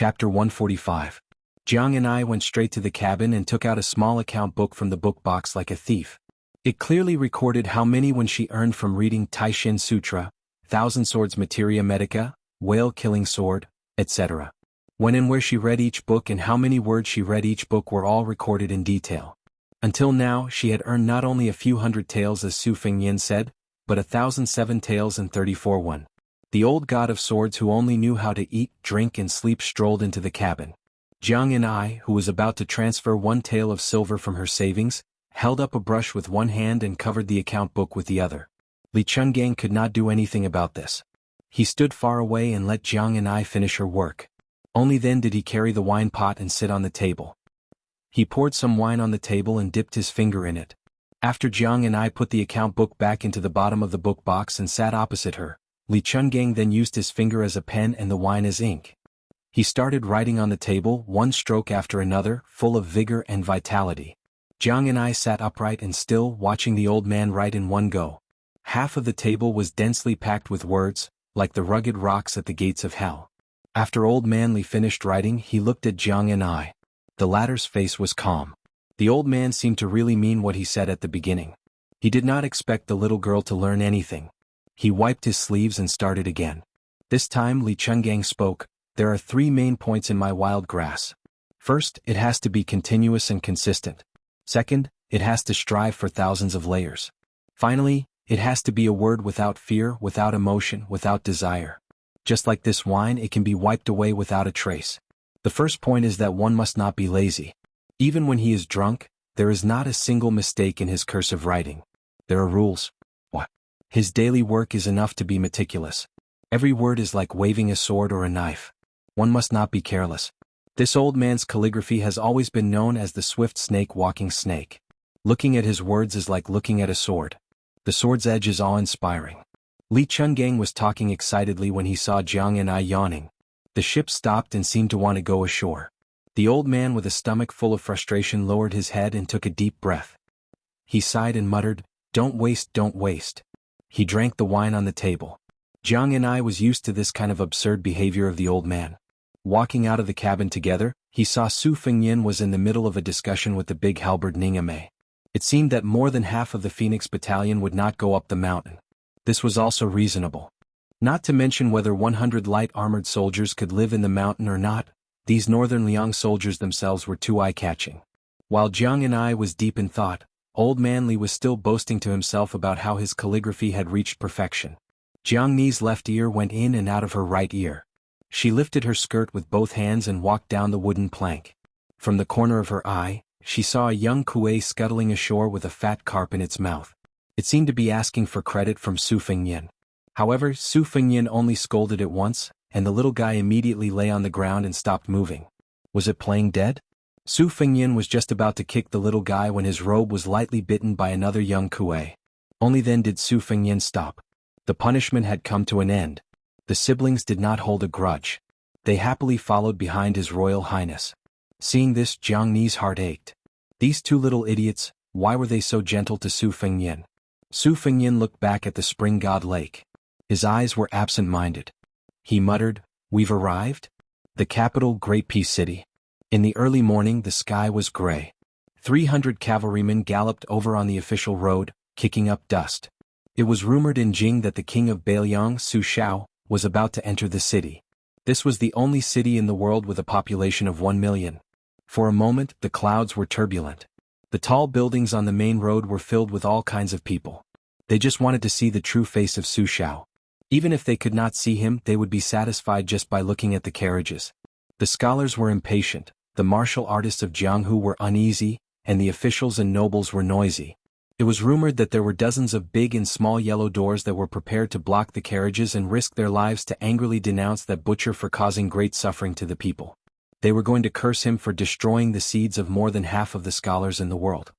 Chapter 145. Jiang and I went straight to the cabin and took out a small account book from the book box like a thief. It clearly recorded how many when she earned from reading Taishin Sutra, Thousand Swords Materia Medica, Whale-Killing Sword, etc. When and where she read each book and how many words she read each book were all recorded in detail. Until now she had earned not only a few hundred taels as Su Fengyin said, but 1,007 taels and 34 one. The old god of swords who only knew how to eat, drink and sleep strolled into the cabin. Jiang and I, who was about to transfer 1 tael of silver from her savings, held up a brush with one hand and covered the account book with the other. Li Chungang could not do anything about this. He stood far away and let Jiang and I finish her work. Only then did he carry the wine pot and sit on the table. He poured some wine on the table and dipped his finger in it. After Jiang and I put the account book back into the bottom of the book box and sat opposite her, Li Chungang then used his finger as a pen and the wine as ink. He started writing on the table, one stroke after another, full of vigor and vitality. Jiang and I sat upright and still, watching the old man write in one go. Half of the table was densely packed with words, like the rugged rocks at the gates of hell. After old man Li finished writing, he looked at Jiang and I. The latter's face was calm. The old man seemed to really mean what he said at the beginning. He did not expect the little girl to learn anything. He wiped his sleeves and started again. This time Li Chungang spoke. There are 3 main points in my wild grass. First, it has to be continuous and consistent. Second, it has to strive for thousands of layers. Finally, it has to be a word without fear, without emotion, without desire. Just like this wine, it can be wiped away without a trace. The first point is that one must not be lazy. Even when he is drunk, there is not a single mistake in his cursive writing. There are rules. What? His daily work is enough to be meticulous. Every word is like waving a sword or a knife. One must not be careless. This old man's calligraphy has always been known as the swift snake walking snake. Looking at his words is like looking at a sword. The sword's edge is awe-inspiring. Li Chungang was talking excitedly when he saw Jiang and I yawning. The ship stopped and seemed to want to go ashore. The old man with a stomach full of frustration lowered his head and took a deep breath. He sighed and muttered, "Don't waste, don't waste." He drank the wine on the table. Jiang and I was used to this kind of absurd behavior of the old man. Walking out of the cabin together, he saw Su Fengyin was in the middle of a discussion with the big halberd Ningame. It seemed that more than half of the Phoenix battalion would not go up the mountain. This was also reasonable. Not to mention whether 100 light armored soldiers could live in the mountain or not, these northern Liang soldiers themselves were too eye-catching. While Jiang and I was deep in thought, old man Li was still boasting to himself about how his calligraphy had reached perfection. Jiang Ni's left ear went in and out of her right ear. She lifted her skirt with both hands and walked down the wooden plank. From the corner of her eye, she saw a young kuei scuttling ashore with a fat carp in its mouth. It seemed to be asking for credit from Su Fengyin. However, Su Fengyin only scolded it once, and the little guy immediately lay on the ground and stopped moving. Was it playing dead? Su Fengyin was just about to kick the little guy when his robe was lightly bitten by another young kuei. Only then did Su Fengyin stop. The punishment had come to an end. The siblings did not hold a grudge. They happily followed behind His Royal Highness. Seeing this, Jiang Ni's heart ached. These 2 little idiots, why were they so gentle to Su Fengyin? Su Fengyin looked back at the spring god lake. His eyes were absent-minded. He muttered, "We've arrived?" The capital, Great Peace City. In the early morning the sky was gray. 300 cavalrymen galloped over on the official road, kicking up dust. It was rumored in Jing that the king of Beiliang, Su Shao, was about to enter the city. This was the only city in the world with a population of 1 million. For a moment, the clouds were turbulent. The tall buildings on the main road were filled with all kinds of people. They just wanted to see the true face of Su Shao. Even if they could not see him, they would be satisfied just by looking at the carriages. The scholars were impatient, the martial artists of Jianghu were uneasy, and the officials and nobles were noisy. It was rumored that there were dozens of big and small yellow doors that were prepared to block the carriages and risk their lives to angrily denounce that butcher for causing great suffering to the people. They were going to curse him for destroying the seeds of more than half of the scholars in the world.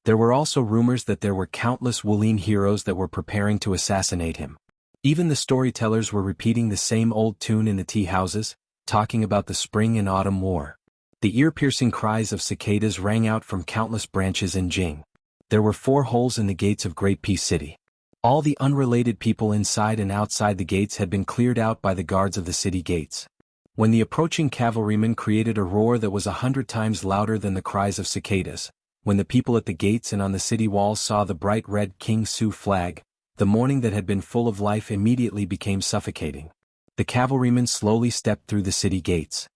There were also rumors that there were countless Wulin heroes that were preparing to assassinate him. Even the storytellers were repeating the same old tune in the tea houses, talking about the spring and autumn war. The ear-piercing cries of cicadas rang out from countless branches in Jing. There were 4 holes in the gates of Great Peace City. All the unrelated people inside and outside the gates had been cleared out by the guards of the city gates. when the approaching cavalryman created a roar that was 100 times louder than the cries of cicadas, when the people at the gates and on the city walls saw the bright red King Su flag, the morning that had been full of life immediately became suffocating. The cavalryman slowly stepped through the city gates.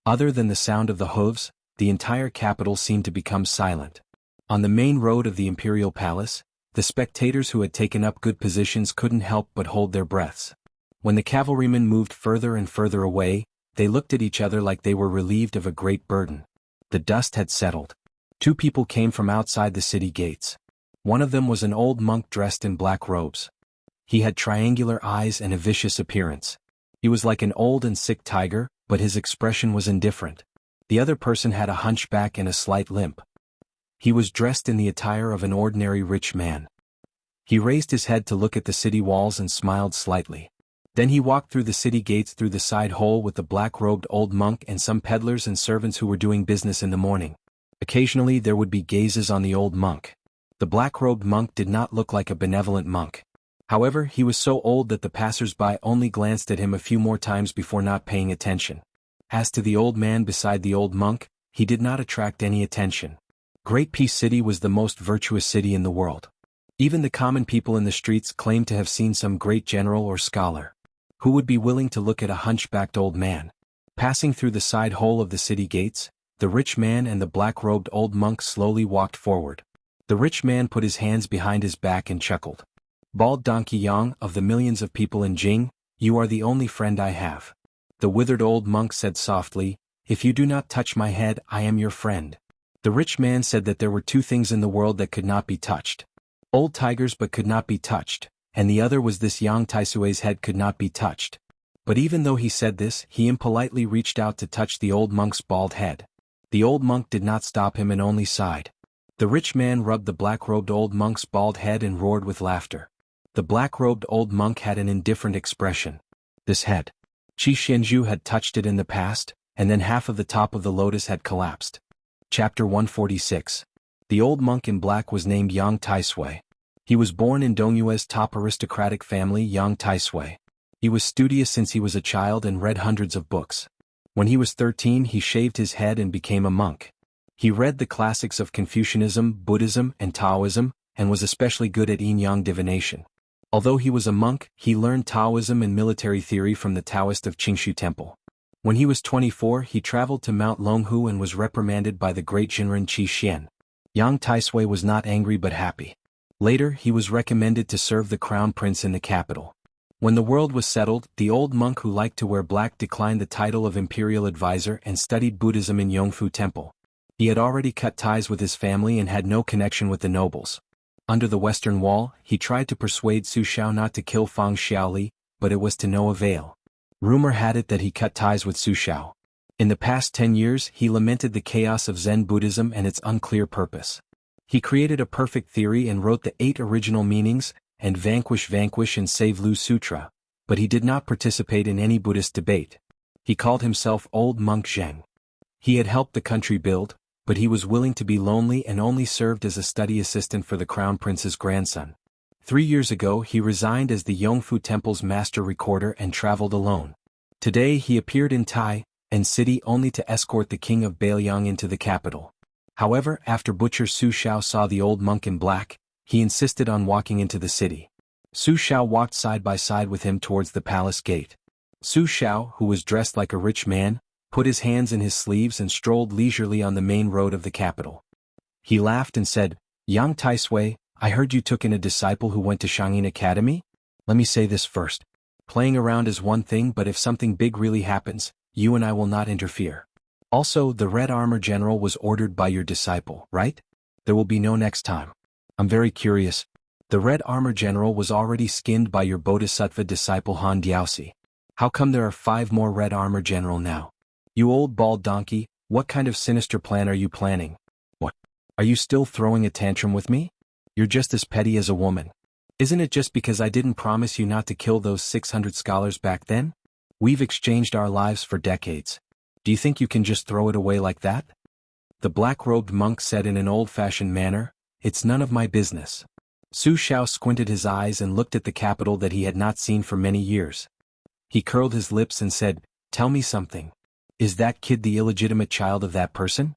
Other than the sound of the hooves, the entire capital seemed to become silent. On the main road of the imperial palace, the spectators who had taken up good positions couldn't help but hold their breaths. When the cavalrymen moved further and further away, they looked at each other like they were relieved of a great burden. The dust had settled. 2 people came from outside the city gates. One of them was an old monk dressed in black robes. He had triangular eyes and a vicious appearance. He was like an old and sick tiger, but his expression was indifferent. The other person had a hunchback and a slight limp. He was dressed in the attire of an ordinary rich man. He raised his head to look at the city walls and smiled slightly. Then he walked through the city gates through the side hole with the black-robed old monk and some peddlers and servants who were doing business in the morning. Occasionally there would be gazes on the old monk. The black-robed monk did not look like a benevolent monk. However, he was so old that the passers-by only glanced at him a few more times before not paying attention. As to the old man beside the old monk, he did not attract any attention. Great Peace City was the most virtuous city in the world. Even the common people in the streets claimed to have seen some great general or scholar. Who would be willing to look at a hunchbacked old man? Passing through the side hole of the city gates, the rich man and the black-robed old monk slowly walked forward. The rich man put his hands behind his back and chuckled. "Bald Donkey Yang, of the millions of people in Jing, you are the only friend I have." The withered old monk said softly, "If you do not touch my head, I am your friend." The rich man said that there were 2 things in the world that could not be touched. Old tigers but could not be touched, and the other was this Yang Taisui's head could not be touched. But even though he said this, he impolitely reached out to touch the old monk's bald head. The old monk did not stop him and only sighed. The rich man rubbed the black-robed old monk's bald head and roared with laughter. The black-robed old monk had an indifferent expression. This head. Xianxia had touched it in the past, and then half of the top of the lotus had collapsed. Chapter 146. The old monk in black was named Yang Taisui. He was born in Dongyue's top aristocratic family Yang Taisui. He was studious since he was a child and read hundreds of books. When he was 13 he shaved his head and became a monk. He read the classics of Confucianism, Buddhism, and Taoism, and was especially good at yin-yang divination. Although he was a monk, he learned Taoism and military theory from the Taoist of Qingshu Temple. When he was 24 he traveled to Mount Longhu and was reprimanded by the great Jinren Qi Xian. Yang Taisui was not angry but happy. Later he was recommended to serve the crown prince in the capital. When the world was settled, the old monk who liked to wear black declined the title of imperial advisor and studied Buddhism in Yongfu Temple. He had already cut ties with his family and had no connection with the nobles. Under the western wall, he tried to persuade Su Xiao not to kill Fang Xiaoli, but it was to no avail. Rumor had it that he cut ties with Su Xiao. In the past 10 years he lamented the chaos of Zen Buddhism and its unclear purpose. He created a perfect theory and wrote the 8 original meanings, and Vanquish and Save Lu Sutra, but he did not participate in any Buddhist debate. He called himself Old Monk Zheng. He had helped the country build, but he was willing to be lonely and only served as a study assistant for the crown prince's grandson. 3 years ago he resigned as the Yongfu Temple's master recorder and traveled alone. Today he appeared in Tai and city only to escort the king of Bailiang into the capital. However, after Butcher Su Xiao saw the old monk in black, he insisted on walking into the city. Su Xiao walked side by side with him towards the palace gate. Su Xiao, who was dressed like a rich man, put his hands in his sleeves and strolled leisurely on the main road of the capital. He laughed and said, "Yang Taisui, I heard you took in a disciple who went to Shangyin Academy? Let me say this first. Playing around is one thing, but if something big really happens, you and I will not interfere. Also, the Red Armor General was ordered by your disciple, right? There will be no next time. I'm very curious. The Red Armor General was already skinned by your Bodhisattva disciple Han Diaosi. How come there are 5 more Red Armor General now? You old bald donkey, what kind of sinister plan are you planning? What? Are you still throwing a tantrum with me? You're just as petty as a woman. Isn't it just because I didn't promise you not to kill those 600 scholars back then? We've exchanged our lives for decades. Do you think you can just throw it away like that?" The black-robed monk said in an old-fashioned manner, "It's none of my business." Su Xiao squinted his eyes and looked at the capital that he had not seen for many years. He curled his lips and said, Tell me something. Is that kid the illegitimate child of that person?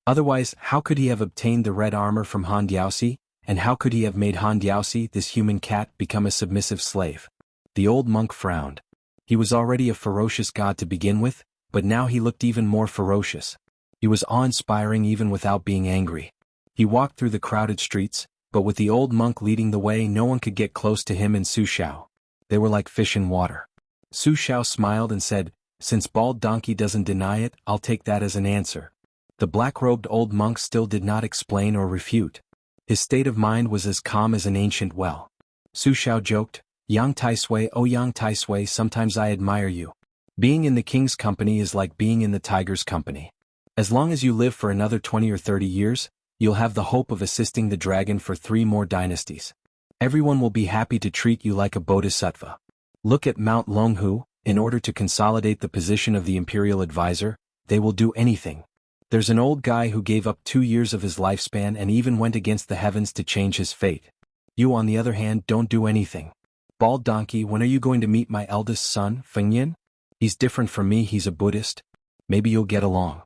Otherwise, how could he have obtained the red armor from Han Diaoxi, and how could he have made Han Diaoxi, this human cat, become a submissive slave? The old monk frowned. He was already a ferocious god to begin with, but now he looked even more ferocious. He was awe-inspiring even without being angry. He walked through the crowded streets, but with the old monk leading the way no one could get close to him and Su Xiao. They were like fish in water. Su Xiao smiled and said, "Since Bald Donkey doesn't deny it, I'll take that as an answer." The black-robed old monk still did not explain or refute. His state of mind was as calm as an ancient well. Su Xiao joked, "Yang Taisui, oh Yang Taisui, sometimes I admire you. Being in the king's company is like being in the tiger's company. As long as you live for another 20 or 30 years, you'll have the hope of assisting the dragon for 3 more dynasties. Everyone will be happy to treat you like a bodhisattva. Look at Mount Longhu, in order to consolidate the position of the imperial advisor, they will do anything. There's an old guy who gave up 2 years of his lifespan and even went against the heavens to change his fate. You on the other hand don't do anything. Bald Donkey, when are you going to meet my eldest son, Fengyan? He's different from me, he's a Buddhist. Maybe you'll get along."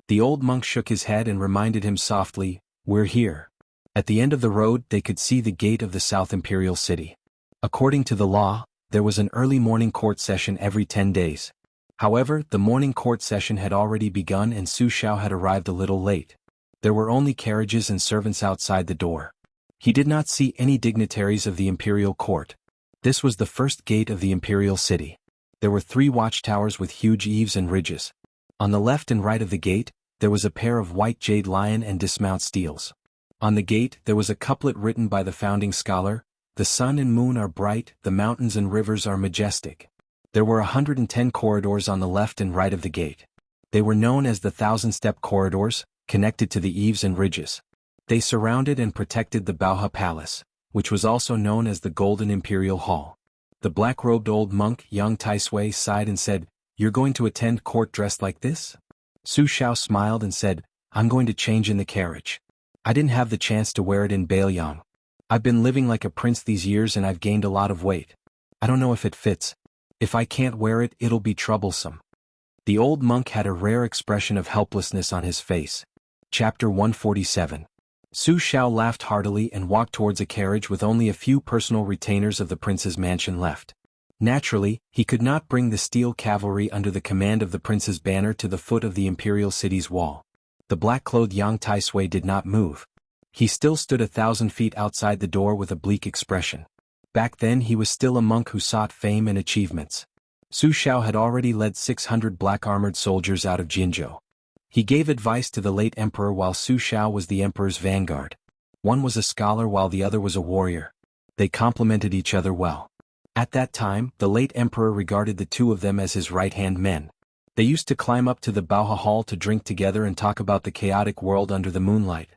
The old monk shook his head and reminded him softly, "We're here." At the end of the road they could see the gate of the South Imperial City. According to the law, there was an early morning court session every 10 days. However, the morning court session had already begun and Su Xiao had arrived a little late. There were only carriages and servants outside the door. He did not see any dignitaries of the imperial court. This was the first gate of the imperial city. There were 3 watchtowers with huge eaves and ridges. On the left and right of the gate, there was a pair of white jade lion and dismount steels. On the gate there was a couplet written by the founding scholar, "The sun and moon are bright, the mountains and rivers are majestic." There were 110 corridors on the left and right of the gate. They were known as the 1,000-step corridors, connected to the eaves and ridges. They surrounded and protected the Baohe Palace, which was also known as the Golden Imperial Hall. The black-robed old monk Yang Taisui sighed and said, "You're going to attend court dressed like this?" Su Xiao smiled and said, "I'm going to change in the carriage. I didn't have the chance to wear it in Bailiang. I've been living like a prince these years and I've gained a lot of weight. I don't know if it fits. If I can't wear it, it'll be troublesome." The old monk had a rare expression of helplessness on his face. Chapter 147. Su Xiao laughed heartily and walked towards a carriage with only a few personal retainers of the prince's mansion left. Naturally, he could not bring the steel cavalry under the command of the prince's banner to the foot of the imperial city's wall. The black-clothed Yang Taisui did not move. He still stood 1,000 feet outside the door with a bleak expression. Back then he was still a monk who sought fame and achievements. Su Xiao had already led 600 black-armored soldiers out of Jianghu. He gave advice to the late emperor while Su Xiao was the emperor's vanguard. One was a scholar while the other was a warrior. They complemented each other well. At that time, the late emperor regarded the 2 of them as his right-hand men. They used to climb up to the Baohe Hall to drink together and talk about the chaotic world under the moonlight.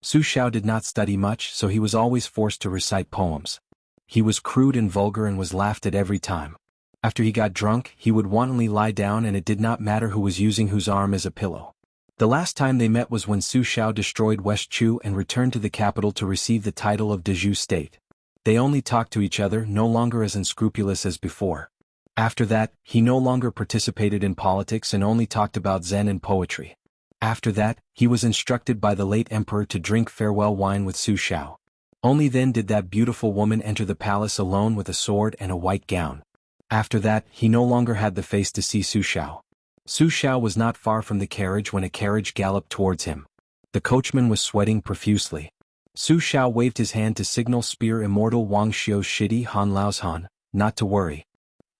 Su Xiao did not study much, so he was always forced to recite poems. He was crude and vulgar and was laughed at every time. After he got drunk, he would wantonly lie down and it did not matter who was using whose arm as a pillow. The last time they met was when Su Xiao destroyed West Chu and returned to the capital to receive the title of Dezhu State. They only talked to each other, no longer as unscrupulous as before. After that, he no longer participated in politics and only talked about Zen and poetry. After that, he was instructed by the late emperor to drink farewell wine with Su Xiao. Only then did that beautiful woman enter the palace alone with a sword and a white gown. After that, he no longer had the face to see Su Xiao. Su Xiao was not far from the carriage when a carriage galloped towards him. The coachman was sweating profusely. Su Xiao waved his hand to signal Spear Immortal Wang Xiu's shitty Han Lao's Han, not to worry.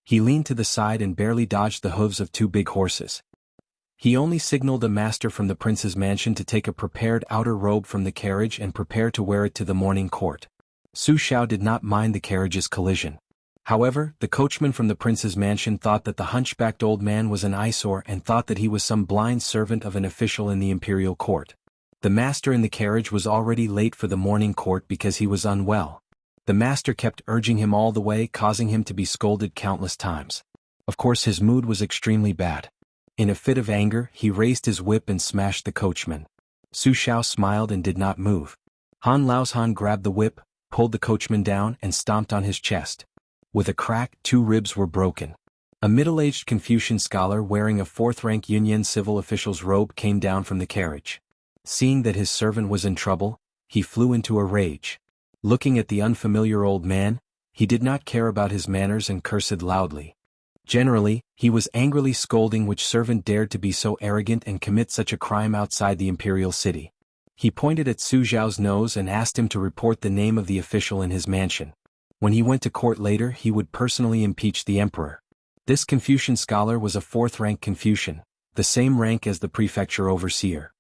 He leaned to the side and barely dodged the hooves of 2 big horses. He only signaled a master from the prince's mansion to take a prepared outer robe from the carriage and prepare to wear it to the morning court. Su Xiao did not mind the carriage's collision. However, the coachman from the prince's mansion thought that the hunchbacked old man was an eyesore and thought that he was some blind servant of an official in the imperial court. The master in the carriage was already late for the morning court because he was unwell. The master kept urging him all the way, causing him to be scolded countless times. Of course his mood was extremely bad. In a fit of anger, he raised his whip and smashed the coachman. Su Xiao smiled and did not move. Han Lao's Han grabbed the whip, pulled the coachman down and stomped on his chest. With a crack, 2 ribs were broken. A middle-aged Confucian scholar wearing a fourth-rank Yunyan civil official's robe came down from the carriage. Seeing that his servant was in trouble, he flew into a rage. Looking at the unfamiliar old man, he did not care about his manners and cursed loudly. Generally, he was angrily scolding which servant dared to be so arrogant and commit such a crime outside the imperial city. He pointed at Su Zhao's nose and asked him to report the name of the official in his mansion. When he went to court later, he would personally impeach the emperor. This Confucian scholar was a fourth-rank Confucian, the same rank as the prefecture overseer.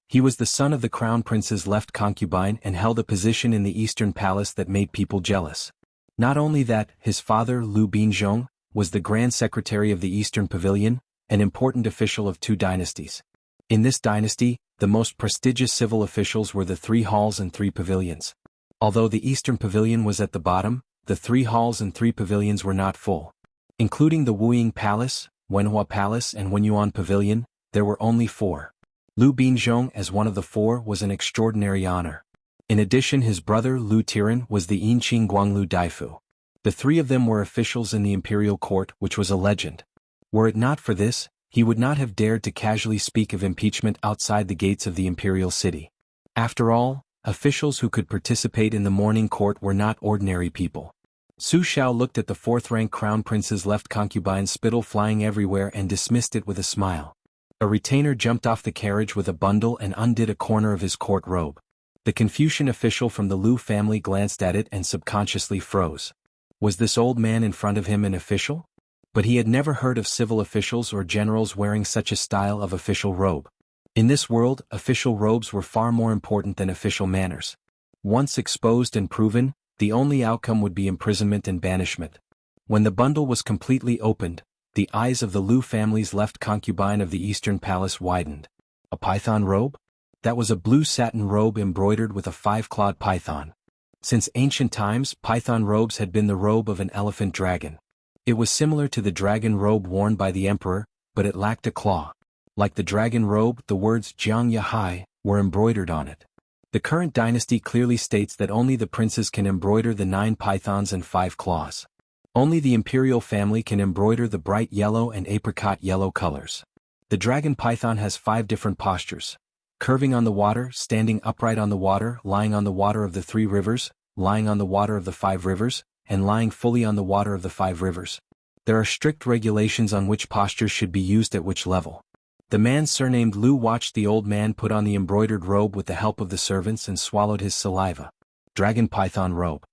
He was the son of the crown prince's left concubine and held a position in the eastern palace that made people jealous. Not only that, his father, Lu Binzhong, was the grand secretary of the Eastern Pavilion, an important official of two dynasties. In this dynasty, the most prestigious civil officials were the 3 halls and 3 pavilions. Although the Eastern Pavilion was at the bottom, the 3 halls and 3 pavilions were not full. Including the Wuying Palace, Wenhua Palace and Wenyuan Pavilion, there were only 4. Lu Binzhong as one of the 4 was an extraordinary honor. In addition, his brother Lu Tiran was the Yinqing Guanglu Daifu. The 3 of them were officials in the imperial court, which was a legend. Were it not for this, he would not have dared to casually speak of impeachment outside the gates of the imperial city. After all, officials who could participate in the morning court were not ordinary people. Su Xiao looked at the 4th-rank crown prince's left concubine's spittle flying everywhere and dismissed it with a smile. A retainer jumped off the carriage with a bundle and undid a corner of his court robe. The Confucian official from the Lu family glanced at it and subconsciously froze. Was this old man in front of him an official? But he had never heard of civil officials or generals wearing such a style of official robe. In this world, official robes were far more important than official manners. Once exposed and proven, the only outcome would be imprisonment and banishment. When the bundle was completely opened, the eyes of the Lu family's left concubine of the Eastern Palace widened. A python robe? That was a blue satin robe embroidered with a 5-clawed python. Since ancient times, python robes had been the robe of an elephant dragon. It was similar to the dragon robe worn by the emperor, but it lacked a claw. Like the dragon robe, the words Jianghu were embroidered on it. The current dynasty clearly states that only the princes can embroider the 9 pythons and 5 claws. Only the imperial family can embroider the bright yellow and apricot yellow colors. The dragon python has 5 different postures: curving on the water, standing upright on the water, lying on the water of the 3 rivers, lying on the water of the 5 rivers, and lying fully on the water of the 5 rivers. There are strict regulations on which postures should be used at which level. The man surnamed Lu watched the old man put on the embroidered robe with the help of the servants and swallowed his saliva. Dragon python robe.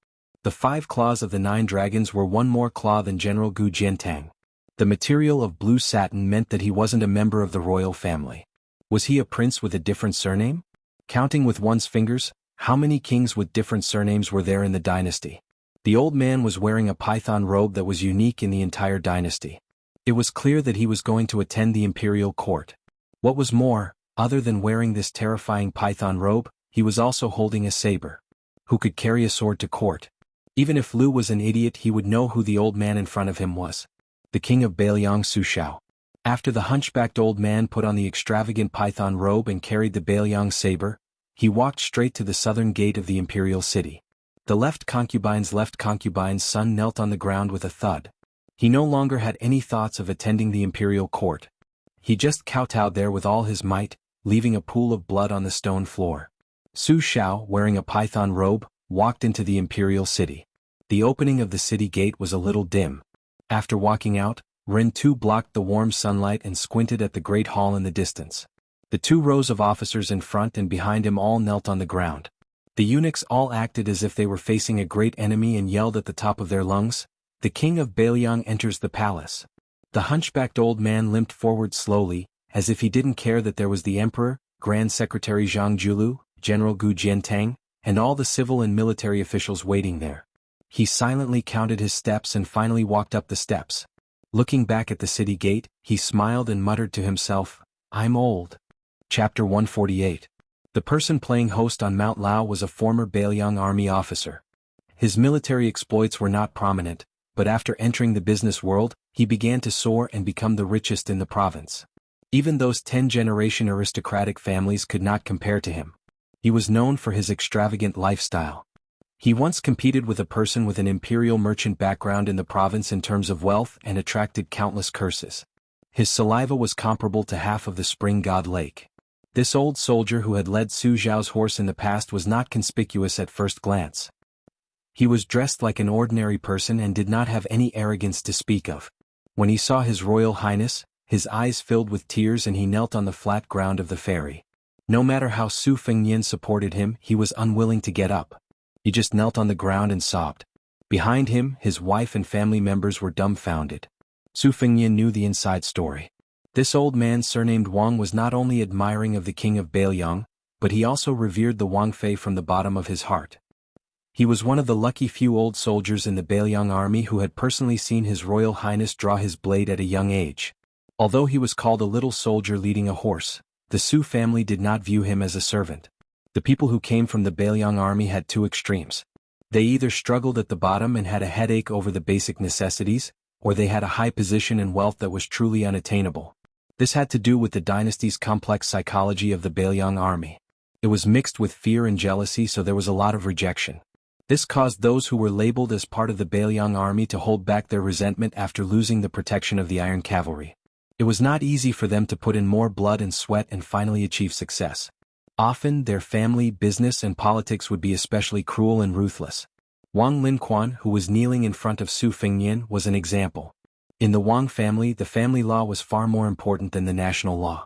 The 5 claws of the 9 dragons were 1 more claw than General Gu Jiantang. The material of blue satin meant that he wasn't a member of the royal family. Was he a prince with a different surname? Counting with one's fingers, how many kings with different surnames were there in the dynasty? The old man was wearing a python robe that was unique in the entire dynasty. It was clear that he was going to attend the imperial court. What was more, other than wearing this terrifying python robe, he was also holding a saber. Who could carry a sword to court? Even if Lu was an idiot, he would know who the old man in front of him was. The king of Bailiang Su Xiao. After the hunchbacked old man put on the extravagant python robe and carried the Bailiang saber, he walked straight to the southern gate of the imperial city. The left concubine's son knelt on the ground with a thud. He no longer had any thoughts of attending the imperial court. He just kowtowed there with all his might, leaving a pool of blood on the stone floor. Su Xiao, wearing a python robe, walked into the imperial city. The opening of the city gate was a little dim. After walking out, Ren Tu blocked the warm sunlight and squinted at the great hall in the distance. The 2 rows of officers in front and behind him all knelt on the ground. The eunuchs all acted as if they were facing a great enemy and yelled at the top of their lungs, "The king of Bailiang enters the palace." The hunchbacked old man limped forward slowly, as if he didn't care that there was the emperor, Grand Secretary Zhang Julu, General Gu Jiantang, and all the civil and military officials waiting there. He silently counted his steps and finally walked up the steps. Looking back at the city gate, he smiled and muttered to himself, "I'm old." Chapter 148. The person playing host on Mount Lao was a former Bailiang army officer. His military exploits were not prominent, but after entering the business world, he began to soar and become the richest in the province. Even those 10-generation aristocratic families could not compare to him. He was known for his extravagant lifestyle. He once competed with a person with an imperial merchant background in the province in terms of wealth and attracted countless curses. His saliva was comparable to half of the spring god lake. This old soldier who had led Su Zhao's horse in the past was not conspicuous at first glance. He was dressed like an ordinary person and did not have any arrogance to speak of. When he saw His Royal Highness, his eyes filled with tears and he knelt on the flat ground of the ferry. No matter how Su Fengnian supported him, he was unwilling to get up. He just knelt on the ground and sobbed. Behind him, his wife and family members were dumbfounded. Su Fengnian knew the inside story. This old man surnamed Wang was not only admiring of the king of Beiliang, but he also revered the Wang Fei from the bottom of his heart. He was one of the lucky few old soldiers in the Beiliang army who had personally seen His Royal Highness draw his blade at a young age. Although he was called a little soldier leading a horse, the Su family did not view him as a servant. The people who came from the Beiliang army had two extremes. They either struggled at the bottom and had a headache over the basic necessities, or they had a high position and wealth that was truly unattainable. This had to do with the dynasty's complex psychology of the Beiliang army. It was mixed with fear and jealousy, so there was a lot of rejection. This caused those who were labeled as part of the Beiliang army to hold back their resentment after losing the protection of the Iron Cavalry. It was not easy for them to put in more blood and sweat and finally achieve success. Often, their family, business, and politics would be especially cruel and ruthless. Wang Linquan, who was kneeling in front of Su Fengnian, was an example. In the Wang family, the family law was far more important than the national law.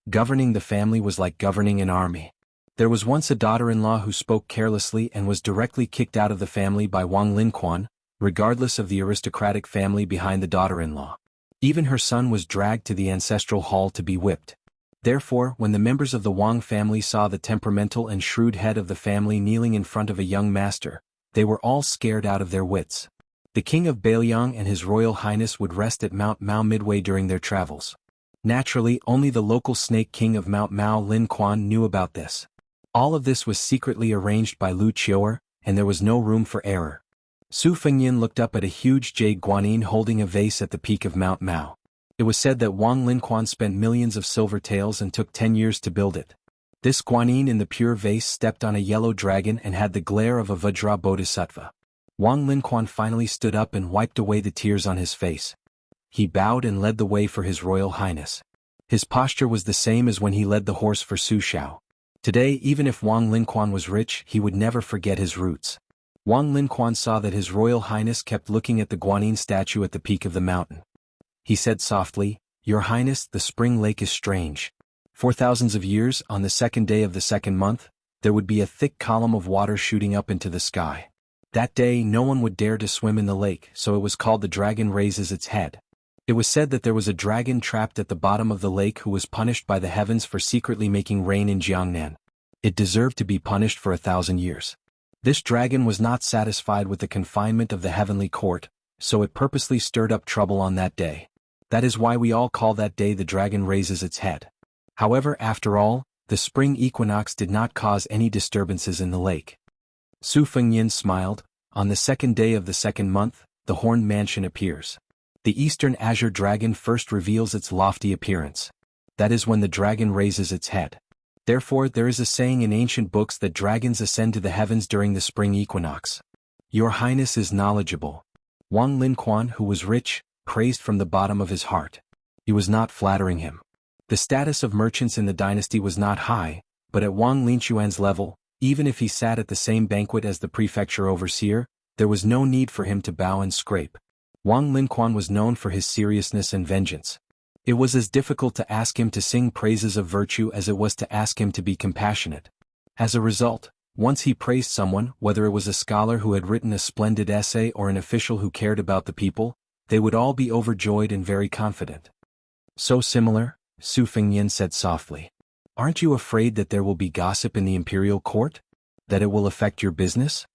Governing the family was like governing an army. There was once a daughter-in-law who spoke carelessly and was directly kicked out of the family by Wang Linquan, regardless of the aristocratic family behind the daughter-in-law. Even her son was dragged to the ancestral hall to be whipped. Therefore, when the members of the Wang family saw the temperamental and shrewd head of the family kneeling in front of a young master, they were all scared out of their wits. The king of Beiliang and His Royal Highness would rest at Mount Mao midway during their travels. Naturally, only the local snake king of Mount Mao, Lin Quan, knew about this. All of this was secretly arranged by Lu Qiuer, and there was no room for error. Su Fengnian looked up at a huge jade guanyin holding a vase at the peak of Mount Mao. It was said that Wang Linquan spent millions of silver taels and took 10 years to build it. This guanyin in the pure vase stepped on a yellow dragon and had the glare of a Vajra bodhisattva. Wang Linquan finally stood up and wiped away the tears on his face. He bowed and led the way for His Royal Highness. His posture was the same as when he led the horse for Su Xiao. Today, even if Wang Linquan was rich, he would never forget his roots. Wang Linquan saw that His Royal Highness kept looking at the guanyin statue at the peak of the mountain. He said softly, "Your Highness, the spring lake is strange. For thousands of years, on the second day of the second month, there would be a thick column of water shooting up into the sky. That day no one would dare to swim in the lake, so it was called the dragon raises its head. It was said that there was a dragon trapped at the bottom of the lake who was punished by the heavens for secretly making rain in Jiangnan. It deserved to be punished for 1,000 years. This dragon was not satisfied with the confinement of the heavenly court, so it purposely stirred up trouble on that day. That is why we all call that day the dragon raises its head. However, after all, the spring equinox did not cause any disturbances in the lake." Su Fengnian smiled. On the second day of the second month, the horned mansion appears. The eastern azure dragon first reveals its lofty appearance. That is when the dragon raises its head. Therefore, there is a saying in ancient books that dragons ascend to the heavens during the spring equinox. Your Highness is knowledgeable. Wang Linquan, who was rich, praised from the bottom of his heart. He was not flattering him. The status of merchants in the dynasty was not high, but at Wang Linquan's level, even if he sat at the same banquet as the prefecture overseer, there was no need for him to bow and scrape. Wang Linquan was known for his seriousness and vengeance. It was as difficult to ask him to sing praises of virtue as it was to ask him to be compassionate. As a result, once he praised someone, whether it was a scholar who had written a splendid essay or an official who cared about the people, they would all be overjoyed and very confident. "So similar," Su Fengnian said softly. "Aren't you afraid that there will be gossip in the imperial court? That it will affect your business?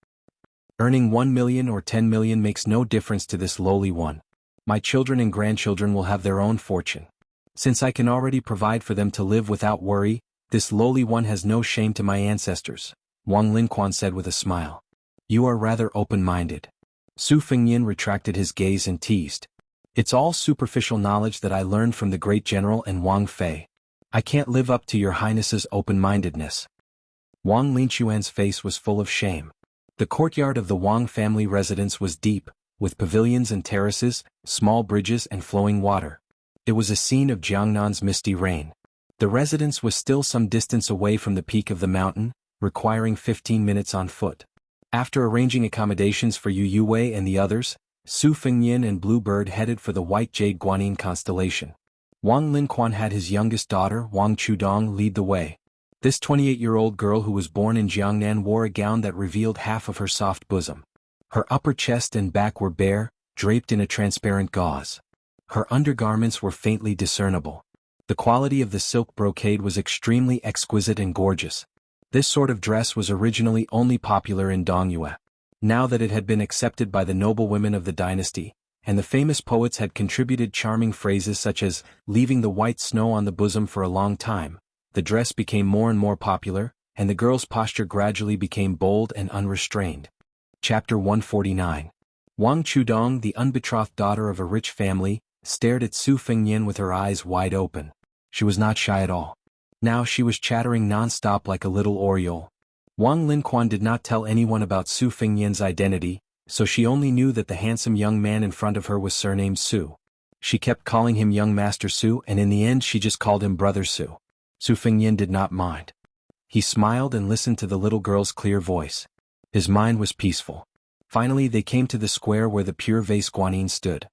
Earning 1 million or 10 million makes no difference to this lowly one. My children and grandchildren will have their own fortune. Since I can already provide for them to live without worry, this lowly one has no shame to my ancestors," Wang Linquan said with a smile. "You are rather open-minded." Su Fengnian retracted his gaze and teased. "It's all superficial knowledge that I learned from the great general and Wang Fei. I can't live up to your Highness's open-mindedness." Wang Linquan's face was full of shame. The courtyard of the Wang family residence was deep, with pavilions and terraces, small bridges and flowing water. It was a scene of Jiangnan's misty reign. The residence was still some distance away from the peak of the mountain, requiring 15 minutes on foot. After arranging accommodations for Yu Yuwei and the others, Su Fengnian and Bluebird headed for the White Jade Guanyin constellation. Wang Linquan had his youngest daughter, Wang Chudong, lead the way. This 28-year-old girl who was born in Jiangnan wore a gown that revealed half of her soft bosom. Her upper chest and back were bare, draped in a transparent gauze. Her undergarments were faintly discernible. The quality of the silk brocade was extremely exquisite and gorgeous. This sort of dress was originally only popular in Dongyue. Now that it had been accepted by the noblewomen of the dynasty, and the famous poets had contributed charming phrases such as, leaving the white snow on the bosom for a long time, the dress became more and more popular, and the girl's posture gradually became bold and unrestrained. Chapter 149. Wang Chudong, the unbetrothed daughter of a rich family, stared at Su Fengnian with her eyes wide open. She was not shy at all. Now she was chattering non-stop like a little oriole. Wang Linquan did not tell anyone about Su Fengnian's identity, so she only knew that the handsome young man in front of her was surnamed Su. She kept calling him young Master Su, and in the end she just called him Brother Su. Su Fengnian did not mind. He smiled and listened to the little girl's clear voice. His mind was peaceful. Finally they came to the square where the pure vase Guanyin stood.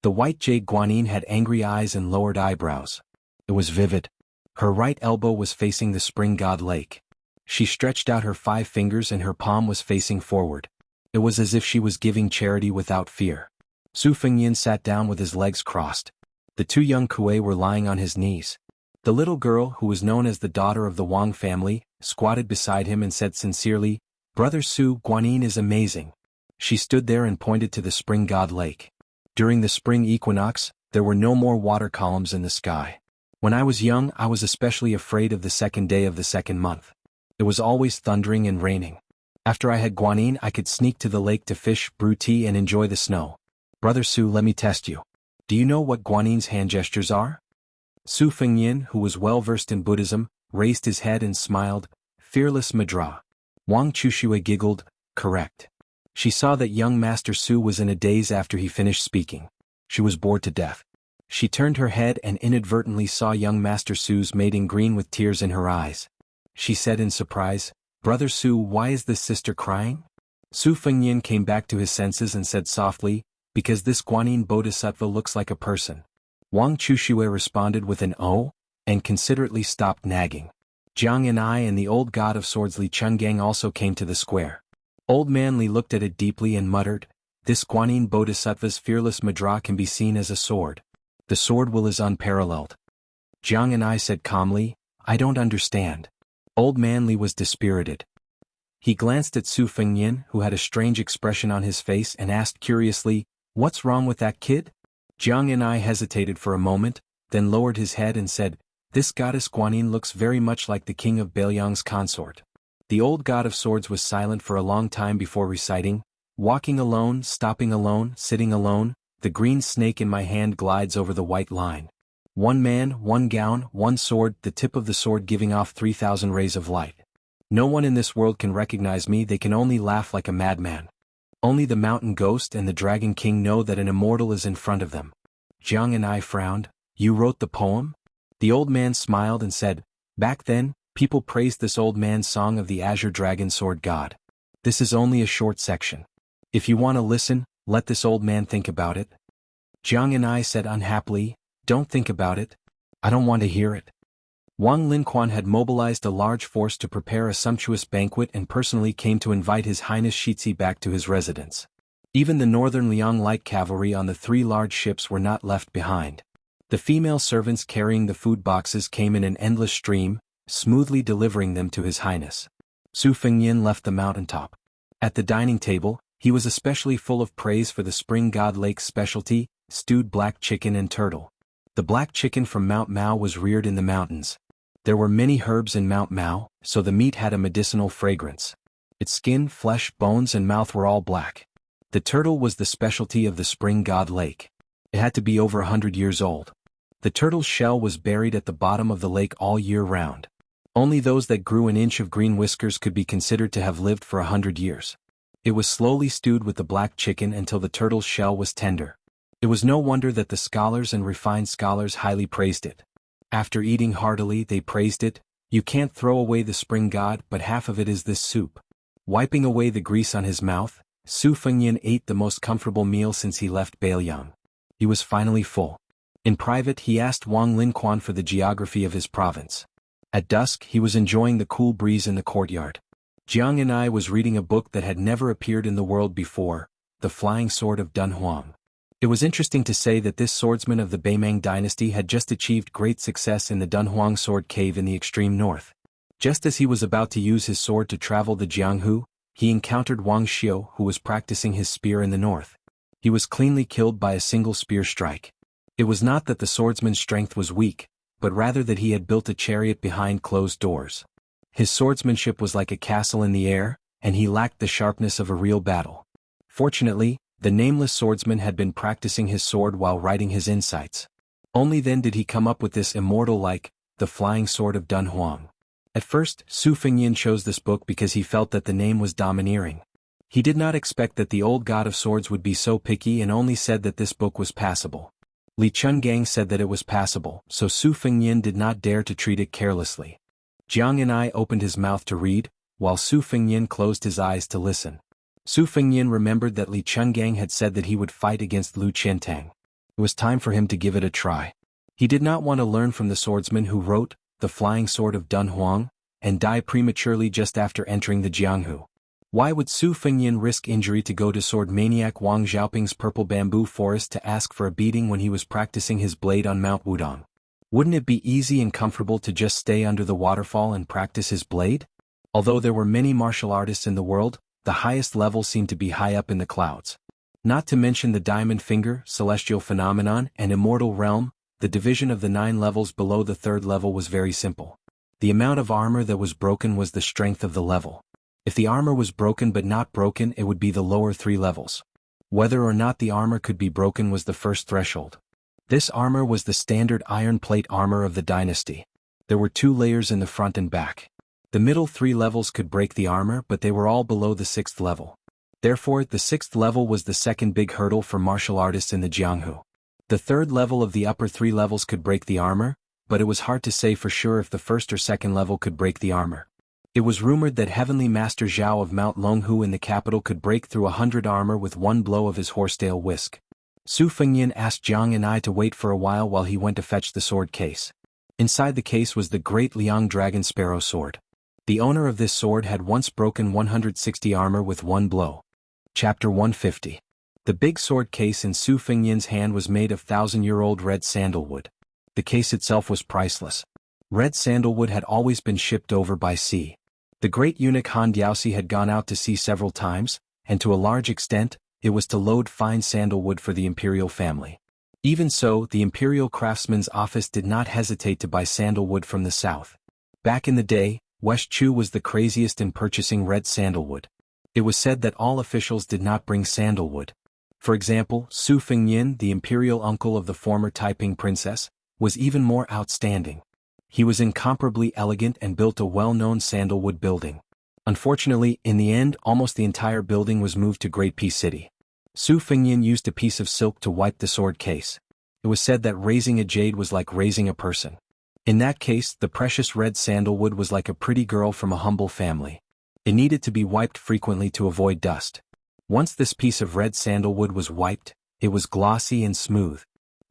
The white jade Guanyin had angry eyes and lowered eyebrows. It was vivid. Her right elbow was facing the spring god lake. She stretched out her 5 fingers and her palm was facing forward. It was as if she was giving charity without fear. Su Fengnian sat down with his legs crossed. The 2 young Kuei were lying on his knees. The little girl, who was known as the daughter of the Wang family, squatted beside him and said sincerely, "Brother Su, Guanyin is amazing." She stood there and pointed to the spring god lake. During the spring equinox, there were no more water columns in the sky. When I was young, I was especially afraid of the second day of the second month. It was always thundering and raining. After I had Guanyin, I could sneak to the lake to fish, brew tea and enjoy the snow. Brother Su, let me test you. Do you know what Guanyin's hand gestures are? Su Fengnian, who was well versed in Buddhism, raised his head and smiled, "Fearless Madra." Wang Chushue giggled, "Correct." She saw that young Master Su was in a daze after he finished speaking. She was bored to death. She turned her head and inadvertently saw young Master Su's maiden green with tears in her eyes. She said in surprise, "Brother Su, why is this sister crying?" Su Fengnian came back to his senses and said softly, "Because this Guanyin Bodhisattva looks like a person." Wang Chushue responded with an "oh," and considerately stopped nagging. Jiang and I and the old god of swords Li Chungang also came to the square. Old man Li looked at it deeply and muttered, "This Guanyin Bodhisattva's fearless madra can be seen as a sword. The sword will is unparalleled." Jiang and I said calmly, "I don't understand." Old man Li was dispirited. He glanced at Su Fengnian, who had a strange expression on his face, and asked curiously, "What's wrong with that kid?" Jiang and I hesitated for a moment, then lowered his head and said, "This goddess Guanyin looks very much like the king of Beiliang's consort." The old god of swords was silent for a long time before reciting, "Walking alone, stopping alone, sitting alone, the green snake in my hand glides over the white line. One man, one gown, one sword, the tip of the sword giving off 3,000 rays of light. No one in this world can recognize me, they can only laugh like a madman. Only the mountain ghost and the dragon king know that an immortal is in front of them." Jiang and I frowned. "You wrote the poem?" The old man smiled and said, "Back then, people praised this old man's song of the azure dragon sword god. This is only a short section. If you want to listen, let this old man think about it." Jiang and I said unhappily, "Don't think about it. I don't want to hear it." Wang Linquan had mobilized a large force to prepare a sumptuous banquet and personally came to invite His Highness Shitzi back to his residence. Even the northern Liang light cavalry on the 3 large ships were not left behind. The female servants carrying the food boxes came in an endless stream, smoothly delivering them to His Highness. Su Fengnian left the mountaintop. At the dining table, he was especially full of praise for the spring god lake's specialty, stewed black chicken and turtle. The black chicken from Mount Mao was reared in the mountains. There were many herbs in Mount Mao, so the meat had a medicinal fragrance. Its skin, flesh, bones and mouth were all black. The turtle was the specialty of the spring god lake. It had to be over 100 years old. The turtle's shell was buried at the bottom of the lake all year round. Only those that grew an inch of green whiskers could be considered to have lived for 100 years. It was slowly stewed with the black chicken until the turtle's shell was tender. It was no wonder that the scholars and refined scholars highly praised it. After eating heartily, they praised it. "You can't throw away the spring god, but half of it is this soup." Wiping away the grease on his mouth, Su Fengyan ate the most comfortable meal since he left Beiliang. He was finally full. In private, he asked Wang Linquan for the geography of his province. At dusk, he was enjoying the cool breeze in the courtyard. Jiang and I was reading a book that had never appeared in the world before, The Flying Sword of Dunhuang. It was interesting to say that this swordsman of the Beimang dynasty had just achieved great success in the Dunhuang sword cave in the extreme north. Just as he was about to use his sword to travel the Jianghu, he encountered Wang Xiu, who was practicing his spear in the north. He was cleanly killed by a single spear strike. It was not that the swordsman's strength was weak, but rather that he had built a chariot behind closed doors. His swordsmanship was like a castle in the air, and he lacked the sharpness of a real battle. Fortunately, the nameless swordsman had been practicing his sword while writing his insights. Only then did he come up with this immortal like, The Flying Sword of Dunhuang. At first, Su Fengyan chose this book because he felt that the name was domineering. He did not expect that the old god of swords would be so picky and only said that this book was passable. Li Chungang said that it was passable, so Su Fengyan did not dare to treat it carelessly. Jiang and I opened his mouth to read, while Su Fengyan closed his eyes to listen. Su Fengyan remembered that Li Chungang had said that he would fight against Lu Qiantang. It was time for him to give it a try. He did not want to learn from the swordsman who wrote The Flying Sword of Dunhuang, and die prematurely just after entering the Jianghu. Why would Su Fengyan risk injury to go to sword maniac Wang Xiaoping's purple bamboo forest to ask for a beating when he was practicing his blade on Mount Wudong? Wouldn't it be easy and comfortable to just stay under the waterfall and practice his blade? Although there were many martial artists in the world, the highest level seemed to be high up in the clouds. Not to mention the Diamond Finger, Celestial Phenomenon, and Immortal Realm, the division of the 9 levels below the 3rd level was very simple. The amount of armor that was broken was the strength of the level. If the armor was broken but not broken, it would be the lower 3 levels. Whether or not the armor could be broken was the first threshold. This armor was the standard iron plate armor of the dynasty. There were 2 layers in the front and back. The middle 3 levels could break the armor, but they were all below the 6th level. Therefore, the 6th level was the second big hurdle for martial artists in the Jianghu. The 3rd level of the upper 3 levels could break the armor, but it was hard to say for sure if the 1st or 2nd level could break the armor. It was rumored that Heavenly Master Zhao of Mount Longhu in the capital could break through 100 armor with one blow of his horsetail whisk. Su Fengyan asked Jiang and I to wait for a while he went to fetch the sword case. Inside the case was the great Liang Dragon Sparrow sword. The owner of this sword had once broken 160 armor with one blow. Chapter 150. The big sword case in Su Fengyan's hand was made of 1,000-year-old red sandalwood. The case itself was priceless. Red sandalwood had always been shipped over by sea. The great eunuch Han Diaosi had gone out to sea several times, and to a large extent, it was to load fine sandalwood for the imperial family. Even so, the imperial craftsman's office did not hesitate to buy sandalwood from the south. Back in the day, West Chu was the craziest in purchasing red sandalwood. It was said that all officials did not bring sandalwood. For example, Su Fengyan, the imperial uncle of the former Taiping princess, was even more outstanding. He was incomparably elegant and built a well-known sandalwood building. Unfortunately, in the end, almost the entire building was moved to Great Peace City. Su Fengyan used a piece of silk to wipe the sword case. It was said that raising a jade was like raising a person. In that case, the precious red sandalwood was like a pretty girl from a humble family. It needed to be wiped frequently to avoid dust. Once this piece of red sandalwood was wiped, it was glossy and smooth.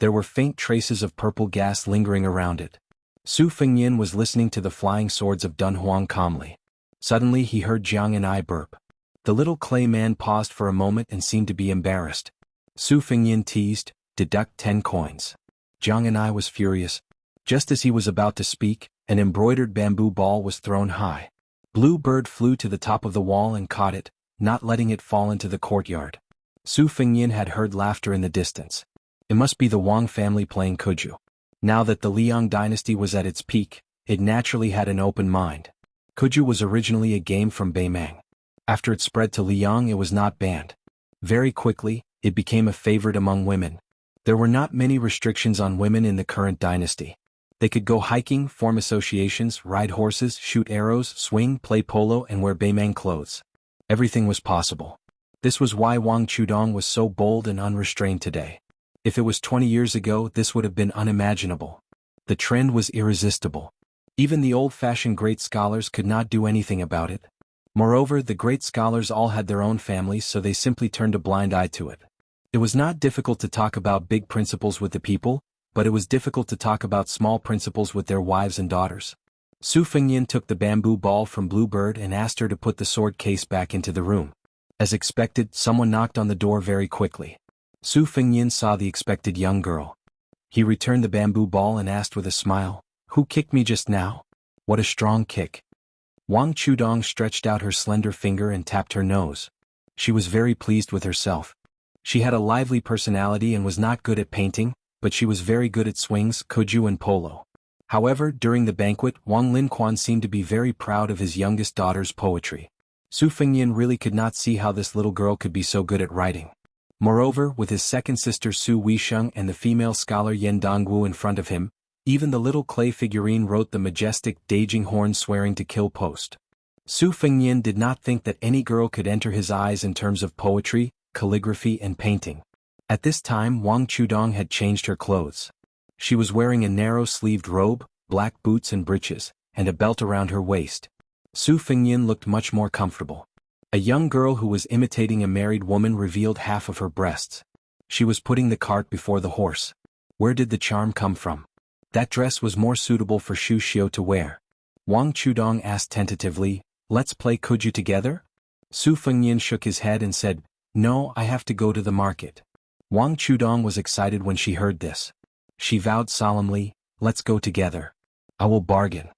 There were faint traces of purple gas lingering around it. Su Fengyan was listening to the flying swords of Dunhuang calmly. Suddenly he heard Jiang and I burp. The little clay man paused for a moment and seemed to be embarrassed. Su Fengyan teased, "Deduct 10 coins." Jiang and I was furious. Just as he was about to speak, an embroidered bamboo ball was thrown high. Blue Bird flew to the top of the wall and caught it, not letting it fall into the courtyard. Su Fengyan had heard laughter in the distance. It must be the Wang family playing Kuju. Now that the Liang dynasty was at its peak, it naturally had an open mind. Kuju was originally a game from Beimang. After it spread to Liang, it was not banned. Very quickly, it became a favorite among women. There were not many restrictions on women in the current dynasty. They could go hiking, form associations, ride horses, shoot arrows, swing, play polo, and wear Beimang clothes. Everything was possible. This was why Wang Chudong was so bold and unrestrained today. If it was 20 years ago, this would have been unimaginable. The trend was irresistible. Even the old-fashioned great scholars could not do anything about it. Moreover, the great scholars all had their own families, so they simply turned a blind eye to it. It was not difficult to talk about big principles with the people, but it was difficult to talk about small principles with their wives and daughters. Su Fengyan took the bamboo ball from Bluebird and asked her to put the sword case back into the room. As expected, someone knocked on the door very quickly. Su Fengyan saw the expected young girl. He returned the bamboo ball and asked with a smile, "Who kicked me just now? What a strong kick." Wang Chudong stretched out her slender finger and tapped her nose. She was very pleased with herself. She had a lively personality and was not good at painting, but she was very good at swings, kuju and polo. However, during the banquet, Wang Linquan seemed to be very proud of his youngest daughter's poetry. Su Fengyan really could not see how this little girl could be so good at writing. Moreover, with his second sister Su Weisheng and the female scholar Yan Dongwu in front of him, even the little clay figurine wrote the majestic Daging Horn swearing to kill post. Su Fengyan did not think that any girl could enter his eyes in terms of poetry, calligraphy and painting. At this time Wang Chudong had changed her clothes. She was wearing a narrow-sleeved robe, black boots and breeches, and a belt around her waist. Su Fengyan looked much more comfortable. A young girl who was imitating a married woman revealed half of her breasts. She was putting the cart before the horse. Where did the charm come from? That dress was more suitable for Shu Xiu to wear. Wang Chudong asked tentatively, "Let's play kuju together?" Su Fengyan shook his head and said, "No, I have to go to the market." Wang Chudong was excited when she heard this. She vowed solemnly, "Let's go together. I will bargain."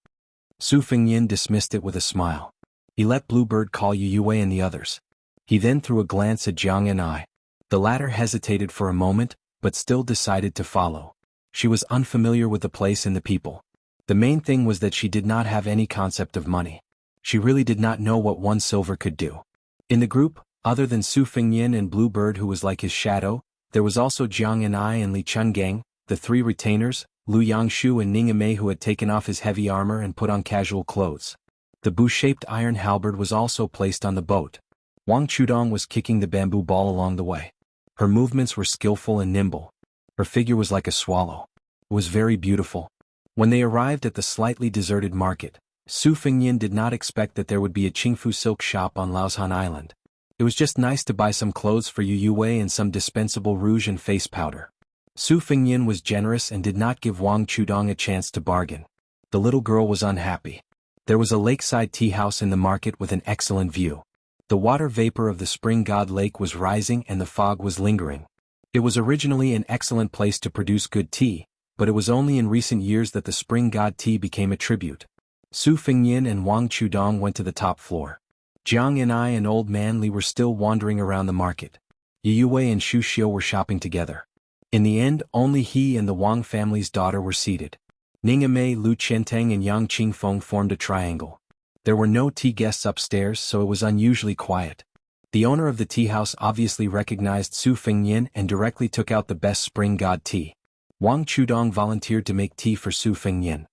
Su Fengyan dismissed it with a smile. He let Bluebird call Yu Yue and the others. He then threw a glance at Jiang and I. The latter hesitated for a moment, but still decided to follow. She was unfamiliar with the place and the people. The main thing was that she did not have any concept of money. She really did not know what 1 silver could do. In the group, other than Su Fengyan and Bluebird who was like his shadow, there was also Jiang and I and Li Chungang, the 3 retainers, Lu Yangshu and Ningame who had taken off his heavy armor and put on casual clothes. The bow-shaped iron halberd was also placed on the boat. Wang Chudong was kicking the bamboo ball along the way. Her movements were skillful and nimble. Her figure was like a swallow. It was very beautiful. When they arrived at the slightly deserted market, Su Fengyan did not expect that there would be a Qingfu silk shop on Laoshan Island. It was just nice to buy some clothes for Yu Yue and some dispensable rouge and face powder. Su Fengyan was generous and did not give Wang Chudong a chance to bargain. The little girl was unhappy. There was a lakeside tea house in the market with an excellent view. The water vapor of the spring god lake was rising and the fog was lingering. It was originally an excellent place to produce good tea, but it was only in recent years that the spring god tea became a tribute. Su Fengyan and Wang Chudong went to the top floor. Jiang and I and Old Man Li were still wandering around the market. Yu Yue and Shu Xiu were shopping together. In the end, only he and the Wang family's daughter were seated. Ningame, Lu Qiantang and Yang Qingfeng formed a triangle. There were no tea guests upstairs, so it was unusually quiet. The owner of the tea house obviously recognized Su Fengyan and directly took out the best spring god tea. Wang Chudong volunteered to make tea for Su Fengyan.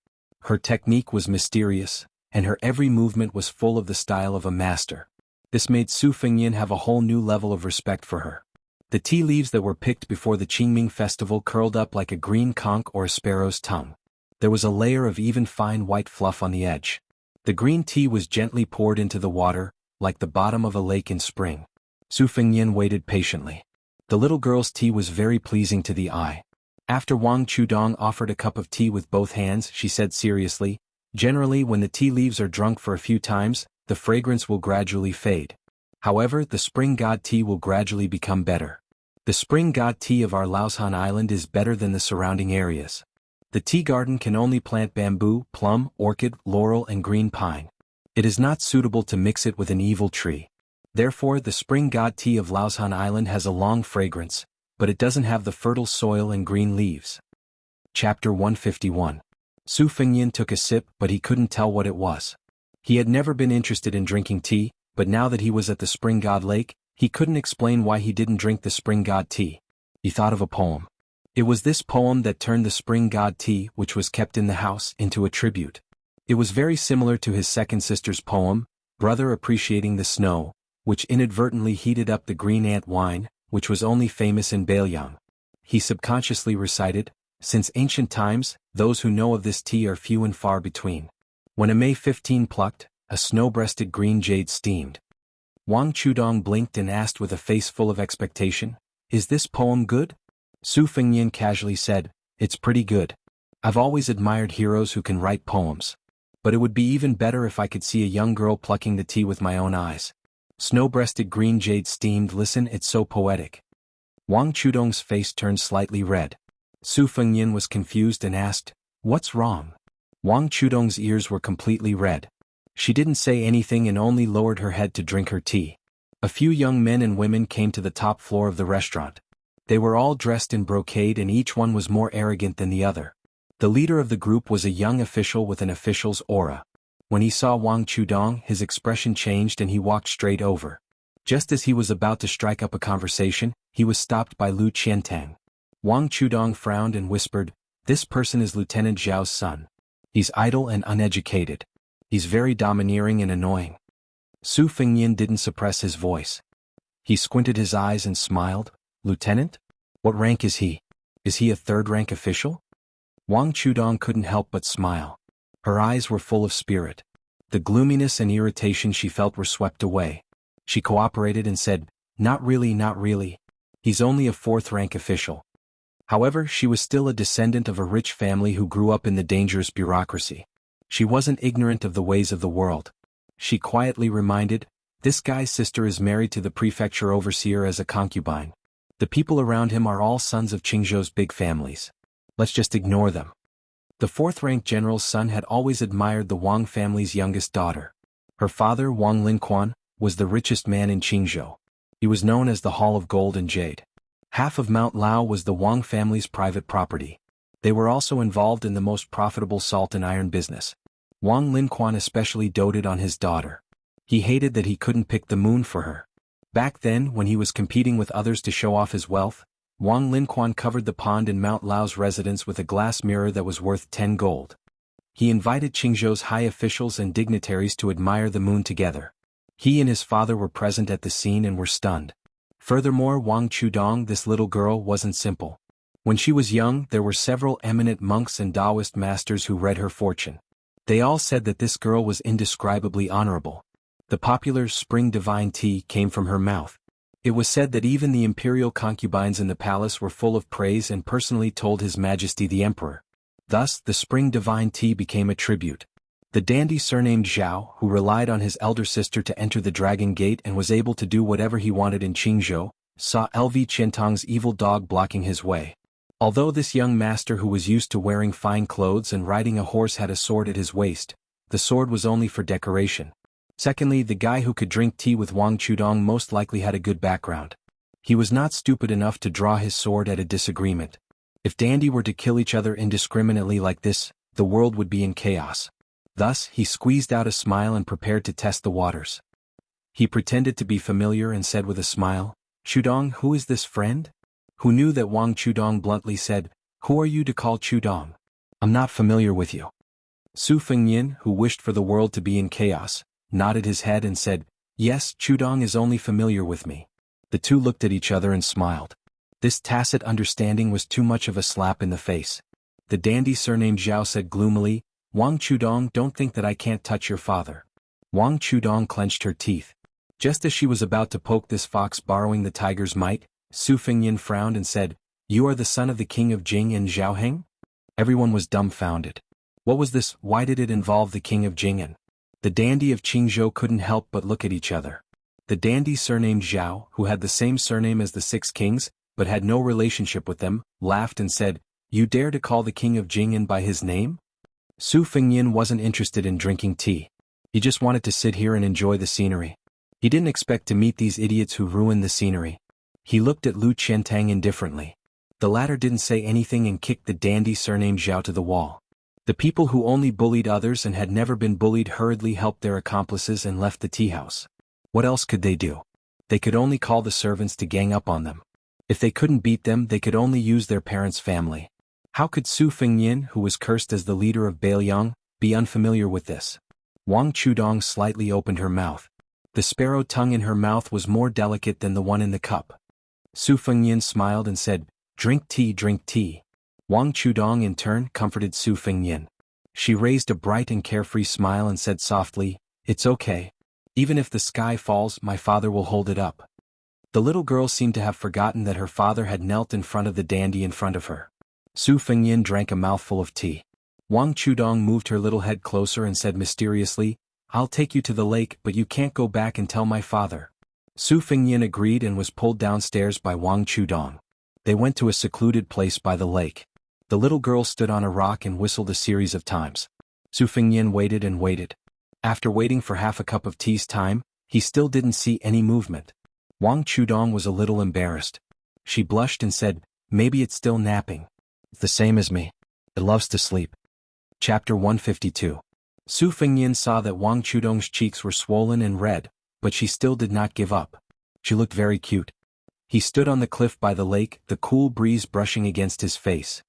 Her technique was mysterious, and her every movement was full of the style of a master. This made Su Fengyan have a whole new level of respect for her. The tea leaves that were picked before the Qingming festival curled up like a green conch or a sparrow's tongue. There was a layer of even fine white fluff on the edge. The green tea was gently poured into the water, like the bottom of a lake in spring. Su Fengyan waited patiently. The little girl's tea was very pleasing to the eye. After Wang Chudong offered a cup of tea with both hands, she said seriously, "Generally, when the tea leaves are drunk for a few times, the fragrance will gradually fade. However, the spring god tea will gradually become better. The spring god tea of our Laoshan Island is better than the surrounding areas. The tea garden can only plant bamboo, plum, orchid, laurel and green pine. It is not suitable to mix it with an evil tree. Therefore, the spring god tea of Laoshan Island has a long fragrance, but it doesn't have the fertile soil and green leaves." Chapter 151. Su Fengyan took a sip, but he couldn't tell what it was. He had never been interested in drinking tea, but now that he was at the spring god lake, he couldn't explain why he didn't drink the spring god tea. He thought of a poem. It was this poem that turned the spring god tea, which was kept in the house, into a tribute. It was very similar to his second sister's poem, Brother Appreciating the Snow, which inadvertently heated up the green ant wine, which was only famous in Bailiang. He subconsciously recited, "Since ancient times, those who know of this tea are few and far between." When a May 15 plucked, a snow-breasted green jade steamed. Wang Chudong blinked and asked with a face full of expectation, "Is this poem good?" Su Fengnian casually said, "It's pretty good. I've always admired heroes who can write poems. But it would be even better if I could see a young girl plucking the tea with my own eyes." Snow-breasted green jade steamed. "Listen, it's so poetic." Wang Chudong's face turned slightly red. Su Fengnian was confused and asked, "What's wrong?" Wang Chudong's ears were completely red. She didn't say anything and only lowered her head to drink her tea. A few young men and women came to the top floor of the restaurant. They were all dressed in brocade and each one was more arrogant than the other. The leader of the group was a young official with an official's aura. When he saw Wang Chudong, his expression changed and he walked straight over. Just as he was about to strike up a conversation, he was stopped by Lu Qiantang. Wang Chudong frowned and whispered, "This person is Lieutenant Zhao's son. He's idle and uneducated. He's very domineering and annoying." Su Fengnian didn't suppress his voice. He squinted his eyes and smiled. "Lieutenant? What rank is he? Is he a third-rank official?" Wang Chudong couldn't help but smile. Her eyes were full of spirit. The gloominess and irritation she felt were swept away. She cooperated and said, "Not really, not really. He's only a fourth-rank official." However, she was still a descendant of a rich family who grew up in the dangerous bureaucracy. She wasn't ignorant of the ways of the world. She quietly reminded, "This guy's sister is married to the prefecture overseer as a concubine. The people around him are all sons of Qingzhou's big families. Let's just ignore them." The fourth-rank general's son had always admired the Wang family's youngest daughter. Her father, Wang Linquan, was the richest man in Qingzhou. He was known as the Hall of Gold and Jade. Half of Mount Lao was the Wang family's private property. They were also involved in the most profitable salt and iron business. Wang Linquan especially doted on his daughter. He hated that he couldn't pick the moon for her. Back then, when he was competing with others to show off his wealth, Wang Linquan covered the pond in Mount Lao's residence with a glass mirror that was worth 10 gold. He invited Qingzhou's high officials and dignitaries to admire the moon together. He and his father were present at the scene and were stunned. Furthermore, Wang Chudong, this little girl, wasn't simple. When she was young, there were several eminent monks and Taoist masters who read her fortune. They all said that this girl was indescribably honorable. The popular spring divine tea came from her mouth. It was said that even the imperial concubines in the palace were full of praise and personally told His Majesty the Emperor. Thus, the spring divine tea became a tribute. The dandy surnamed Zhao, who relied on his elder sister to enter the Dragon Gate and was able to do whatever he wanted in Qingzhou, saw LV Qiantang's evil dog blocking his way. Although this young master who was used to wearing fine clothes and riding a horse had a sword at his waist, the sword was only for decoration. Secondly, the guy who could drink tea with Wang Chudong most likely had a good background. He was not stupid enough to draw his sword at a disagreement. If dandy were to kill each other indiscriminately like this, the world would be in chaos. Thus, he squeezed out a smile and prepared to test the waters. He pretended to be familiar and said with a smile, "Chudong, who is this friend?" Who knew that Wang Chudong bluntly said, "Who are you to call Chudong? I'm not familiar with you." Su Fengnian, who wished for the world to be in chaos, nodded his head and said, "Yes, Chudong is only familiar with me." The two looked at each other and smiled. This tacit understanding was too much of a slap in the face. The dandy surnamed Zhao said gloomily, "Wang Chudong, don't think that I can't touch your father." Wang Chudong clenched her teeth. Just as she was about to poke this fox borrowing the tiger's might, Su Fengnian frowned and said, "You are the son of the king of Jing and Zhaoheng?" Everyone was dumbfounded. What was this? Why did it involve the king of Jing'an? The dandy of Qingzhou couldn't help but look at each other. The dandy surnamed Zhao, who had the same surname as the 6 kings, but had no relationship with them, laughed and said, "You dare to call the king of Jing'an by his name?" Su Fengnian wasn't interested in drinking tea. He just wanted to sit here and enjoy the scenery. He didn't expect to meet these idiots who ruined the scenery. He looked at Lu Qiantang indifferently. The latter didn't say anything and kicked the dandy surnamed Zhao to the wall. The people who only bullied others and had never been bullied hurriedly helped their accomplices and left the tea house. What else could they do? They could only call the servants to gang up on them. If they couldn't beat them, they could only use their parents' family. How could Su Fengnian, who was cursed as the leader of Bailiang, be unfamiliar with this? Wang Chudong slightly opened her mouth. The sparrow tongue in her mouth was more delicate than the one in the cup. Su Fengnian smiled and said, "Drink tea, drink tea." Wang Chudong in turn comforted Su Fengnian. She raised a bright and carefree smile and said softly, "It's okay. Even if the sky falls, my father will hold it up." The little girl seemed to have forgotten that her father had knelt in front of the dandy in front of her. Su Fengnian drank a mouthful of tea. Wang Chudong moved her little head closer and said mysteriously, "I'll take you to the lake, but you can't go back and tell my father." Su Fengnian agreed and was pulled downstairs by Wang Chudong. They went to a secluded place by the lake. The little girl stood on a rock and whistled a series of times. Su Fengnian waited and waited. After waiting for half a cup of tea's time, he still didn't see any movement. Wang Chudong was a little embarrassed. She blushed and said, "Maybe it's still napping. The same as me. It loves to sleep." Chapter 152. Su Fengnian saw that Wang Chudong's cheeks were swollen and red, but she still did not give up. She looked very cute. He stood on the cliff by the lake, the cool breeze brushing against his face.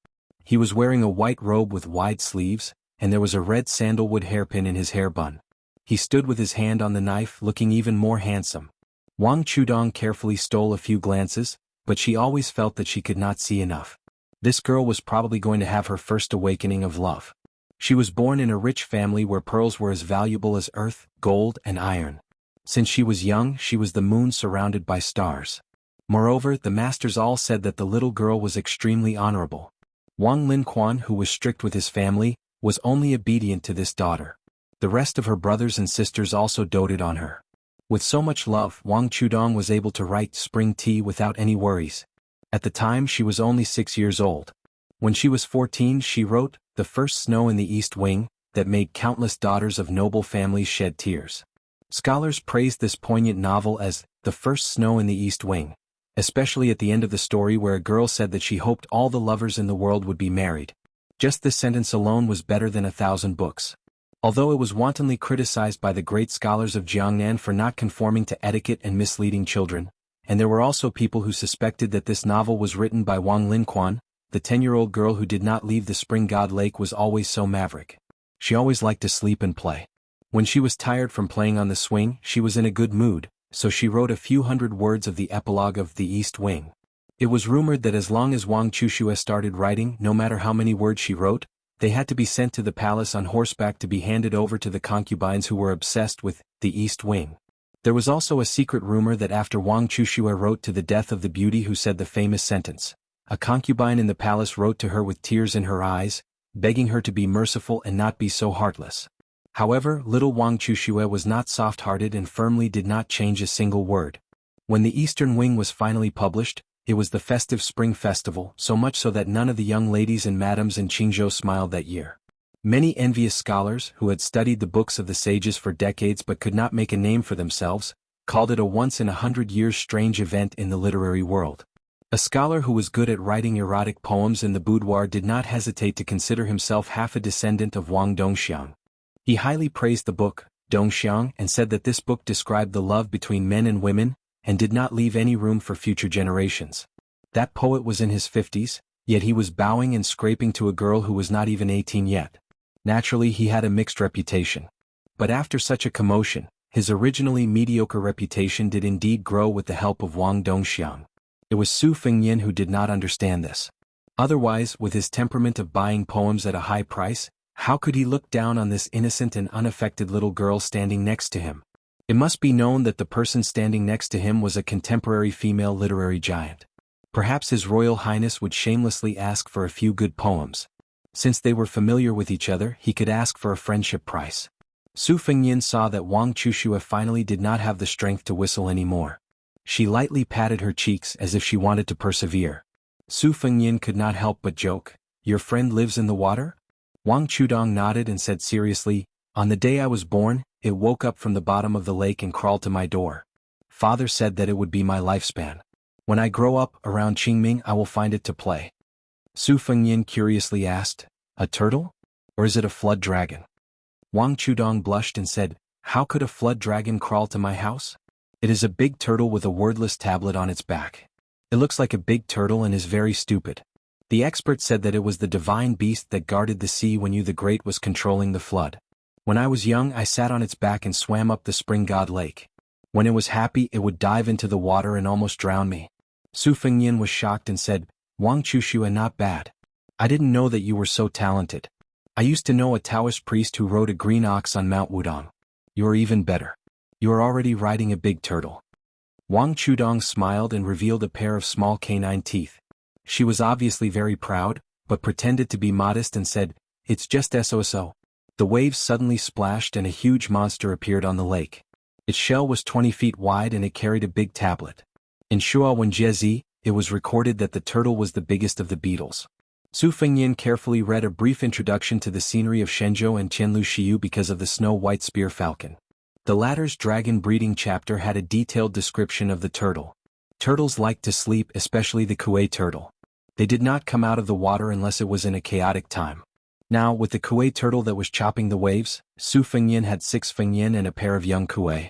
He was wearing a white robe with wide sleeves, and there was a red sandalwood hairpin in his hair bun. He stood with his hand on the knife, looking even more handsome. Wang Chudong carefully stole a few glances, but she always felt that she could not see enough. This girl was probably going to have her first awakening of love. She was born in a rich family where pearls were as valuable as earth, gold, and iron. Since she was young, she was the moon surrounded by stars. Moreover, the masters all said that the little girl was extremely honorable. Wang Linquan, who was strict with his family, was only obedient to this daughter. The rest of her brothers and sisters also doted on her. With so much love, Wang Chudong was able to write Spring Tea without any worries. At the time she was only 6 years old. When she was 14 she wrote The First Snow in the East Wing, that made countless daughters of noble families shed tears. Scholars praised this poignant novel as The First Snow in the East Wing, especially at the end of the story where a girl said that she hoped all the lovers in the world would be married. Just this sentence alone was better than 1,000 books. Although it was wantonly criticized by the great scholars of Jiangnan for not conforming to etiquette and misleading children, and there were also people who suspected that this novel was written by Wang Linquan, the 10-year-old girl who did not leave the spring god lake was always so maverick. She always liked to sleep and play. When she was tired from playing on the swing, she was in a good mood, so she wrote a few hundred words of the epilogue of The East Wing. It was rumored that as long as Wang Chushue started writing, no matter how many words she wrote, they had to be sent to the palace on horseback to be handed over to the concubines who were obsessed with The East Wing. There was also a secret rumor that after Wang Chushue wrote to the death of the beauty who said the famous sentence, a concubine in the palace wrote to her with tears in her eyes, begging her to be merciful and not be so heartless. However, little Wang Chushue was not soft-hearted and firmly did not change a single word. When The Eastern Wing was finally published, it was the festive spring festival, so much so that none of the young ladies and madams in Qingzhou smiled that year. Many envious scholars, who had studied the books of the sages for decades but could not make a name for themselves, called it a once-in-100-years strange event in the literary world. A scholar who was good at writing erotic poems in the boudoir did not hesitate to consider himself half a descendant of Wang Dongxiang. He highly praised the book, Dongxiang, and said that this book described the love between men and women, and did not leave any room for future generations. That poet was in his 50s, yet he was bowing and scraping to a girl who was not even 18 yet. Naturally he had a mixed reputation. But after such a commotion, his originally mediocre reputation did indeed grow with the help of Wang Dongxiang. It was Su Fengnian who did not understand this. Otherwise, with his temperament of buying poems at a high price, how could he look down on this innocent and unaffected little girl standing next to him? It must be known that the person standing next to him was a contemporary female literary giant. Perhaps His Royal Highness would shamelessly ask for a few good poems. Since they were familiar with each other, he could ask for a friendship price. Su Fengnian saw that Wang Chushue finally did not have the strength to whistle anymore. She lightly patted her cheeks as if she wanted to persevere. Su Fengnian could not help but joke, "Your friend lives in the water?" Wang Chudong nodded and said seriously, "On the day I was born, it woke up from the bottom of the lake and crawled to my door. Father said that it would be my lifespan. When I grow up, around Qingming I will find it to play." Su Fengnian curiously asked, "A turtle? Or is it a flood dragon?" Wang Chudong blushed and said, "How could a flood dragon crawl to my house? It is a big turtle with a wordless tablet on its back. It looks like a big turtle and is very stupid. The expert said that it was the divine beast that guarded the sea when you the Great was controlling the flood. When I was young I sat on its back and swam up the spring god lake. When it was happy, it would dive into the water and almost drown me. Su Fengnian was shocked and said, Wang Chuxue, not bad. I didn't know that you were so talented. I used to know a Taoist priest who rode a green ox on Mount Wudong. You're even better. You're already riding a big turtle. Wang Chudong smiled and revealed a pair of small canine teeth. She was obviously very proud, but pretended to be modest and said, It's just so. The waves suddenly splashed and a huge monster appeared on the lake. Its shell was 20 feet wide and it carried a big tablet. In Shuo Wenjiezi, it was recorded that the turtle was the biggest of the beetles. Su Fengnian carefully read a brief introduction to the scenery of Shenzhou and Qianlu Xiu because of the snow-white spear falcon. The latter's dragon breeding chapter had a detailed description of the turtle. Turtles liked to sleep, especially the Kuei turtle. They did not come out of the water unless it was in a chaotic time. Now, with the Kuei turtle that was chopping the waves, Su Fengnian had 6 Fengnian and a pair of young Kuei.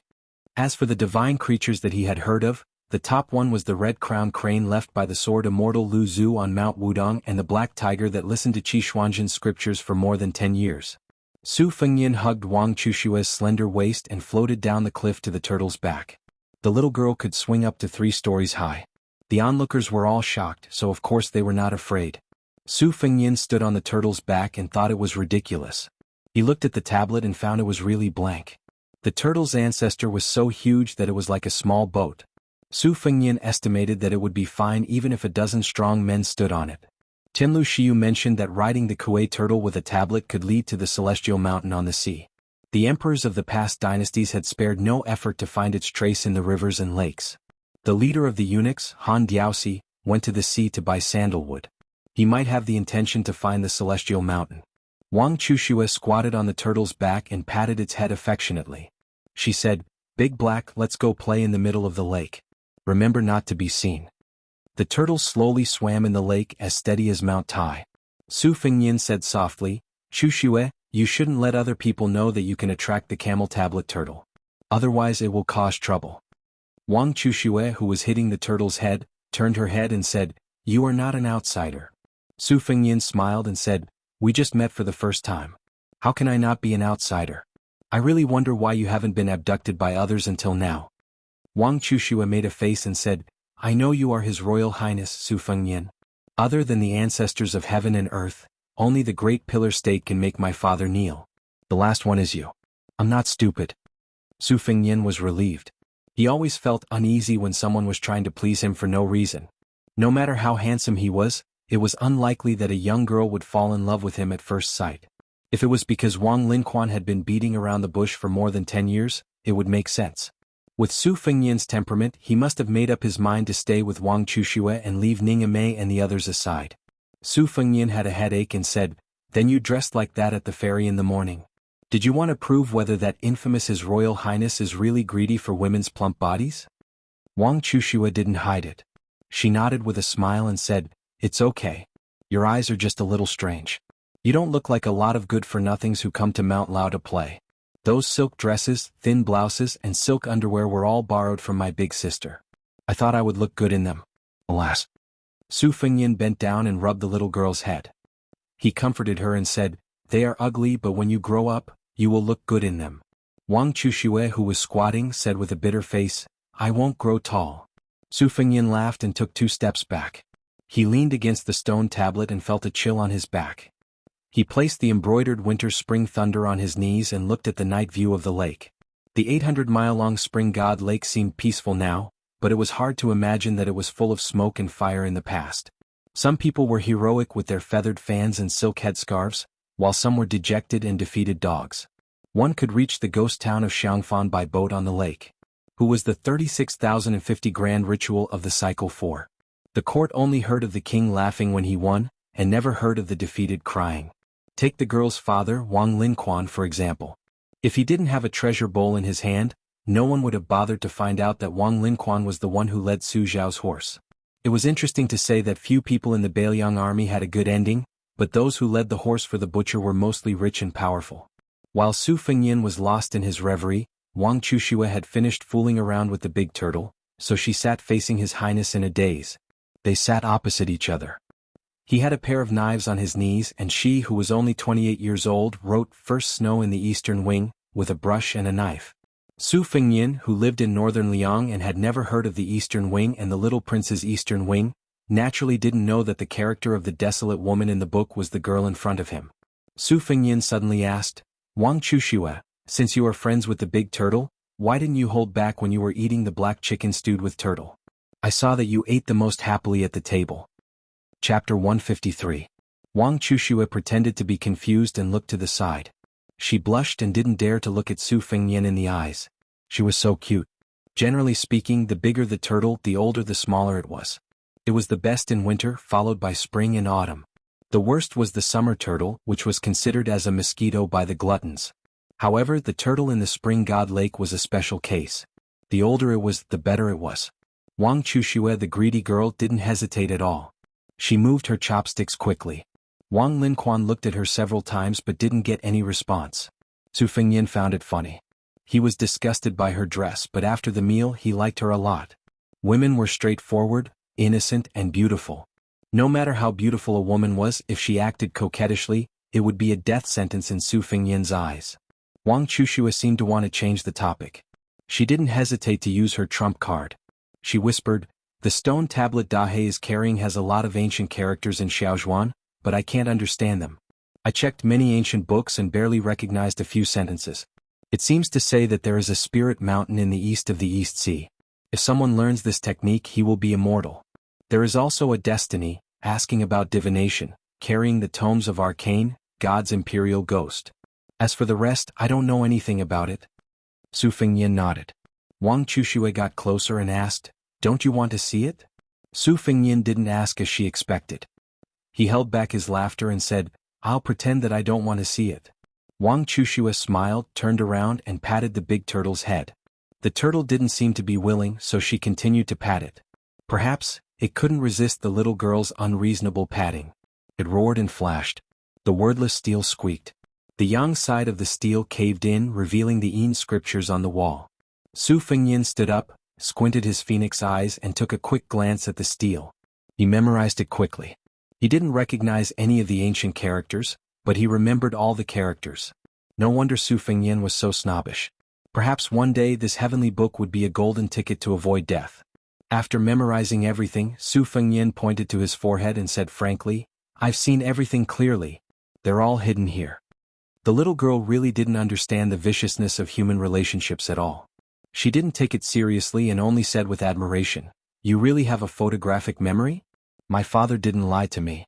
As for the divine creatures that he had heard of, the top one was the red-crowned crane left by the sword Immortal Lu Zhu on Mount Wudong and the black tiger that listened to Qi Xuanzhen's scriptures for more than 10 years. Su Fengnian hugged Wang Chushue's slender waist and floated down the cliff to the turtle's back. The little girl could swing up to 3 stories high. The onlookers were all shocked, so of course they were not afraid. Su Fengnian stood on the turtle's back and thought it was ridiculous. He looked at the tablet and found it was really blank. The turtle's ancestor was so huge that it was like a small boat. Su Fengnian estimated that it would be fine even if a dozen strong men stood on it. Tianlu Xiu mentioned that riding the Kuei turtle with a tablet could lead to the celestial mountain on the sea. The emperors of the past dynasties had spared no effort to find its trace in the rivers and lakes. The leader of the eunuchs, Han Diaoxi, went to the sea to buy sandalwood. He might have the intention to find the celestial mountain. Wang Chushue squatted on the turtle's back and patted its head affectionately. She said, Big Black, let's go play in the middle of the lake. Remember not to be seen. The turtle slowly swam in the lake as steady as Mount Tai. Su Fengnian said softly, Chushue, you shouldn't let other people know that you can attract the camel tablet turtle. Otherwise it will cause trouble. Wang Chushue, who was hitting the turtle's head, turned her head and said, You are not an outsider. Su Fengnian smiled and said, We just met for the first time. How can I not be an outsider? I really wonder why you haven't been abducted by others until now. Wang Chushue made a face and said, I know you are His Royal Highness Su Fengnian. Other than the ancestors of heaven and earth, only the great pillar state can make my father kneel. The last one is you. I'm not stupid. Su Fengnian was relieved. He always felt uneasy when someone was trying to please him for no reason. No matter how handsome he was, it was unlikely that a young girl would fall in love with him at first sight. If it was because Wang Linquan had been beating around the bush for more than 10 years, it would make sense. With Su Fengnian's temperament, he must have made up his mind to stay with Wang Chushue and leave Ning'e Mei and the others aside. Su Fengnian had a headache and said, Then you dressed like that at the ferry in the morning. Did you want to prove whether that infamous His Royal Highness is really greedy for women's plump bodies? Wang Chushue didn't hide it. She nodded with a smile and said, It's okay. Your eyes are just a little strange. You don't look like a lot of good-for-nothings who come to Mount Lao to play. Those silk dresses, thin blouses, and silk underwear were all borrowed from my big sister. I thought I would look good in them. Alas. Su Fengnian bent down and rubbed the little girl's head. He comforted her and said, They are ugly, but when you grow up, you will look good in them. Wang Chushue, who was squatting, said with a bitter face, I won't grow tall. Su Fengnian laughed and took 2 steps back. He leaned against the stone tablet and felt a chill on his back. He placed the embroidered winter spring thunder on his knees and looked at the night view of the lake. The 800-mile-long spring god lake seemed peaceful now, but it was hard to imagine that it was full of smoke and fire in the past. Some people were heroic with their feathered fans and silk headscarves, while some were dejected and defeated dogs. One could reach the ghost town of Xiangfan by boat on the lake. Who was the 36,050 grand ritual of the cycle 4. The court only heard of the king laughing when he won, and never heard of the defeated crying. Take the girl's father, Wang Linquan, for example. If he didn't have a treasure bowl in his hand, no one would have bothered to find out that Wang Linquan was the one who led Su Zhao's horse. It was interesting to say that few people in the Beiliang army had a good ending, but those who led the horse for the butcher were mostly rich and powerful. While Su Fengnian was lost in his reverie, Wang Chushue had finished fooling around with the big turtle, so she sat facing His Highness in a daze. They sat opposite each other. He had a pair of knives on his knees and she, who was only 28 years old, wrote First Snow in the Eastern Wing, with a brush and a knife. Su Fengyin, who lived in northern Liang and had never heard of the Eastern Wing and the Little Prince's Eastern Wing, naturally didn't know that the character of the desolate woman in the book was the girl in front of him. Su Fengyin suddenly asked, Wang Chuxue, since you are friends with the big turtle, why didn't you hold back when you were eating the black chicken stewed with turtle? I saw that you ate the most happily at the table. Chapter 153. Wang Chuxue pretended to be confused and looked to the side. She blushed and didn't dare to look at Su Fengyin in the eyes. She was so cute. Generally speaking, the bigger the turtle, the older the smaller it was. It was the best in winter, followed by spring and autumn. The worst was the summer turtle, which was considered as a mosquito by the gluttons. However, the turtle in the spring god lake was a special case. The older it was, the better it was. Wang Chuxue, the greedy girl, didn't hesitate at all. She moved her chopsticks quickly. Wang Linquan looked at her several times but didn't get any response. Su Fengyin found it funny. He was disgusted by her dress, but after the meal he liked her a lot. Women were straightforward, innocent and beautiful. No matter how beautiful a woman was, if she acted coquettishly, it would be a death sentence in Su Fengyin's eyes. Wang Chuxue seemed to want to change the topic. She didn't hesitate to use her trump card. She whispered, the stone tablet Dahe is carrying has a lot of ancient characters in Xiaozhuan, but I can't understand them. I checked many ancient books and barely recognized a few sentences. It seems to say that there is a spirit mountain in the east of the East Sea. If someone learns this technique, he will be immortal. There is also a destiny, asking about divination, carrying the tomes of arcane, God's imperial ghost. As for the rest, I don't know anything about it. Su Fengyin nodded. Wang Chuxue got closer and asked, don't you want to see it? Su Fengyin didn't ask as she expected. He held back his laughter and said, I'll pretend that I don't want to see it. Wang Chuxue smiled, turned around and patted the big turtle's head. The turtle didn't seem to be willing, so she continued to pat it. Perhaps, it couldn't resist the little girl's unreasonable patting. It roared and flashed. The wordless steel squeaked. The yang side of the steel caved in, revealing the Yin scriptures on the wall. Su Fengyin stood up, squinted his phoenix eyes and took a quick glance at the steel. He memorized it quickly. He didn't recognize any of the ancient characters, but he remembered all the characters. No wonder Su Fengyin was so snobbish. Perhaps one day this heavenly book would be a golden ticket to avoid death. After memorizing everything, Su Fengyin pointed to his forehead and said frankly, I've seen everything clearly. They're all hidden here. The little girl really didn't understand the viciousness of human relationships at all. She didn't take it seriously and only said with admiration, you really have a photographic memory? My father didn't lie to me.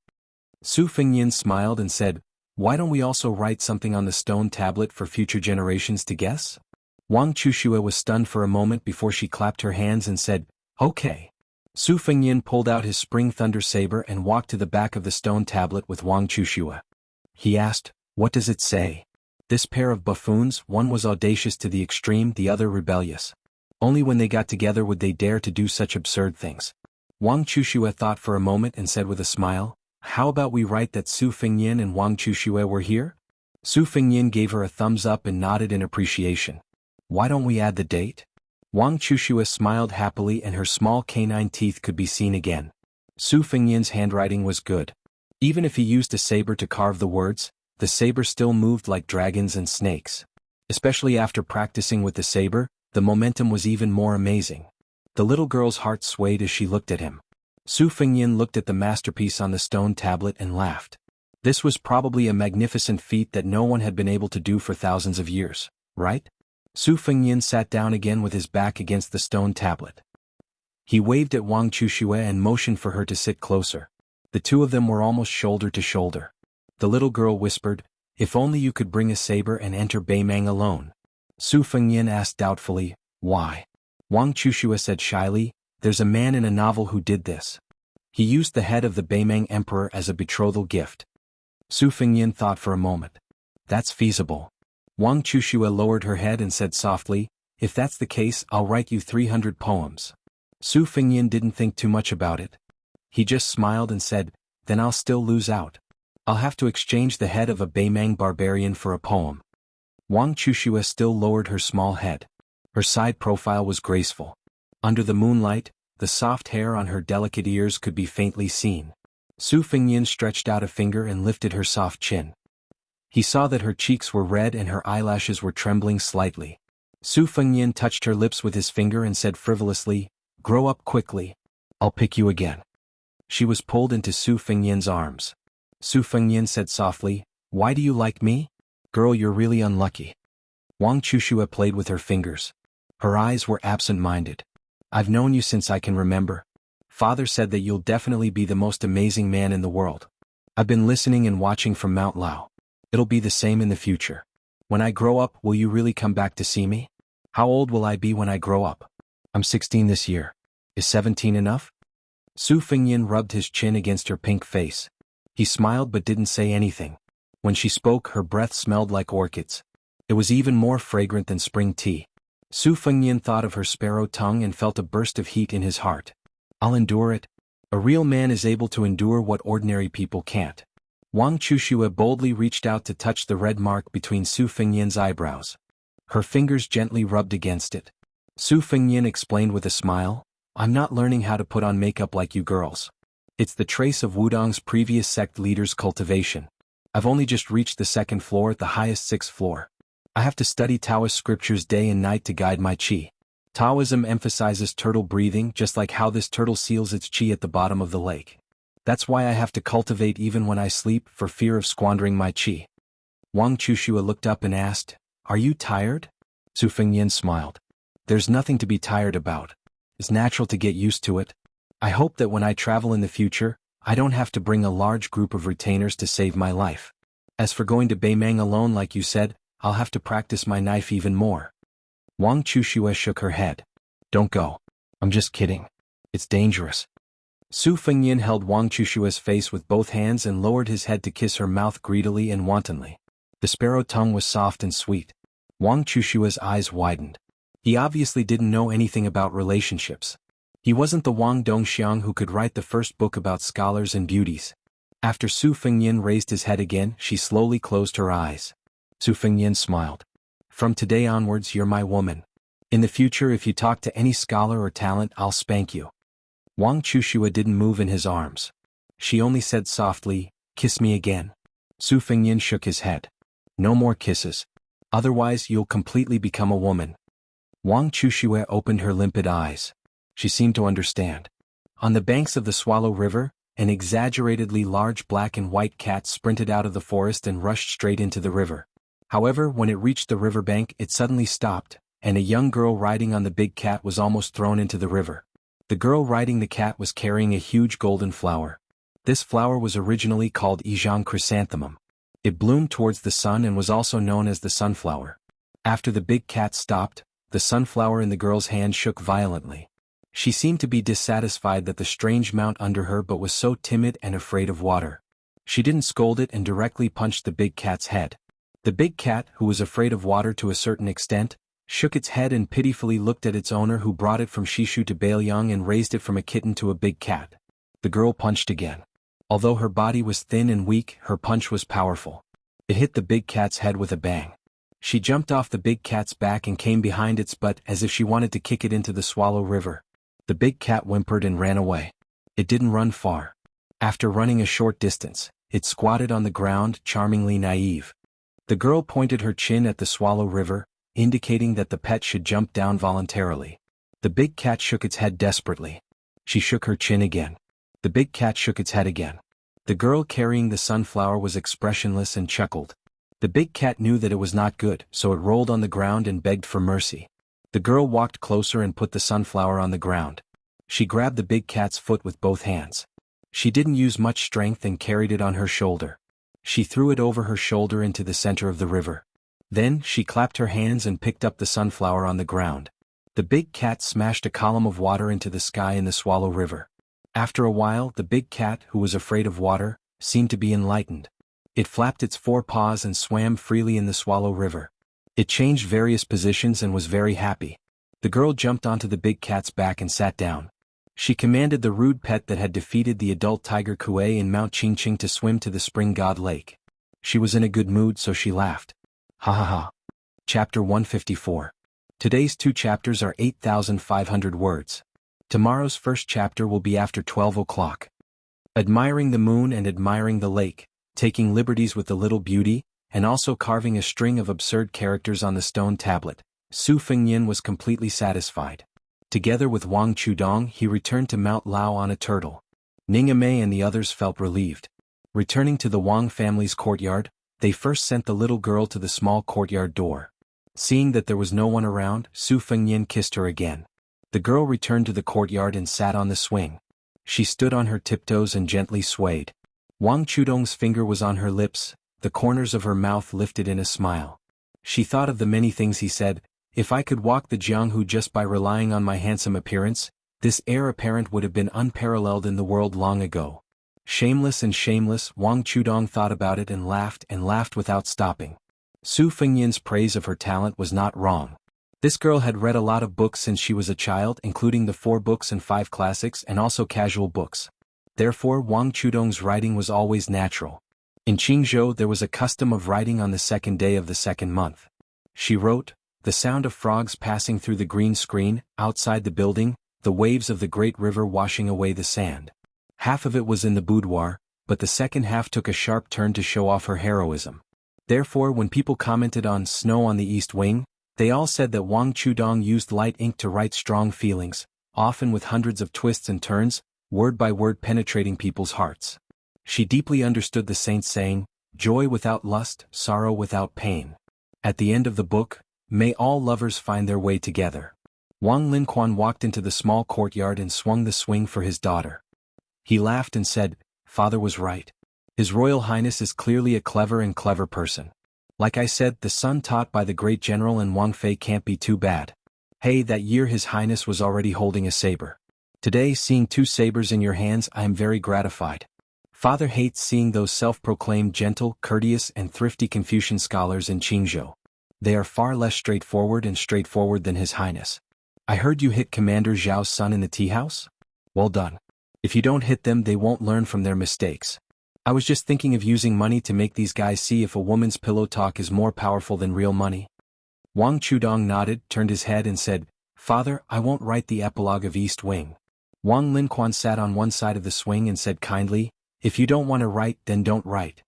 Su Fengyin smiled and said, why don't we also write something on the stone tablet for future generations to guess? Wang Chuxue was stunned for a moment before she clapped her hands and said, okay. Su Fengyin pulled out his spring thunder saber and walked to the back of the stone tablet with Wang Chuxue. He asked, what does it say? This pair of buffoons, one was audacious to the extreme, the other rebellious. Only when they got together would they dare to do such absurd things. Wang Chuxue thought for a moment and said with a smile, how about we write that Su Fengyin and Wang Chuxue were here? Su Fengyin gave her a thumbs up and nodded in appreciation. Why don't we add the date? Wang Chuxue smiled happily and her small canine teeth could be seen again. Su Fengyin's handwriting was good. Even if he used a saber to carve the words, the saber still moved like dragons and snakes. Especially after practicing with the saber, the momentum was even more amazing. The little girl's heart swayed as she looked at him. Su Fengyin looked at the masterpiece on the stone tablet and laughed. This was probably a magnificent feat that no one had been able to do for thousands of years, right? Su Fengyin sat down again with his back against the stone tablet. He waved at Wang Chuxue and motioned for her to sit closer. The two of them were almost shoulder to shoulder. The little girl whispered, if only you could bring a saber and enter Beimang alone. Su Fengyin asked doubtfully, why? Wang Chuxue said shyly, there's a man in a novel who did this. He used the head of the Beimang emperor as a betrothal gift. Su Fengyin thought for a moment. That's feasible. Wang Chuxue lowered her head and said softly, if that's the case, I'll write you 300 poems. Su Fengyin didn't think too much about it. He just smiled and said, then I'll still lose out. I'll have to exchange the head of a Beimang barbarian for a poem. Wang Chuxue still lowered her small head. Her side profile was graceful. Under the moonlight, the soft hair on her delicate ears could be faintly seen. Su Fengyin stretched out a finger and lifted her soft chin. He saw that her cheeks were red and her eyelashes were trembling slightly. Su Fengnian touched her lips with his finger and said frivolously, "Grow up quickly. I'll pick you again." She was pulled into Su Fengnian's arms. Su Fengnian said softly, "Why do you like me? Girl, you're really unlucky." Wang Chushua played with her fingers. Her eyes were absent-minded. "I've known you since I can remember. Father said that you'll definitely be the most amazing man in the world. I've been listening and watching from Mount Lao. It'll be the same in the future. When I grow up, will you really come back to see me? How old will I be when I grow up? I'm 16 this year. Is 17 enough?" Su Fengnian rubbed his chin against her pink face. He smiled but didn't say anything. When she spoke, her breath smelled like orchids. It was even more fragrant than spring tea. Su Fengnian thought of her sparrow tongue and felt a burst of heat in his heart. "I'll endure it. A real man is able to endure what ordinary people can't." Wang Chushua boldly reached out to touch the red mark between Su Fengnian's eyebrows. Her fingers gently rubbed against it. Su Fengnian explained with a smile, "I'm not learning how to put on makeup like you girls. It's the trace of Wudong's previous sect leader's cultivation. I've only just reached the second floor at the highest sixth floor. I have to study Taoist scriptures day and night to guide my qi. Taoism emphasizes turtle breathing just like how this turtle seals its qi at the bottom of the lake. That's why I have to cultivate even when I sleep for fear of squandering my qi." Wang Chushua looked up and asked, "Are you tired?" Su Fengnian smiled. "There's nothing to be tired about. It's natural to get used to it. I hope that when I travel in the future, I don't have to bring a large group of retainers to save my life. As for going to Beimang alone like you said, I'll have to practice my knife even more." Wang Chushua shook her head. "Don't go. I'm just kidding. It's dangerous." Su Fengnian held Wang Chushua's face with both hands and lowered his head to kiss her mouth greedily and wantonly. The sparrow tongue was soft and sweet. Wang Chushua's eyes widened. He obviously didn't know anything about relationships. He wasn't the Wang Dongxiang who could write the first book about scholars and beauties. After Su Fengnian raised his head again, she slowly closed her eyes. Su Fengnian smiled. "From today onwards, you're my woman. In the future, if you talk to any scholar or talent, I'll spank you." Wang Chushua didn't move in his arms. She only said softly, "Kiss me again." Su Fengnian shook his head. "No more kisses. Otherwise, you'll completely become a woman." Wang Chushua opened her limpid eyes. She seemed to understand. On the banks of the Swallow River, an exaggeratedly large black and white cat sprinted out of the forest and rushed straight into the river. However, when it reached the riverbank, it suddenly stopped, and a young girl riding on the big cat was almost thrown into the river. The girl riding the cat was carrying a huge golden flower. This flower was originally called Yizhang chrysanthemum. It bloomed towards the sun and was also known as the sunflower. After the big cat stopped, the sunflower in the girl's hand shook violently. She seemed to be dissatisfied that the strange mount under her but was so timid and afraid of water. She didn't scold it and directly punched the big cat's head. The big cat, who was afraid of water to a certain extent, shook its head and pitifully looked at its owner who brought it from Shishu to Bailiang and raised it from a kitten to a big cat. The girl punched again. Although her body was thin and weak, her punch was powerful. It hit the big cat's head with a bang. She jumped off the big cat's back and came behind its butt as if she wanted to kick it into the Swallow River. The big cat whimpered and ran away. It didn't run far. After running a short distance, it squatted on the ground, charmingly naive. The girl pointed her chin at the Swallow River, indicating that the pet should jump down voluntarily. The big cat shook its head desperately. She shook her chin again. The big cat shook its head again. The girl carrying the sunflower was expressionless and chuckled. The big cat knew that it was not good, so it rolled on the ground and begged for mercy. The girl walked closer and put the sunflower on the ground. She grabbed the big cat's foot with both hands. She didn't use much strength and carried it on her shoulder. She threw it over her shoulder into the center of the river. Then, she clapped her hands and picked up the sunflower on the ground. The big cat smashed a column of water into the sky in the Swallow River. After a while, the big cat, who was afraid of water, seemed to be enlightened. It flapped its 4 paws and swam freely in the Swallow River. It changed various positions and was very happy. The girl jumped onto the big cat's back and sat down. She commanded the rude pet that had defeated the adult tiger Kuei in Mount Qingqing to swim to the spring god lake. She was in a good mood, so she laughed. Ha ha ha. Chapter 154. Today's 2 chapters are 8,500 words. Tomorrow's first chapter will be after 12 o'clock. Admiring the moon and admiring the lake, taking liberties with the little beauty, and also carving a string of absurd characters on the stone tablet, Su Fengnian was completely satisfied. Together with Wang Chudong, he returned to Mount Lao on a turtle. Ning Amei and the others felt relieved. Returning to the Wang family's courtyard, they first sent the little girl to the small courtyard door. Seeing that there was no one around, Su Fengnian kissed her again. The girl returned to the courtyard and sat on the swing. She stood on her tiptoes and gently swayed. Wang Chudong's finger was on her lips, the corners of her mouth lifted in a smile. She thought of the many things he said. If I could walk the Jianghu just by relying on my handsome appearance, this heir apparent would have been unparalleled in the world long ago. Shameless and shameless, Wang Chudong thought about it and laughed without stopping. Su Fengnian's praise of her talent was not wrong. This girl had read a lot of books since she was a child, including the 4 books and 5 classics and also casual books. Therefore Wang Chudong's writing was always natural. In Jianghu there was a custom of writing on the 2nd day of the 2nd month. She wrote, "The sound of frogs passing through the green screen, outside the building, the waves of the great river washing away the sand." Half of it was in the boudoir, but the second half took a sharp turn to show off her heroism. Therefore when people commented on Snow on the East Wing, they all said that Wang Chudong used light ink to write strong feelings, often with hundreds of twists and turns, word by word penetrating people's hearts. She deeply understood the saint's saying, "Joy without lust, sorrow without pain." At the end of the book, "May all lovers find their way together." Wang Linquan walked into the small courtyard and swung the swing for his daughter. He laughed and said, "Father was right. His Royal Highness is clearly a clever person. Like I said, the son taught by the great general in Wang Fei can't be too bad. Hey, that year His Highness was already holding a saber. Today, seeing 2 sabers in your hands, I am very gratified. Father hates seeing those self-proclaimed gentle, courteous and thrifty Confucian scholars in Jianghu. They are far less straightforward than His Highness. I heard you hit Commander Zhao's son in the tea house? Well done. If you don't hit them, they won't learn from their mistakes. I was just thinking of using money to make these guys see if a woman's pillow talk is more powerful than real money." Wang Chudong nodded, turned his head and said, "Father, I won't write the epilogue of East Wing." Wang Linquan sat on one side of the swing and said kindly, "If you don't want to write, then don't write.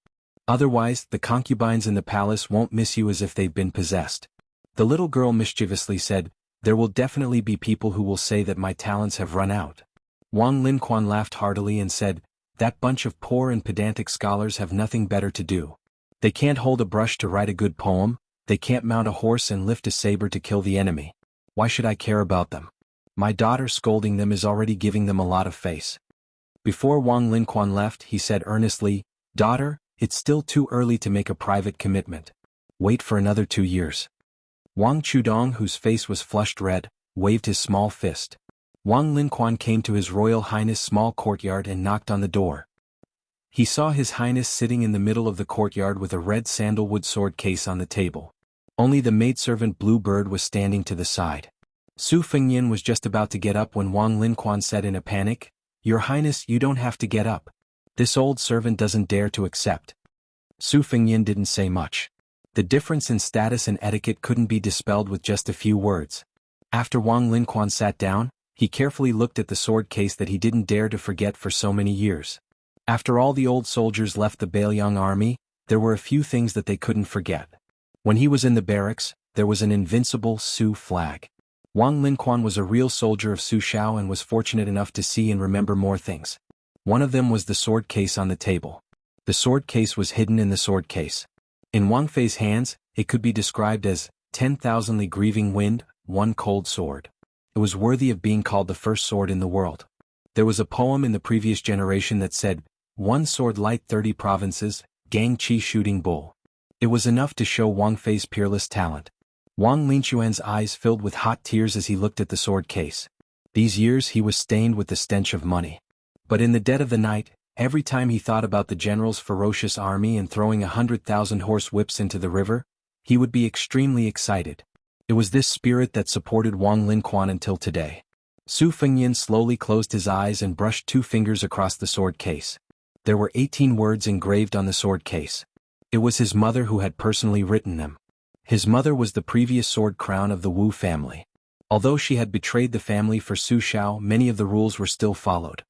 Otherwise, the concubines in the palace won't miss you as if they've been possessed." The little girl mischievously said, "There will definitely be people who will say that my talents have run out." Wang Linquan laughed heartily and said, "That bunch of poor and pedantic scholars have nothing better to do. They can't hold a brush to write a good poem, they can't mount a horse and lift a saber to kill the enemy. Why should I care about them? My daughter scolding them is already giving them a lot of face." Before Wang Linquan left, he said earnestly, "Daughter, it's still too early to make a private commitment. Wait for another 2 years. Wang Chudong, whose face was flushed red, waved his small fist. Wang Linquan came to His Royal Highness' small courtyard and knocked on the door. He saw His Highness sitting in the middle of the courtyard with a red sandalwood sword case on the table. Only the maidservant Blue Bird was standing to the side. Su Fengnian was just about to get up when Wang Linquan said in a panic, "Your Highness, you don't have to get up. This old servant doesn't dare to accept." Su Fengnian didn't say much. The difference in status and etiquette couldn't be dispelled with just a few words. After Wang Linquan sat down, he carefully looked at the sword case that he didn't dare to forget for so many years. After all the old soldiers left the Bailiang army, there were a few things that they couldn't forget. When he was in the barracks, there was an invincible Su flag. Wang Linquan was a real soldier of Su Shao and was fortunate enough to see and remember more things. One of them was the sword case on the table. The sword case was hidden in the sword case. In Wang Fei's hands, it could be described as 10,000 grieving wind, one cold sword. It was worthy of being called the first sword in the world. There was a poem in the previous generation that said, "One sword light 30 provinces, Gang Chi shooting bull." It was enough to show Wang Fei's peerless talent. Wang Linquan's eyes filled with hot tears as he looked at the sword case. These years he was stained with the stench of money. But in the dead of the night, every time he thought about the general's ferocious army and throwing 100,000 horse whips into the river, he would be extremely excited. It was this spirit that supported Wang Linquan until today. Su Fengnian slowly closed his eyes and brushed 2 fingers across the sword case. There were 18 words engraved on the sword case. It was his mother who had personally written them. His mother was the previous sword crown of the Wu family. Although she had betrayed the family for Su Shao, many of the rules were still followed.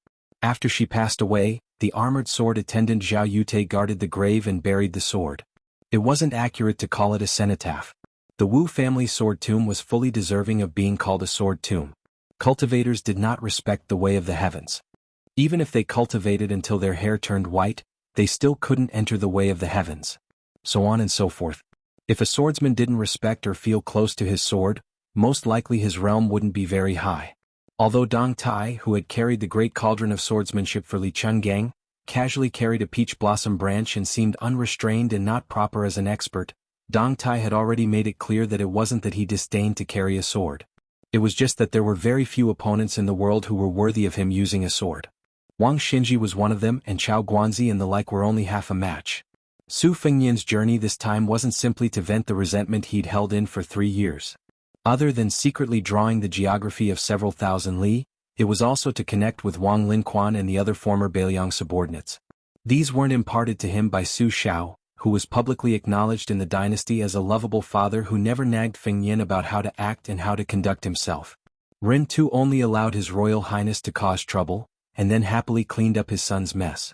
After she passed away, the armored sword attendant Zhao Yute guarded the grave and buried the sword. It wasn't accurate to call it a cenotaph. The Wu family sword tomb was fully deserving of being called a sword tomb. Cultivators did not respect the way of the heavens. Even if they cultivated until their hair turned white, they still couldn't enter the way of the heavens. So on and so forth. If a swordsman didn't respect or feel close to his sword, most likely his realm wouldn't be very high. Although Dong Tai, who had carried the great cauldron of swordsmanship for Li Chungang, casually carried a peach blossom branch and seemed unrestrained and not proper as an expert, Dong Tai had already made it clear that it wasn't that he disdained to carry a sword. It was just that there were very few opponents in the world who were worthy of him using a sword. Wang Xinji was one of them, and Chao Guanzi and the like were only half a match. Su Fengnian's journey this time wasn't simply to vent the resentment he'd held in for 3 years. Other than secretly drawing the geography of several thousand li, it was also to connect with Wang Linquan and the other former Beiliang subordinates. These weren't imparted to him by Su Xiao, who was publicly acknowledged in the dynasty as a lovable father who never nagged Fengnian about how to act and how to conduct himself. Ren Tu only allowed His Royal Highness to cause trouble, and then happily cleaned up his son's mess.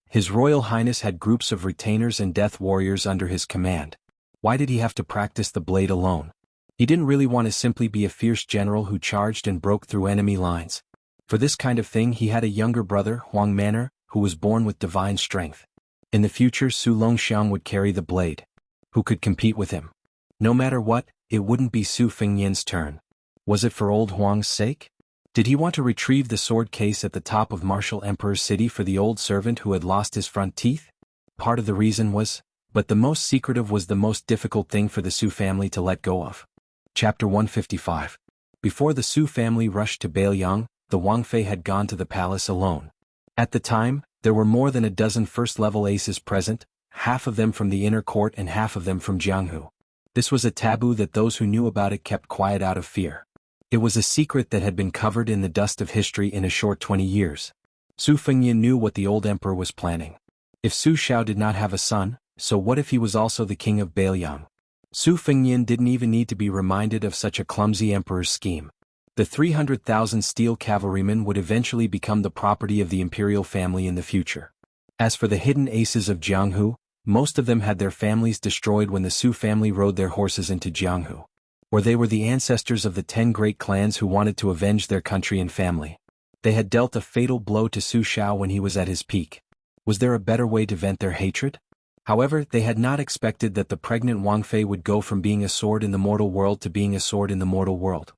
His Royal Highness had groups of retainers and death warriors under his command. Why did he have to practice the blade alone? He didn't really want to simply be a fierce general who charged and broke through enemy lines. For this kind of thing he had a younger brother, Huang Manor, who was born with divine strength. In the future Su Longxiang would carry the blade. Who could compete with him? No matter what, it wouldn't be Su Fengnian's turn. Was it for old Huang's sake? Did he want to retrieve the sword case at the top of Martial Emperor's city for the old servant who had lost his front teeth? Part of the reason was, but the most secretive was the most difficult thing for the Su family to let go of. Chapter 155. Before the Su family rushed to Beiliang, the Wangfei had gone to the palace alone. At the time, there were more than a dozen first-level aces present, half of them from the inner court and half of them from Jianghu. This was a taboo that those who knew about it kept quiet out of fear. It was a secret that had been covered in the dust of history in a short 20 years. Su Fengnian knew what the old emperor was planning. If Su Xiao did not have a son, so what if he was also the king of Beiliang? Su Fengnian didn't even need to be reminded of such a clumsy emperor's scheme. The 300,000 steel cavalrymen would eventually become the property of the imperial family in the future. As for the hidden aces of Jianghu, most of them had their families destroyed when the Su family rode their horses into Jianghu. Or they were the ancestors of the 10 great clans who wanted to avenge their country and family. They had dealt a fatal blow to Su Xiao when he was at his peak. Was there a better way to vent their hatred? However, they had not expected that the pregnant Wangfei would go from being a sword in the mortal world to being a sword in the mortal world.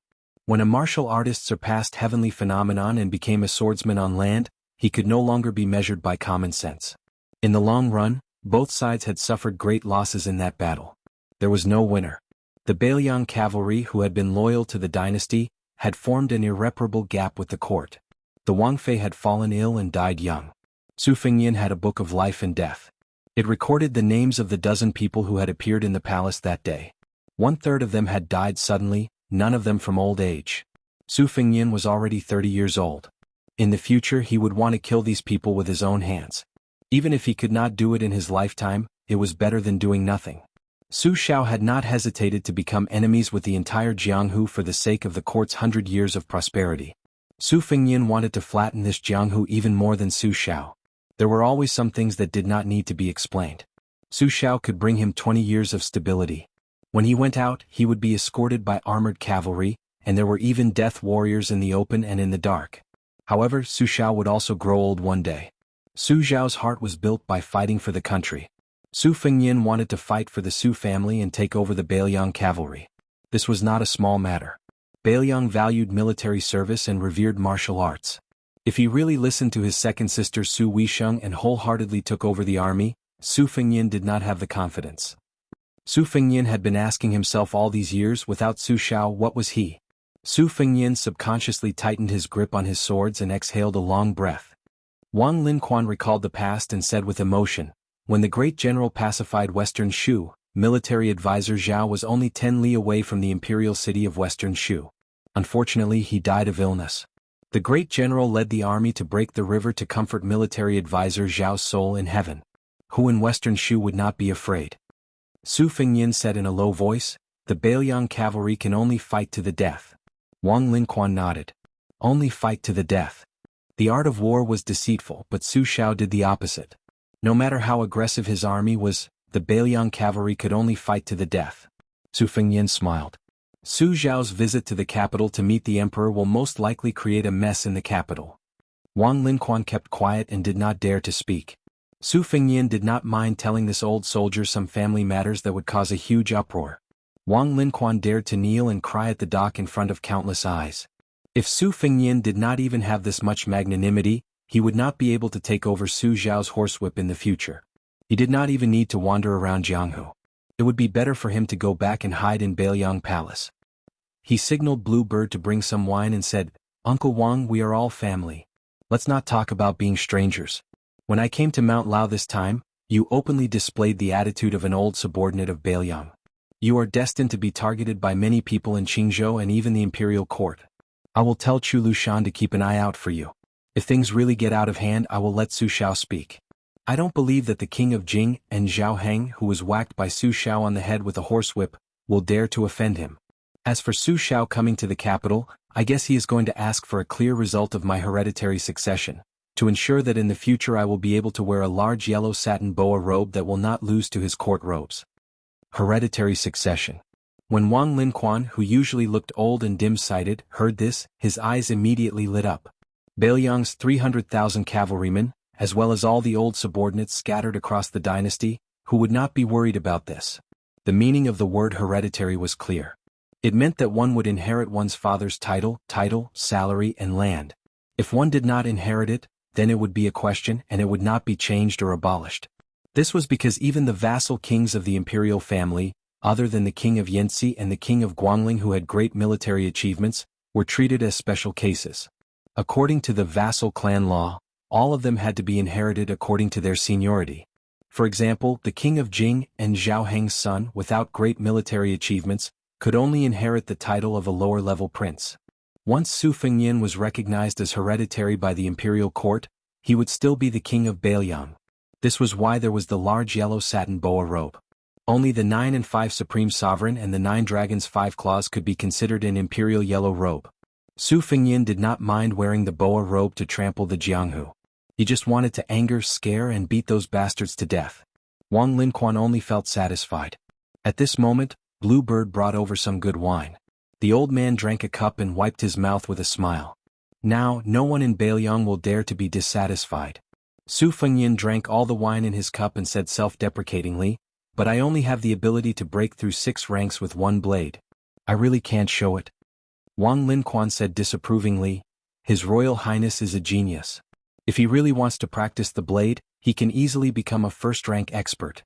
When a martial artist surpassed heavenly phenomenon and became a swordsman on land, he could no longer be measured by common sense. In the long run, both sides had suffered great losses in that battle. There was no winner. The Beiliang cavalry, who had been loyal to the dynasty, had formed an irreparable gap with the court. The Wangfei had fallen ill and died young. Su Fengnian had a book of life and death. It recorded the names of the dozen people who had appeared in the palace that day. 1/3 of them had died suddenly, none of them from old age. Su Fengnian was already 30 years old. In the future he would want to kill these people with his own hands. Even if he could not do it in his lifetime, it was better than doing nothing. Su Xiao had not hesitated to become enemies with the entire Jianghu for the sake of the court's 100 years of prosperity. Su Fengnian wanted to flatten this Jianghu even more than Su Xiao. There were always some things that did not need to be explained. Su Xiao could bring him 20 years of stability. When he went out, he would be escorted by armored cavalry, and there were even death warriors in the open and in the dark. However, Su Xiao would also grow old one day. Su Xiao's heart was built by fighting for the country. Su Fengnian wanted to fight for the Su family and take over the Beiliang cavalry. This was not a small matter. Beiliang valued military service and revered martial arts. If he really listened to his second sister Su Weisheng and wholeheartedly took over the army, Su Fengnian did not have the confidence. Su Fengnian had been asking himself all these years, without Su Xiao, what was he? Su Fengnian subconsciously tightened his grip on his swords and exhaled a long breath. Wang Linquan recalled the past and said with emotion, when the great general pacified Western Shu, military advisor Zhao was only 10 li away from the imperial city of Western Shu. Unfortunately, he died of illness. The great general led the army to break the river to comfort military advisor Zhao's soul in heaven. Who in Western Shu would not be afraid? Su Fengnian said in a low voice, the Beiliang cavalry can only fight to the death. Wang Linquan nodded. Only fight to the death. The art of war was deceitful, but Su Xiao did the opposite. No matter how aggressive his army was, the Beiliang cavalry could only fight to the death. Su Fengyan smiled. Su Zhao's visit to the capital to meet the emperor will most likely create a mess in the capital. Wang Linquan kept quiet and did not dare to speak. Su Fengyan did not mind telling this old soldier some family matters that would cause a huge uproar. Wang Linquan dared to kneel and cry at the dock in front of countless eyes. If Su Fengyan did not even have this much magnanimity, he would not be able to take over Su Zhao's horsewhip in the future. He did not even need to wander around Jianghu. It would be better for him to go back and hide in Beiliang Palace. He signaled Bluebird to bring some wine and said, "Uncle Wang, we are all family. Let's not talk about being strangers. When I came to Mount Lao this time, you openly displayed the attitude of an old subordinate of Beiliang. You are destined to be targeted by many people in Qingzhou and even the imperial court. I will tell Chu Lushan to keep an eye out for you. If things really get out of hand, I will let Su Xiao speak. I don't believe that the king of Jing and Zhao Heng, who was whacked by Su Xiao on the head with a horsewhip, will dare to offend him. As for Su Xiao coming to the capital, I guess he is going to ask for a clear result of my hereditary succession, to ensure that in the future I will be able to wear a large yellow satin boa robe that will not lose to his court robes." Hereditary succession. When Wang Linquan, who usually looked old and dim-sighted, heard this, his eyes immediately lit up. Beiliang's 300,000 cavalrymen, as well as all the old subordinates scattered across the dynasty, who would not be worried about this. The meaning of the word hereditary was clear. It meant that one would inherit one's father's title, salary and land. If one did not inherit it, then it would be a question and it would not be changed or abolished. This was because even the vassal kings of the imperial family, other than the king of Yanxi and the king of Guangling who had great military achievements, were treated as special cases. According to the vassal clan law, all of them had to be inherited according to their seniority. For example, the king of Jing and Zhao Heng's son, without great military achievements, could only inherit the title of a lower-level prince. Once Su Fengyan was recognized as hereditary by the imperial court, he would still be the king of Beiliang. This was why there was the large yellow satin boa robe. Only the 9 and 5 Supreme Sovereign and the 9 Dragons 5 Claws could be considered an imperial yellow robe. Su Fengyan did not mind wearing the boa robe to trample the Jianghu. He just wanted to anger, scare and beat those bastards to death. Wang Linquan only felt satisfied. At this moment, Bluebird brought over some good wine. The old man drank a cup and wiped his mouth with a smile. Now, no one in Beiliang will dare to be dissatisfied. Su Fengyan drank all the wine in his cup and said self-deprecatingly, "But I only have the ability to break through 6 ranks with one blade. I really can't show it." Wang Linquan said disapprovingly, "His Royal Highness is a genius. If he really wants to practice the blade, he can easily become a first-rank expert."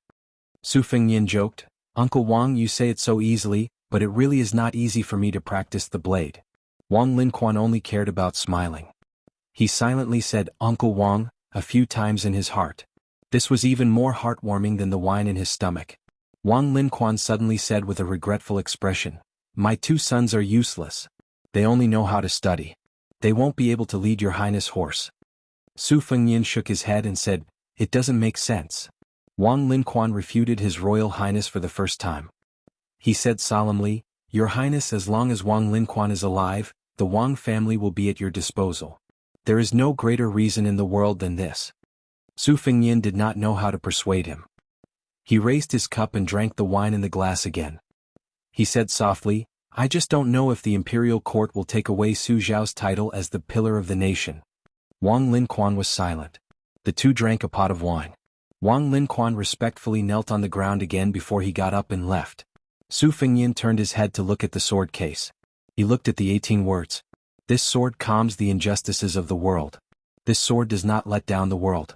Su Fengyan joked, "Uncle Wang, you say it so easily, but it really is not easy for me to practice the blade." Wang Linquan only cared about smiling. He silently said, "Uncle Wang," a few times in his heart. This was even more heartwarming than the wine in his stomach. Wang Linquan suddenly said with a regretful expression, "My 2 sons are useless. They only know how to study. They won't be able to lead your highness' horse." Su Fengyan shook his head and said, "It doesn't make sense." Wang Linquan refuted his royal highness for the first time. He said solemnly, "Your highness, as long as Wang Linquan is alive, the Wang family will be at your disposal. There is no greater reason in the world than this." Su Fengyan did not know how to persuade him. He raised his cup and drank the wine in the glass again. He said softly, "I just don't know if the imperial court will take away Su Zhao's title as the pillar of the nation." Wang Linquan was silent. The 2 drank a pot of wine. Wang Linquan respectfully knelt on the ground again before he got up and left. Su Fengyan turned his head to look at the sword case. He looked at the 18 words. "This sword calms the injustices of the world. This sword does not let down the world."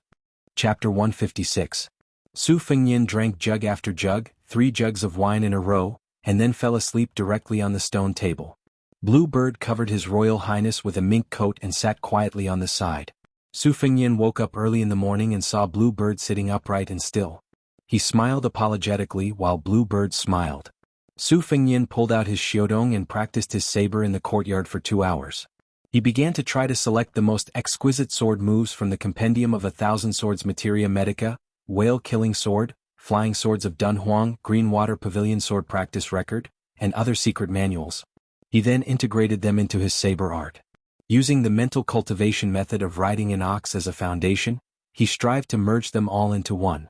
Chapter 156. Su Fengyan drank jug after jug, 3 jugs of wine in a row, and then fell asleep directly on the stone table. Bluebird covered his royal highness with a mink coat and sat quietly on the side. Su Fengyan woke up early in the morning and saw Bluebird sitting upright and still. He smiled apologetically while Bluebird smiled. Su Fengyan pulled out his xiaodong and practiced his saber in the courtyard for 2 hours. He began to try to select the most exquisite sword moves from the compendium of 1,000 swords materia medica, whale-killing sword, flying swords of Dunhuang, green water pavilion sword practice record, and other secret manuals. He then integrated them into his saber art. Using the mental cultivation method of riding an ox as a foundation, he strived to merge them all into one.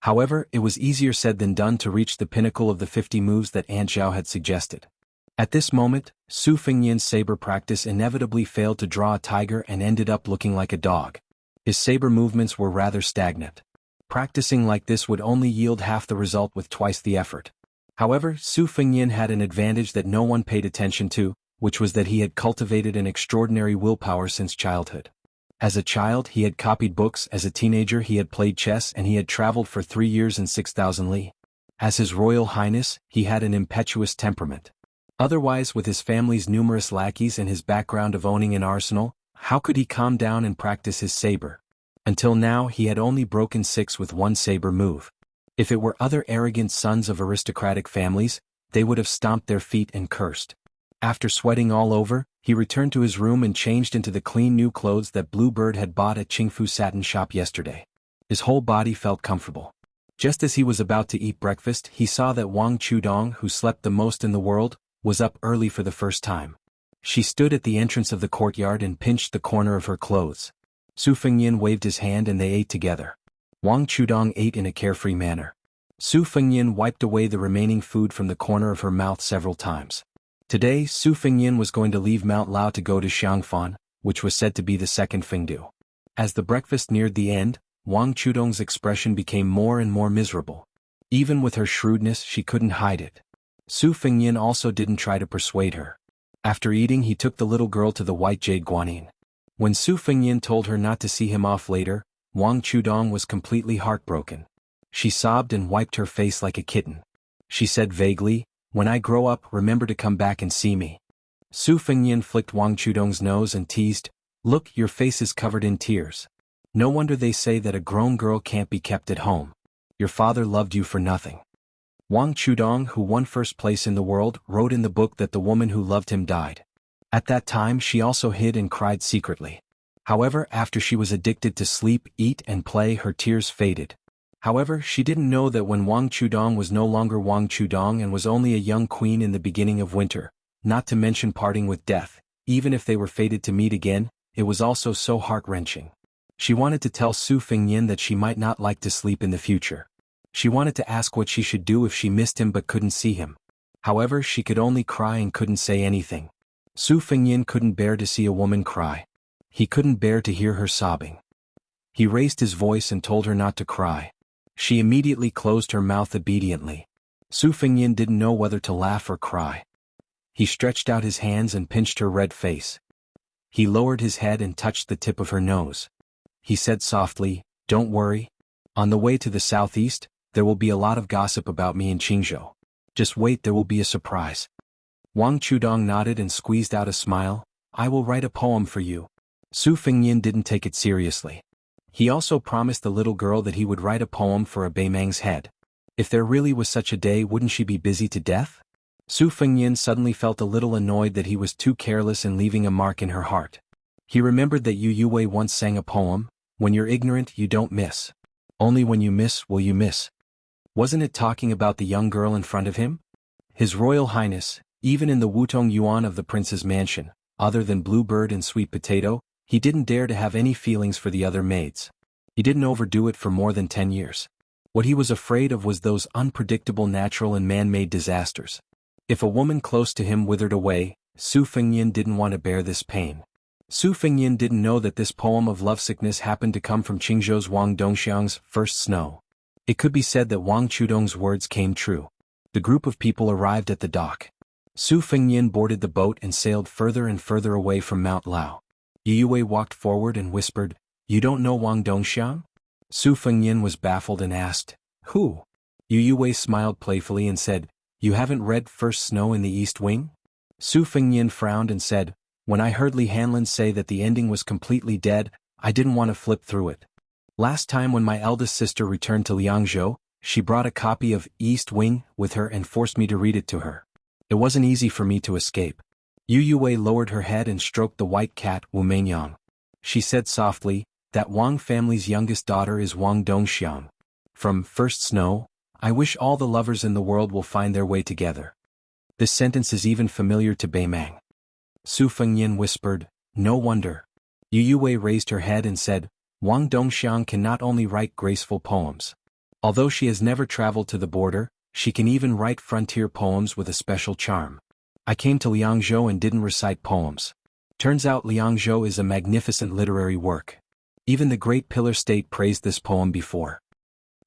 However, it was easier said than done to reach the pinnacle of the 50 moves that Aunt Zhao had suggested. At this moment, Su Fengyan's saber practice inevitably failed to draw a tiger and ended up looking like a dog. His saber movements were rather stagnant. Practicing like this would only yield half the result with twice the effort. However, Su Fengyan had an advantage that no one paid attention to, which was that he had cultivated an extraordinary willpower since childhood. As a child he had copied books, as a teenager he had played chess, and he had traveled for 3 years in 6,000 li. As His Royal Highness, he had an impetuous temperament. Otherwise, with his family's numerous lackeys and his background of owning an arsenal, how could he calm down and practice his saber? Until now he had only broken 6 with one saber move. If it were other arrogant sons of aristocratic families, they would have stomped their feet and cursed. After sweating all over, he returned to his room and changed into the clean new clothes that Bluebird had bought at Qingfu Satin Shop yesterday. His whole body felt comfortable. Just as he was about to eat breakfast, he saw that Wang Chudong, who slept the most in the world, was up early for the first time. She stood at the entrance of the courtyard and pinched the corner of her clothes. Su Fengyan waved his hand and they ate together. Wang Chudong ate in a carefree manner. Su Fengyan wiped away the remaining food from the corner of her mouth several times. Today, Su Fengyan was going to leave Mount Lao to go to Xiangfan, which was said to be the second Fengdu. As the breakfast neared the end, Wang Chudong's expression became more and more miserable. Even with her shrewdness, she couldn't hide it. Su Fengyan also didn't try to persuade her. After eating, he took the little girl to the White Jade Guanyin. When Su Fengyan told her not to see him off later, Wang Chudong was completely heartbroken. She sobbed and wiped her face like a kitten. She said vaguely, "When I grow up, remember to come back and see me." Su Fengyan flicked Wang Chudong's nose and teased, "Look, your face is covered in tears. No wonder they say that a grown girl can't be kept at home. Your father loved you for nothing." Wang Chudong, who won first place in the world, wrote in the book that the woman who loved him died. At that time she also hid and cried secretly. However, after she was addicted to sleep, eat and play, her tears faded. However, she didn't know that when Wang Chudong was no longer Wang Chudong and was only a young queen in the beginning of winter, not to mention parting with death, even if they were fated to meet again, it was also so heart-wrenching. She wanted to tell Su Fengyan that she might not like to sleep in the future. She wanted to ask what she should do if she missed him but couldn't see him. However, she could only cry and couldn't say anything. Su Fengyan couldn't bear to see a woman cry. He couldn't bear to hear her sobbing. He raised his voice and told her not to cry. She immediately closed her mouth obediently. Su Fengyan didn't know whether to laugh or cry. He stretched out his hands and pinched her red face. He lowered his head and touched the tip of her nose. He said softly, "Don't worry. On the way to the southeast, there will be a lot of gossip about me in Qingzhou. Just wait, there will be a surprise." Wang Chudong nodded and squeezed out a smile. "I will write a poem for you." Su Fengyan didn't take it seriously. He also promised the little girl that he would write a poem for a Beimang's head. If there really was such a day, wouldn't she be busy to death? Su Fengyan suddenly felt a little annoyed that he was too careless in leaving a mark in her heart. He remembered that Yu Yue once sang a poem, "When you're ignorant, you don't miss. Only when you miss will you miss." Wasn't it talking about the young girl in front of him? His Royal Highness, even in the Wutong Yuan of the prince's mansion, other than Bluebird and Sweet Potato, he didn't dare to have any feelings for the other maids. He didn't overdo it for more than 10 years. What he was afraid of was those unpredictable natural and man-made disasters. If a woman close to him withered away, Su Fengyan didn't want to bear this pain. Su Fengyan didn't know that this poem of lovesickness happened to come from Qingzhou's Wang Dongxiang's first snow. It could be said that Wang Chudong's words came true. The group of people arrived at the dock. Su Fengyan boarded the boat and sailed further and further away from Mount Lao. Yu Yue walked forward and whispered, "You don't know Wang Dongxiang?" Su Fengyan was baffled and asked, "Who?" Yu Yue smiled playfully and said, "You haven't read First Snow in the East Wing?" Su Fengyan frowned and said, "When I heard Li Hanlin say that the ending was completely dead, I didn't want to flip through it. Last time when my eldest sister returned to Jianghu, she brought a copy of East Wing with her and forced me to read it to her. It wasn't easy for me to escape." Yu Yue lowered her head and stroked the white cat Wu Meinyang. She said softly, "That Wang family's youngest daughter is Wang Dongxiang. From First Snow, I wish all the lovers in the world will find their way together." This sentence is even familiar to Beimang. Su Fengyan whispered, "No wonder." Yu Yue raised her head and said, "Wang Dongxiang can not only write graceful poems. Although she has never traveled to the border, she can even write frontier poems with a special charm. I came to Jianghu and didn't recite poems. Turns out Jianghu is a magnificent literary work. Even the great Pillar State praised this poem before.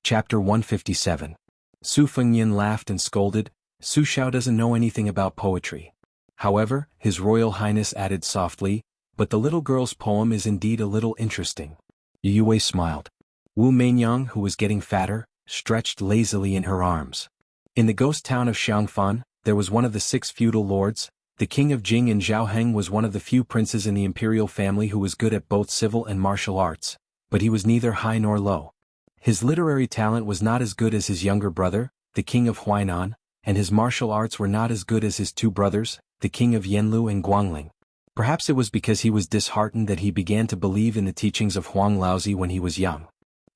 Chapter 157. Su Fengyan laughed and scolded, Su Xiao doesn't know anything about poetry. However, His Royal Highness added softly, but the little girl's poem is indeed a little interesting. Yue smiled. Wu Meinyang, who was getting fatter, stretched lazily in her arms. In the ghost town of Xiangfan, there was one of the 6 feudal lords. The king of Jing and Zhaoheng was one of the few princes in the imperial family who was good at both civil and martial arts, but he was neither high nor low. His literary talent was not as good as his younger brother, the king of Huainan, and his martial arts were not as good as his 2 brothers, the king of Yanlu and Guangling. Perhaps it was because he was disheartened that he began to believe in the teachings of Huang Laozi when he was young.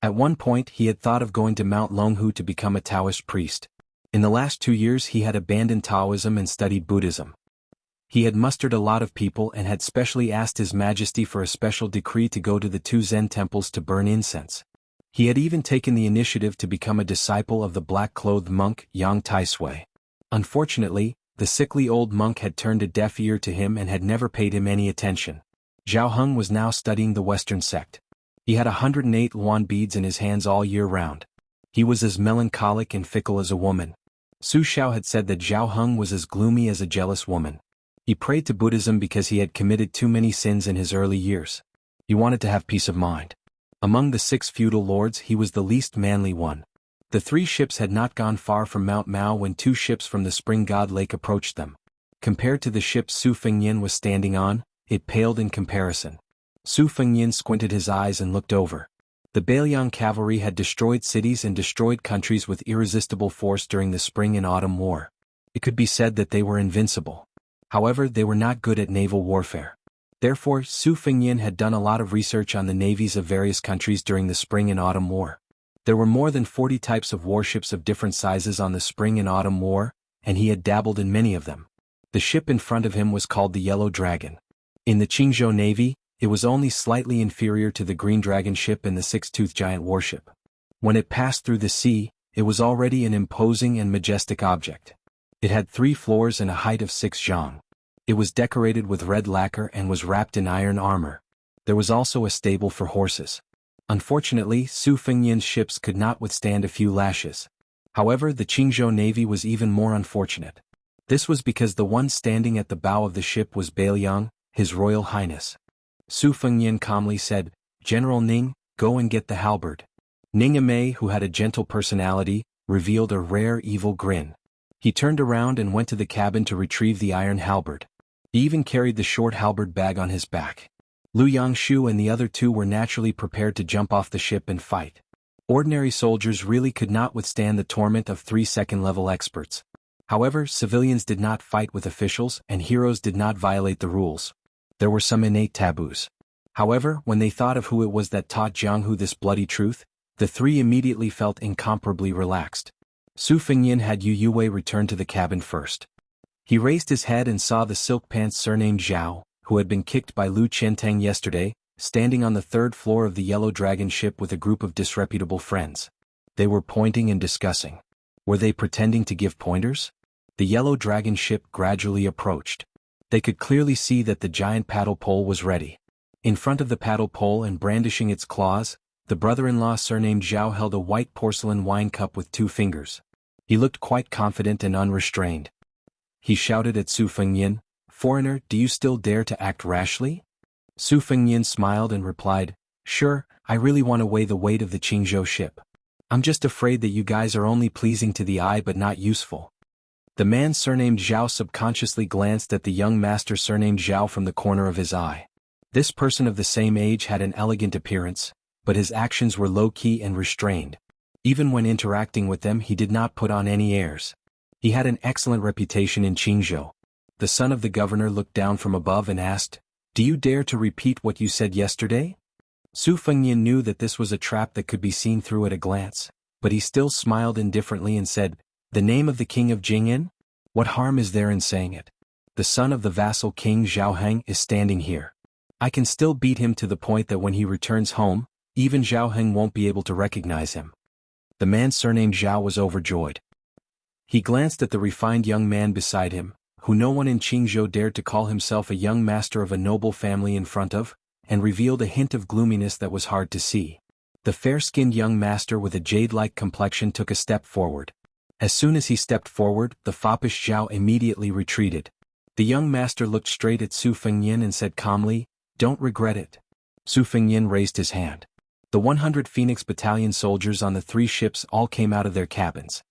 At one point he had thought of going to Mount Longhu to become a Taoist priest. In the last 2 years he had abandoned Taoism and studied Buddhism. He had mustered a lot of people and had specially asked His Majesty for a special decree to go to the 2 Zen temples to burn incense. He had even taken the initiative to become a disciple of the black-clothed monk Yang Taisui. Unfortunately, the sickly old monk had turned a deaf ear to him and had never paid him any attention. Zhao Heng was now studying the Western sect. He had 108 luan beads in his hands all year round. He was as melancholic and fickle as a woman. Su Xiao had said that Zhao Heng was as gloomy as a jealous woman. He prayed to Buddhism because he had committed too many sins in his early years. He wanted to have peace of mind. Among the 6 feudal lords he was the least manly one. The 3 ships had not gone far from Mount Mao when 2 ships from the Spring God Lake approached them. Compared to the ship Su Fengyan was standing on, it paled in comparison. Su Fengyan squinted his eyes and looked over. The Bailiang cavalry had destroyed cities and destroyed countries with irresistible force during the Spring and Autumn War. It could be said that they were invincible. However, they were not good at naval warfare. Therefore, Su Fengyan had done a lot of research on the navies of various countries during the Spring and Autumn War. There were more than 40 types of warships of different sizes on the Spring and Autumn War, and he had dabbled in many of them. The ship in front of him was called the Yellow Dragon. In the Qingzhou Navy, it was only slightly inferior to the Green Dragon ship and the 6-toothed giant warship. When it passed through the sea, it was already an imposing and majestic object. It had 3 floors and a height of 6 zhang. It was decorated with red lacquer and was wrapped in iron armor. There was also a stable for horses. Unfortunately, Su Fengyan's ships could not withstand a few lashes. However, the Qingzhou Navy was even more unfortunate. This was because the one standing at the bow of the ship was Bailiang, His Royal Highness. Su Fengyan calmly said, General Ning, go and get the halberd. Ning Amei, who had a gentle personality, revealed a rare evil grin. He turned around and went to the cabin to retrieve the iron halberd. He even carried the short halberd bag on his back. Lu Yangshu and the other 2 were naturally prepared to jump off the ship and fight. Ordinary soldiers really could not withstand the torment of 3 second-level experts. However, civilians did not fight with officials and heroes did not violate the rules. There were some innate taboos. However, when they thought of who it was that taught Jianghu this bloody truth, the 3 immediately felt incomparably relaxed. Su Fengyan had Yu Yue return to the cabin first. He raised his head and saw the silk pants surnamed Zhao, who had been kicked by Lu Qiantang yesterday, standing on the 3rd floor of the Yellow Dragon ship with a group of disreputable friends. They were pointing and discussing. Were they pretending to give pointers? The Yellow Dragon ship gradually approached. They could clearly see that the giant paddle pole was ready. In front of the paddle pole and brandishing its claws, the brother-in-law surnamed Zhao held a white porcelain wine cup with 2 fingers. He looked quite confident and unrestrained. He shouted at Su Fengyan, Foreigner, do you still dare to act rashly? Su Fengyan smiled and replied, Sure, I really want to weigh the weight of the Qingzhou ship. I'm just afraid that you guys are only pleasing to the eye but not useful. The man surnamed Zhao subconsciously glanced at the young master surnamed Zhao from the corner of his eye. This person of the same age had an elegant appearance, but his actions were low-key and restrained. Even when interacting with them he did not put on any airs. He had an excellent reputation in Qingzhou. The son of the governor looked down from above and asked, Do you dare to repeat what you said yesterday? Su Fengyan knew that this was a trap that could be seen through at a glance, but he still smiled indifferently and said, The name of the king of Jing'an? What harm is there in saying it? The son of the vassal king Zhaoheng is standing here. I can still beat him to the point that when he returns home, even Zhaoheng won't be able to recognize him. The man surnamed Zhao was overjoyed. He glanced at the refined young man beside him, who no one in Qingzhou dared to call himself a young master of a noble family in front of, and revealed a hint of gloominess that was hard to see. The fair-skinned young master with a jade-like complexion took a step forward. As soon as he stepped forward, the foppish Zhao immediately retreated. The young master looked straight at Su Fengyin and said calmly, "Don't regret it." Su Fengyin raised his hand. The 100 Phoenix Battalion soldiers on the 3 ships all came out of their cabins.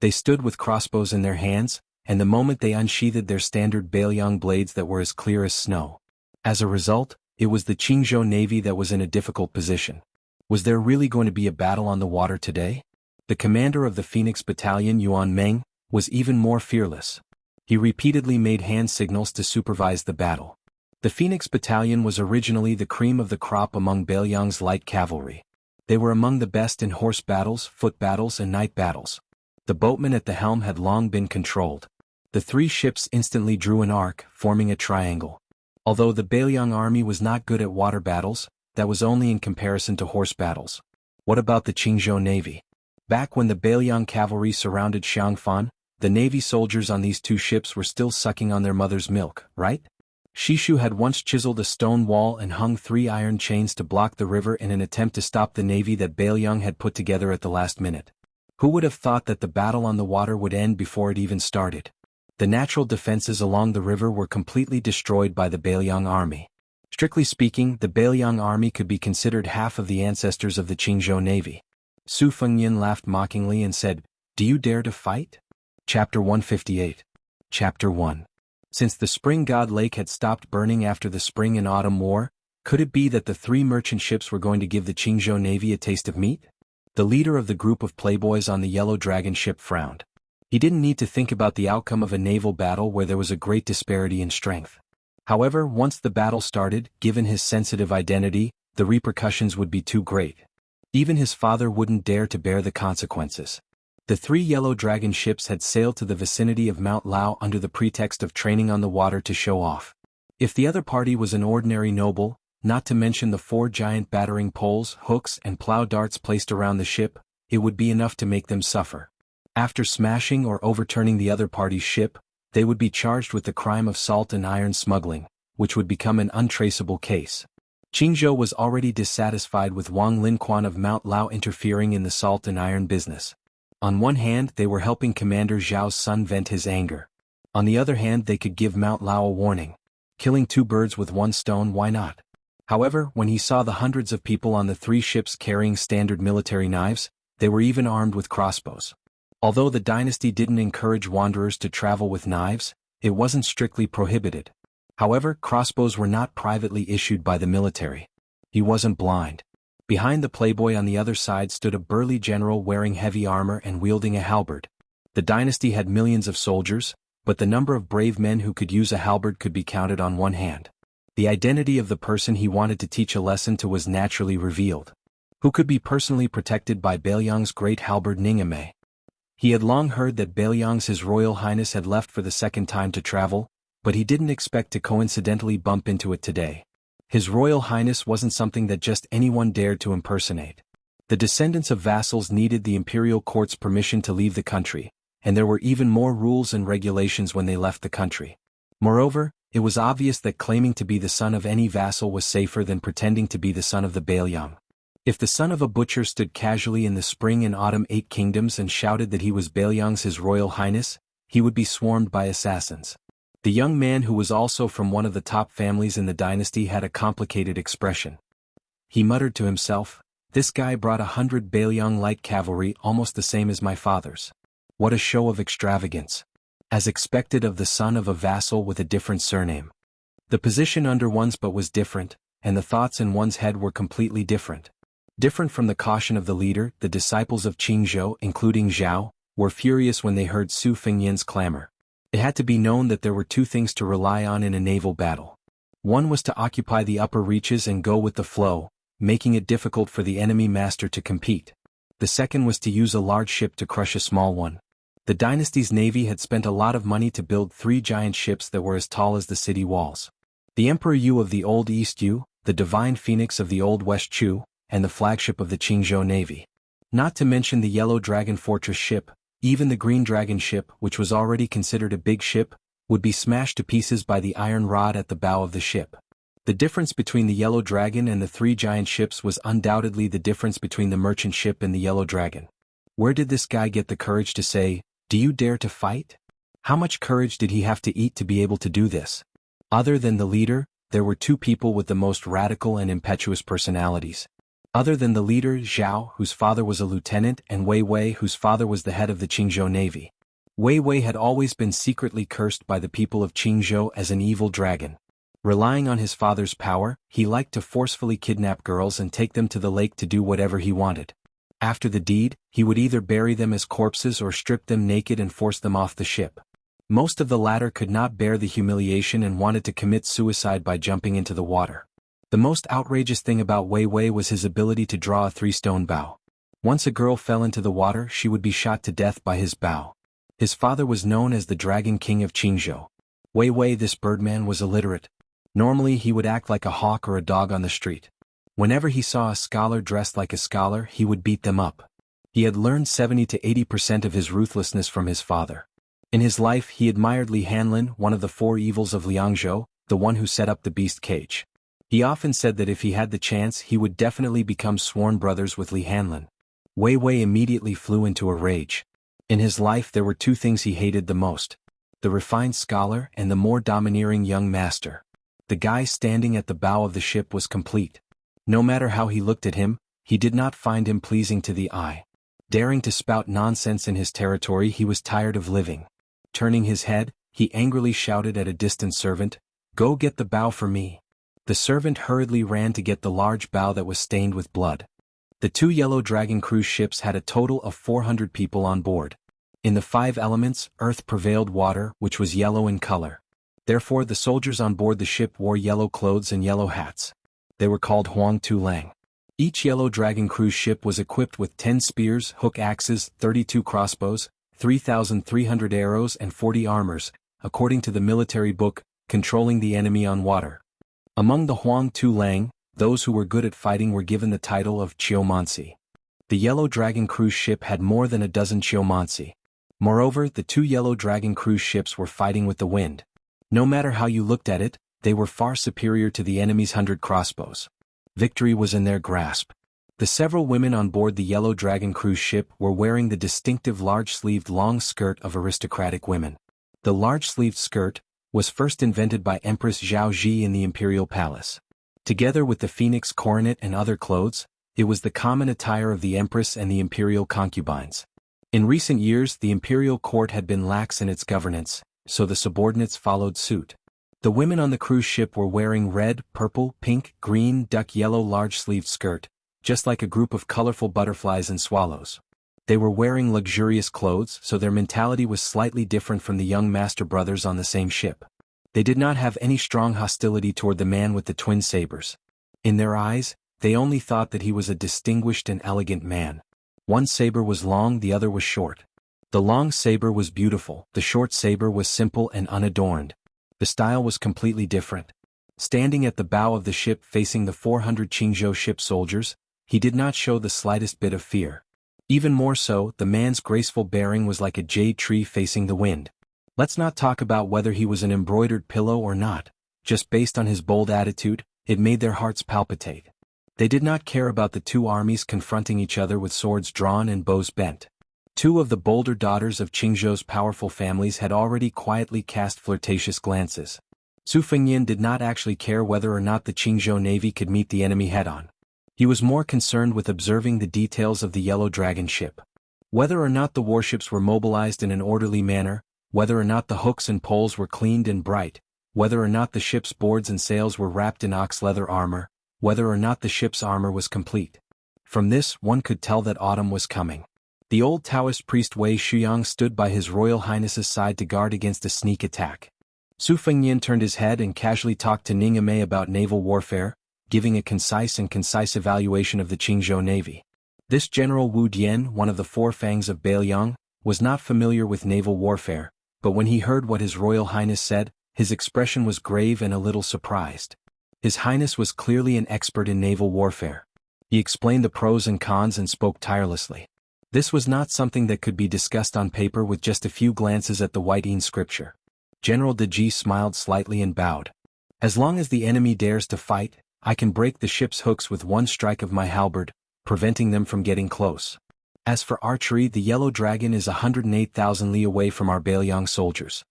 They stood with crossbows in their hands, and the moment they unsheathed their standard Bailiang blades that were as clear as snow. As a result, it was the Qingzhou Navy that was in a difficult position. Was there really going to be a battle on the water today? The commander of the Phoenix Battalion, Yuan Meng, was even more fearless. He repeatedly made hand signals to supervise the battle. The Phoenix Battalion was originally the cream of the crop among Bailiang's light cavalry. They were among the best in horse battles, foot battles and night battles. The boatman at the helm had long been controlled. The 3 ships instantly drew an arc, forming a triangle. Although the Bailiang army was not good at water battles, that was only in comparison to horse battles. What about the Qingzhou Navy? Back when the Bailiang cavalry surrounded Xianxia, the Navy soldiers on these 2 ships were still sucking on their mother's milk, right? Shishu had once chiseled a stone wall and hung 3 iron chains to block the river in an attempt to stop the navy that Bailiang had put together at the last minute. Who would have thought that the battle on the water would end before it even started? The natural defenses along the river were completely destroyed by the Bailiang army. Strictly speaking, the Bailiang army could be considered half of the ancestors of the Qingzhou Navy. Su Fengyin laughed mockingly and said, "Do you dare to fight?" Chapter 158. Chapter 1. Since the spring god lake had stopped burning after the spring and autumn war, could it be that the 3 merchant ships were going to give the Qingzhou Navy a taste of meat? The leader of the group of playboys on the Yellow Dragon ship frowned. He didn't need to think about the outcome of a naval battle where there was a great disparity in strength. However, once the battle started, given his sensitive identity, the repercussions would be too great. Even his father wouldn't dare to bear the consequences. The 3 Yellow Dragon ships had sailed to the vicinity of Mount Lao under the pretext of training on the water to show off. If the other party was an ordinary noble, not to mention the 4 giant battering poles, hooks and plow darts placed around the ship, it would be enough to make them suffer. After smashing or overturning the other party's ship, they would be charged with the crime of salt and iron smuggling, which would become an untraceable case. Qingzhou was already dissatisfied with Wang Linquan of Mount Lao interfering in the salt and iron business. On one hand, they were helping Commander Zhao's son vent his anger. On the other hand, they could give Mount Lao a warning. Killing 2 birds with 1 stone, why not? However, when he saw the hundreds of people on the 3 ships carrying standard military knives, they were even armed with crossbows. Although the dynasty didn't encourage wanderers to travel with knives, it wasn't strictly prohibited. However, crossbows were not privately issued by the military. He wasn't blind. Behind the playboy on the other side stood a burly general wearing heavy armor and wielding a halberd. The dynasty had millions of soldiers, but the number of brave men who could use a halberd could be counted on one hand. The identity of the person he wanted to teach a lesson to was naturally revealed. Who could be personally protected by Bailiang's great halberd Ningame? He had long heard that Bailiang's His Royal Highness had left for the 2nd time to travel, but he didn't expect to coincidentally bump into it today. His Royal Highness wasn't something that just anyone dared to impersonate. The descendants of vassals needed the imperial court's permission to leave the country, and there were even more rules and regulations when they left the country. Moreover, it was obvious that claiming to be the son of any vassal was safer than pretending to be the son of the Bailiang. If the son of a butcher stood casually in the spring and autumn 8 kingdoms and shouted that he was Bailiang's His Royal Highness, he would be swarmed by assassins. The young man, who was also from one of the top families in the dynasty, had a complicated expression. He muttered to himself, "This guy brought 100 Bailiang light cavalry, almost the same as my father's. What a show of extravagance. As expected of the son of a vassal with a different surname. The position under one's but was different, and the thoughts in one's head were completely different. Different from the caution of the leader, the disciples of Qingzhou, including Zhao, were furious when they heard Su Fengyin's clamor. It had to be known that there were 2 things to rely on in a naval battle. One was to occupy the upper reaches and go with the flow, making it difficult for the enemy master to compete. The second was to use a large ship to crush a small one. The dynasty's navy had spent a lot of money to build 3 giant ships that were as tall as the city walls. The Emperor Yu of the Old East Yu, the Divine Phoenix of the Old West Chu, and the flagship of the Qingzhou Navy. Not to mention the Yellow Dragon Fortress ship, even the Green Dragon ship, which was already considered a big ship, would be smashed to pieces by the iron rod at the bow of the ship. The difference between the Yellow Dragon and the three giant ships was undoubtedly the difference between the merchant ship and the Yellow Dragon. Where did this guy get the courage to say, "Do you dare to fight?" How much courage did he have to eat to be able to do this? Other than the leader, there were two people with the most radical and impetuous personalities. Other than the leader, Zhao, whose father was a lieutenant, and Wei Wei, whose father was the head of the Qingzhou Navy. Wei Wei had always been secretly cursed by the people of Qingzhou as an evil dragon. Relying on his father's power, he liked to forcefully kidnap girls and take them to the lake to do whatever he wanted. After the deed, he would either bury them as corpses or strip them naked and force them off the ship. Most of the latter could not bear the humiliation and wanted to commit suicide by jumping into the water. The most outrageous thing about Wei Wei was his ability to draw a three-stone bow. Once a girl fell into the water, she would be shot to death by his bow. His father was known as the Dragon King of Qingzhou. Wei Wei, this birdman, was illiterate. Normally he would act like a hawk or a dog on the street. Whenever he saw a scholar dressed like a scholar, he would beat them up. He had learned 70 to 80% of his ruthlessness from his father. In his life he admired Li Hanlin, one of the four evils of Liangzhou, the one who set up the beast cage. He often said that if he had the chance he would definitely become sworn brothers with Li Hanlin. Wei Wei immediately flew into a rage. In his life there were two things he hated the most: the refined scholar and the more domineering young master. The guy standing at the bow of the ship was complete. No matter how he looked at him, he did not find him pleasing to the eye. Daring to spout nonsense in his territory, he was tired of living. Turning his head, he angrily shouted at a distant servant, "Go get the bow for me." The servant hurriedly ran to get the large bow that was stained with blood. The two Yellow Dragon cruise ships had a total of 400 people on board. In the five elements, earth prevailed water, which was yellow in color. Therefore the soldiers on board the ship wore yellow clothes and yellow hats. They were called Huang Tu Lang. Each Yellow Dragon cruise ship was equipped with 10 spears, hook axes, 32 crossbows, 3,300 arrows and 40 armors, according to the military book, Controlling the Enemy on Water. Among the Huang Tu Lang, those who were good at fighting were given the title of Chiomansi. The Yellow Dragon cruise ship had more than a dozen Chiomansi. Moreover, the two Yellow Dragon cruise ships were fighting with the wind. No matter how you looked at it, they were far superior to the enemy's 100 crossbows. Victory was in their grasp. The several women on board the Yellow Dragon cruise ship were wearing the distinctive large-sleeved long skirt of aristocratic women. The large-sleeved skirt was first invented by Empress Zhao in the imperial palace. Together with the phoenix coronet and other clothes, it was the common attire of the empress and the imperial concubines. In recent years the imperial court had been lax in its governance, so the subordinates followed suit. The women on the cruise ship were wearing red, purple, pink, green, duck yellow large-sleeved skirt, just like a group of colorful butterflies and swallows. They were wearing luxurious clothes, so their mentality was slightly different from the young master brothers on the same ship. They did not have any strong hostility toward the man with the twin sabers. In their eyes, they only thought that he was a distinguished and elegant man. One saber was long, the other was short. The long saber was beautiful, the short saber was simple and unadorned. The style was completely different. Standing at the bow of the ship facing the 400 Qingzhou ship soldiers, he did not show the slightest bit of fear. Even more so, the man's graceful bearing was like a jade tree facing the wind. Let's not talk about whether he was an embroidered pillow or not. Just based on his bold attitude, it made their hearts palpitate. They did not care about the two armies confronting each other with swords drawn and bows bent. Two of the bolder daughters of Qingzhou's powerful families had already quietly cast flirtatious glances. Su Fengyin did not actually care whether or not the Qingzhou navy could meet the enemy head-on. He was more concerned with observing the details of the Yellow Dragon ship. Whether or not the warships were mobilized in an orderly manner, whether or not the hooks and poles were cleaned and bright, whether or not the ship's boards and sails were wrapped in ox leather armor, whether or not the ship's armor was complete. From this, one could tell that autumn was coming. The old Taoist priest Wei Shuyang stood by His Royal Highness's side to guard against a sneak attack. Su Fengyin turned his head and casually talked to Ning Amei about naval warfare, giving a concise evaluation of the Qingzhou Navy. This General Wu Dian, one of the four fangs of Bailiang, was not familiar with naval warfare, but when he heard what His Royal Highness said, his expression was grave and a little surprised. His Highness was clearly an expert in naval warfare. He explained the pros and cons and spoke tirelessly. This was not something that could be discussed on paper with just a few glances at the white inscripture. General De Ji smiled slightly and bowed. As long as the enemy dares to fight, I can break the ship's hooks with one strike of my halberd, preventing them from getting close. As for archery, the Yellow Dragon is 108,000 li away from our Bailiang soldiers.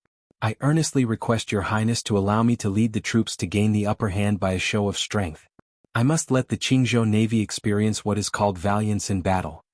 I earnestly request your highness to allow me to lead the troops to gain the upper hand by a show of strength. I must let the Qingzhou Navy experience what is called valiance in battle.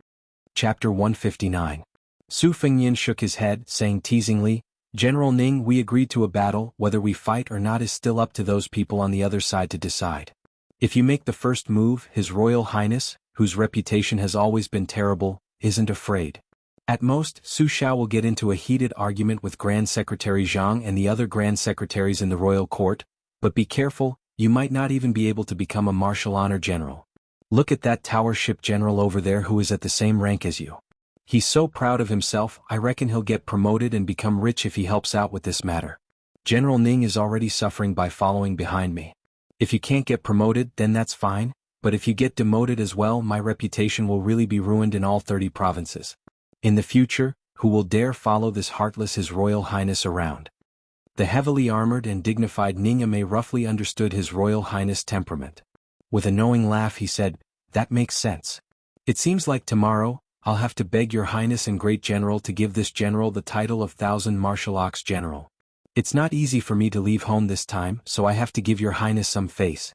Chapter 159. Su Fengyin shook his head, saying teasingly, General Ning, we agreed to a battle, whether we fight or not is still up to those people on the other side to decide. If you make the first move, His Royal Highness, whose reputation has always been terrible, isn't afraid. At most, Su Xiao will get into a heated argument with Grand Secretary Zhang and the other Grand Secretaries in the royal court, but be careful, you might not even be able to become a martial honor general. Look at that tower ship general over there who is at the same rank as you. He's so proud of himself, I reckon he'll get promoted and become rich if he helps out with this matter. General Ning is already suffering by following behind me. If you can't get promoted, then that's fine, but if you get demoted as well, my reputation will really be ruined in all 30 provinces. In the future, who will dare follow this heartless His Royal Highness around? The heavily armored and dignified Ningame roughly understood His Royal Highness' temperament. With a knowing laugh he said, that makes sense. It seems like tomorrow, I'll have to beg your highness and great general to give this general the title of 1000 Martial Ox General. It's not easy for me to leave home this time, so I have to give your highness some face.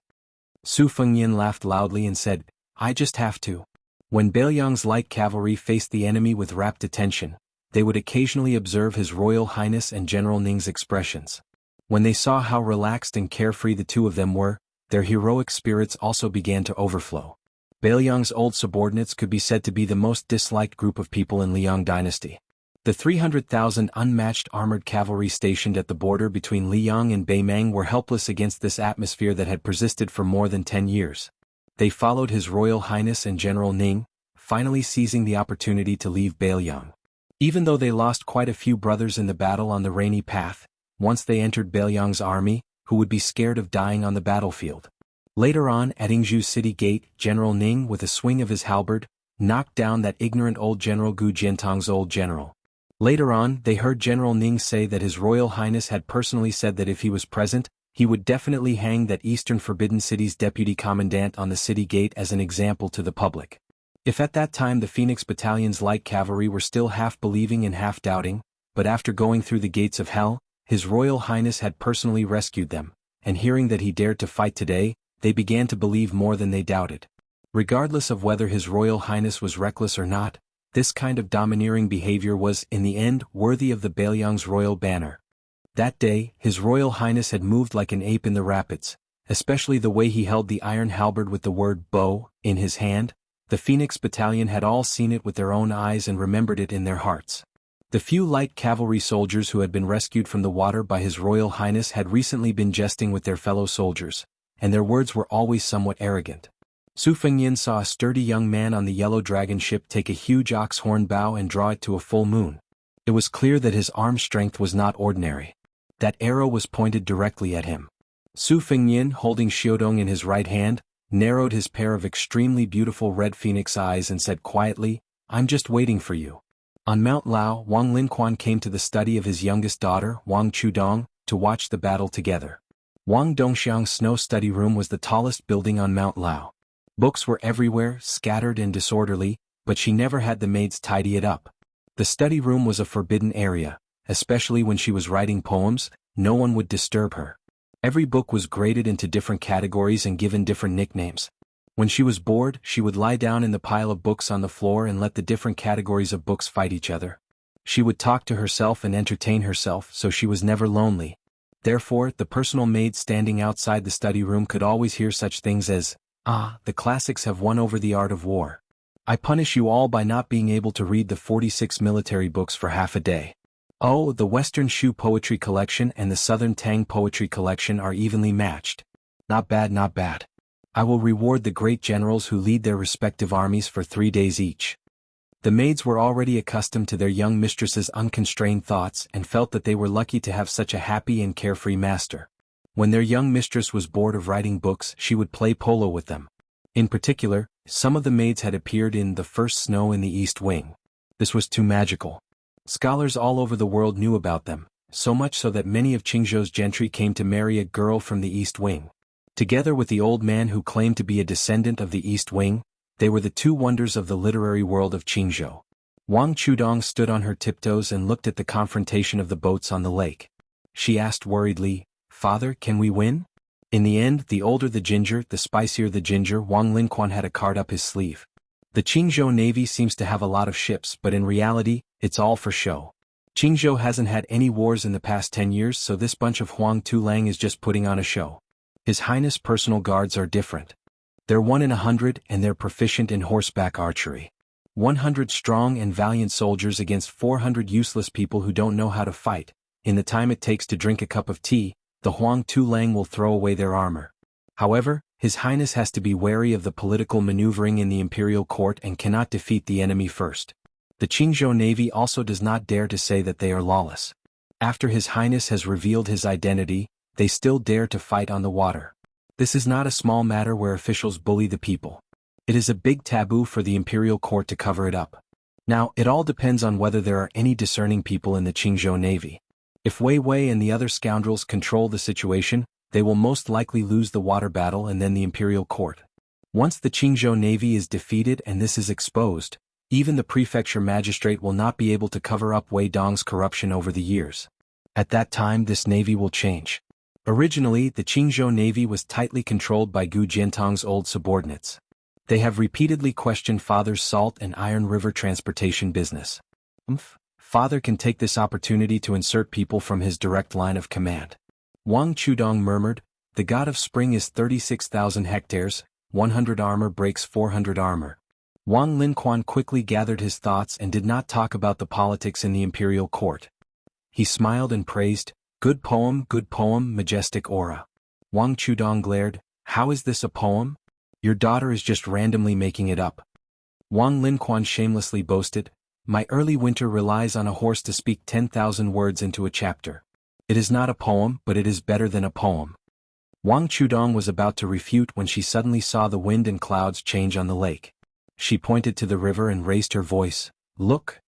Su Fengyin laughed loudly and said, I just have to. When Bailiang's light cavalry faced the enemy with rapt attention, they would occasionally observe His Royal Highness and General Ning's expressions. When they saw how relaxed and carefree the two of them were, their heroic spirits also began to overflow. Bailiang's old subordinates could be said to be the most disliked group of people in Liang dynasty. The 300,000 unmatched armored cavalry stationed at the border between Liang and Beimang were helpless against this atmosphere that had persisted for more than 10 years. They followed His Royal Highness and General Ning, finally seizing the opportunity to leave Bailiang. Even though they lost quite a few brothers in the battle on the rainy path, once they entered Bailiang's army, who would be scared of dying on the battlefield. Later on, at Yingzhou city gate, General Ning, with a swing of his halberd, knocked down that ignorant old General Gu Jiantang's old general. Later on, they heard General Ning say that His Royal Highness had personally said that if he was present, he would definitely hang that Eastern Forbidden City's deputy commandant on the city gate as an example to the public. If at that time the Phoenix Battalion's light cavalry were still half believing and half doubting, but after going through the gates of hell, His Royal Highness had personally rescued them, and hearing that he dared to fight today, they began to believe more than they doubted. Regardless of whether His Royal Highness was reckless or not, this kind of domineering behavior was, in the end, worthy of the Bailiang's royal banner. That day, His Royal Highness had moved like an ape in the rapids, especially the way he held the iron halberd with the word bow in his hand. The Phoenix Battalion had all seen it with their own eyes and remembered it in their hearts. The few light cavalry soldiers who had been rescued from the water by His Royal Highness had recently been jesting with their fellow soldiers, and their words were always somewhat arrogant. Su Fengyin saw a sturdy young man on the Yellow Dragon ship take a huge ox horn bow and draw it to a full moon. It was clear that his arm strength was not ordinary. That arrow was pointed directly at him. Su Fengyin, holding Xiaodong in his right hand, narrowed his pair of extremely beautiful red phoenix eyes and said quietly, I'm just waiting for you. On Mount Lao, Wang Linquan came to the study of his youngest daughter, Wang Chudong, to watch the battle together. Wang Dongxiang's snow study room was the tallest building on Mount Lao. Books were everywhere, scattered and disorderly, but she never had the maids tidy it up. The study room was a forbidden area, especially when she was writing poems. No one would disturb her. Every book was graded into different categories and given different nicknames. When she was bored, she would lie down in the pile of books on the floor and let the different categories of books fight each other. She would talk to herself and entertain herself, so she was never lonely. Therefore, the personal maid standing outside the study room could always hear such things as, the classics have won over the art of war. I punish you all by not being able to read the 46 military books for half a day. Oh, the Western Shu poetry collection and the Southern Tang poetry collection are evenly matched. Not bad, not bad. I will reward the great generals who lead their respective armies for 3 days each. The maids were already accustomed to their young mistress's unconstrained thoughts and felt that they were lucky to have such a happy and carefree master. When their young mistress was bored of writing books, she would play polo with them. In particular, some of the maids had appeared in the first snow in the East Wing. This was too magical. Scholars all over the world knew about them, so much so that many of Qingzhou's gentry came to marry a girl from the East Wing. Together with the old man who claimed to be a descendant of the East Wing, they were the two wonders of the literary world of Qingzhou. Wang Chudong stood on her tiptoes and looked at the confrontation of the boats on the lake. She asked worriedly, "Father, can we win?" In the end, the older the ginger, the spicier the ginger, Wang Linquan had a card up his sleeve. The Qingzhou Navy seems to have a lot of ships, but in reality, it's all for show. Qingzhou hasn't had any wars in the past 10 years, so this bunch of Huang Tulang is just putting on a show. His Highness' personal guards are different. They're 1 in 100 and they're proficient in horseback archery. 100 strong and valiant soldiers against 400 useless people who don't know how to fight. In the time it takes to drink a cup of tea, the Huang Tulang will throw away their armor. However, His Highness has to be wary of the political maneuvering in the imperial court and cannot defeat the enemy first. The Qingzhou Navy also does not dare to say that they are lawless. After His Highness has revealed his identity, they still dare to fight on the water. This is not a small matter where officials bully the people. It is a big taboo for the imperial court to cover it up. Now, it all depends on whether there are any discerning people in the Qingzhou Navy. If Wei Wei and the other scoundrels control the situation, they will most likely lose the water battle and then the imperial court. Once the Qingzhou Navy is defeated and this is exposed, even the prefecture magistrate will not be able to cover up Wei Dong's corruption over the years. At that time this navy will change. Originally, the Qingzhou Navy was tightly controlled by Gu Jiantong's old subordinates. They have repeatedly questioned Father's salt and iron river transportation business. Father can take this opportunity to insert people from his direct line of command. Wang Chudong murmured, "The god of spring is 36,000 hectares, 100 armor breaks 400 armor." Wang Linquan quickly gathered his thoughts and did not talk about the politics in the imperial court. He smiled and praised, good poem, majestic aura." Wang Chudong glared, "How is this a poem? Your daughter is just randomly making it up." Wang Linquan shamelessly boasted, "My early winter relies on a horse to speak 10,000 words into a chapter. It is not a poem, but it is better than a poem." Wang Chudong was about to refute when she suddenly saw the wind and clouds change on the lake. She pointed to the river and raised her voice, "Look!"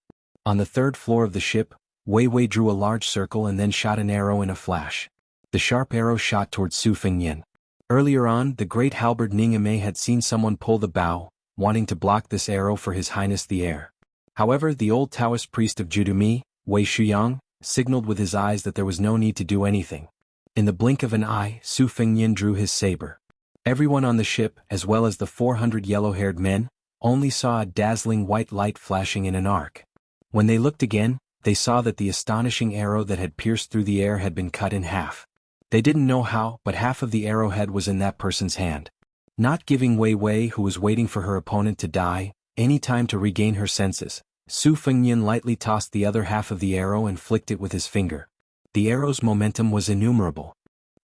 On the third floor of the ship, Wei Wei drew a large circle and then shot an arrow in a flash. The sharp arrow shot towards Su Fengyin. Earlier on, the great halberd Ningame had seen someone pull the bow, wanting to block this arrow for His Highness the heir. However, the old Taoist priest of Judumi, Wei Shuyang, signaled with his eyes that there was no need to do anything. In the blink of an eye, Su Fengyin drew his saber. Everyone on the ship, as well as the 400 yellow-haired men, only saw a dazzling white light flashing in an arc. When they looked again, they saw that the astonishing arrow that had pierced through the air had been cut in half. They didn't know how, but half of the arrowhead was in that person's hand. Not giving Wei Wei, who was waiting for her opponent to die, any time to regain her senses, Su Fengyin lightly tossed the other half of the arrow and flicked it with his finger. The arrow's momentum was innumerable.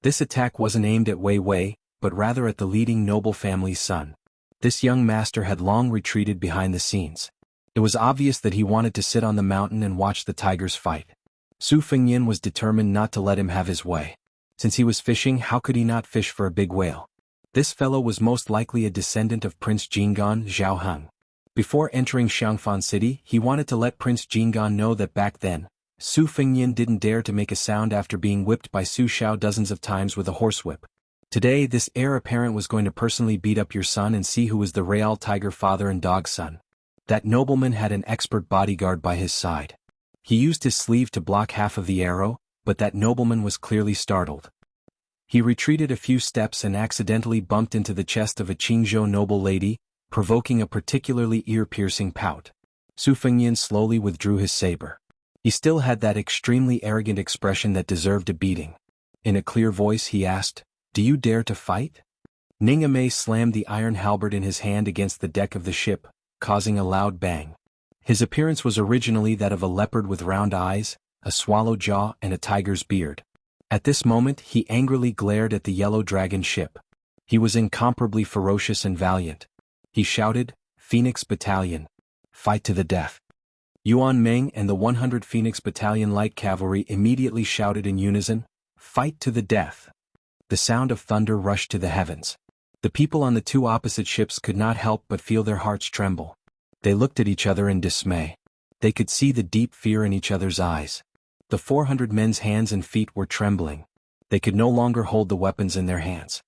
This attack wasn't aimed at Wei Wei, but rather at the leading noble family's son. This young master had long retreated behind the scenes. It was obvious that he wanted to sit on the mountain and watch the tigers fight. Su Fengyin was determined not to let him have his way. Since he was fishing, how could he not fish for a big whale? This fellow was most likely a descendant of Prince Jinggan Zhao Heng. Before entering Xiangfan City, he wanted to let Prince Jinggan know that back then, Su Fengyin didn't dare to make a sound after being whipped by Su Xiao dozens of times with a horsewhip. Today, this heir apparent was going to personally beat up your son and see who was the real tiger father and dog son. That nobleman had an expert bodyguard by his side. He used his sleeve to block half of the arrow, but that nobleman was clearly startled. He retreated a few steps and accidentally bumped into the chest of a Qingzhou noble lady, provoking a particularly ear-piercing pout. Su Fengyin slowly withdrew his saber. He still had that extremely arrogant expression that deserved a beating. In a clear voice he asked, "Do you dare to fight?" Ningame slammed the iron halberd in his hand against the deck of the ship, causing a loud bang. His appearance was originally that of a leopard with round eyes, a swallow jaw and a tiger's beard. At this moment he angrily glared at the yellow dragon ship. He was incomparably ferocious and valiant. He shouted, "Phoenix Battalion! Fight to the death!" Yuan Meng and the 100 Phoenix Battalion Light Cavalry immediately shouted in unison, "Fight to the death!" The sound of thunder rushed to the heavens. The people on the two opposite ships could not help but feel their hearts tremble. They looked at each other in dismay. They could see the deep fear in each other's eyes. The 400 men's hands and feet were trembling. They could no longer hold the weapons in their hands.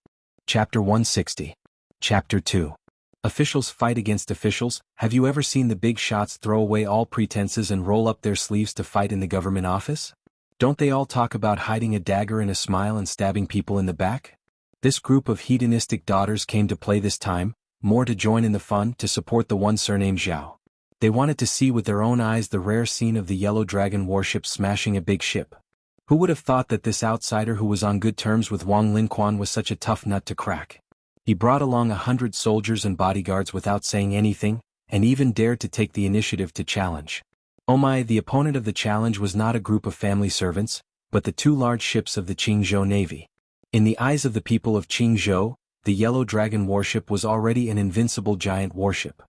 Chapter 160. Chapter 2. Officials fight against officials. Have you ever seen the big shots throw away all pretenses and roll up their sleeves to fight in the government office? Don't they all talk about hiding a dagger in a smile and stabbing people in the back? This group of hedonistic daughters came to play this time, more to join in the fun, to support the one surnamed Zhao. They wanted to see with their own eyes the rare scene of the Yellow Dragon warship smashing a big ship. Who would have thought that this outsider who was on good terms with Wang Linquan was such a tough nut to crack? He brought along 100 soldiers and bodyguards without saying anything, and even dared to take the initiative to challenge. Oh my, the opponent of the challenge was not a group of family servants, but the two large ships of the Qingzhou Navy. In the eyes of the people of Qingzhou, the Yellow Dragon warship was already an invincible giant warship.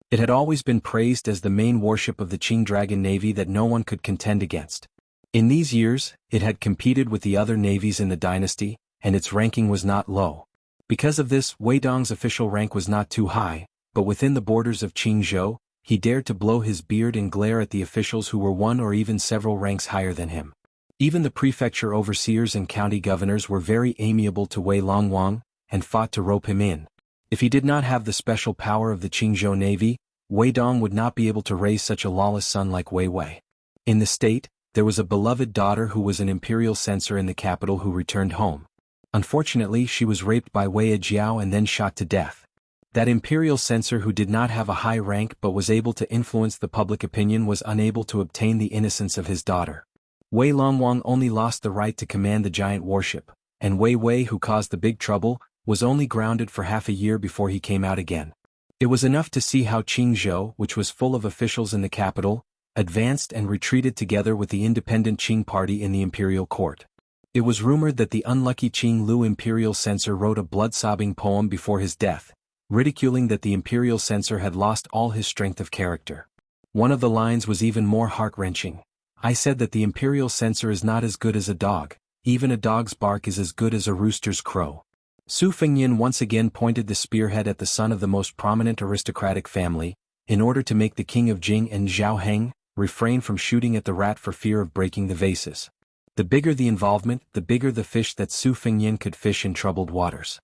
It had always been praised as the main warship of the Qing Dragon Navy that no one could contend against. In these years, it had competed with the other navies in the dynasty, and its ranking was not low. Because of this, Wei Dong's official rank was not too high, but within the borders of Qingzhou, he dared to blow his beard and glare at the officials who were one or even several ranks higher than him. Even the prefecture overseers and county governors were very amiable to Wei Longwang, and fought to rope him in. If he did not have the special power of the Qingzhou Navy, Wei Dong would not be able to raise such a lawless son like Wei Wei. In the state, there was a beloved daughter who was an imperial censor in the capital who returned home. Unfortunately, she was raped by Wei Jiao and then shot to death. That imperial censor who did not have a high rank but was able to influence the public opinion was unable to obtain the innocence of his daughter. Wei Longwang only lost the right to command the giant warship, and Wei Wei, who caused the big trouble, was only grounded for half a year before he came out again. It was enough to see how Qingzhou, which was full of officials in the capital, advanced and retreated together with the independent Qing party in the imperial court. It was rumored that the unlucky Qing Lu imperial censor wrote a blood-sobbing poem before his death, ridiculing that the imperial censor had lost all his strength of character. One of the lines was even more heart-wrenching. I said that the imperial censor is not as good as a dog, even a dog's bark is as good as a rooster's crow. Su Fengyin once again pointed the spearhead at the son of the most prominent aristocratic family, in order to make the king of Jing and Zhao Heng refrain from shooting at the rat for fear of breaking the vases. The bigger the involvement, the bigger the fish that Su Fengyin could fish in troubled waters.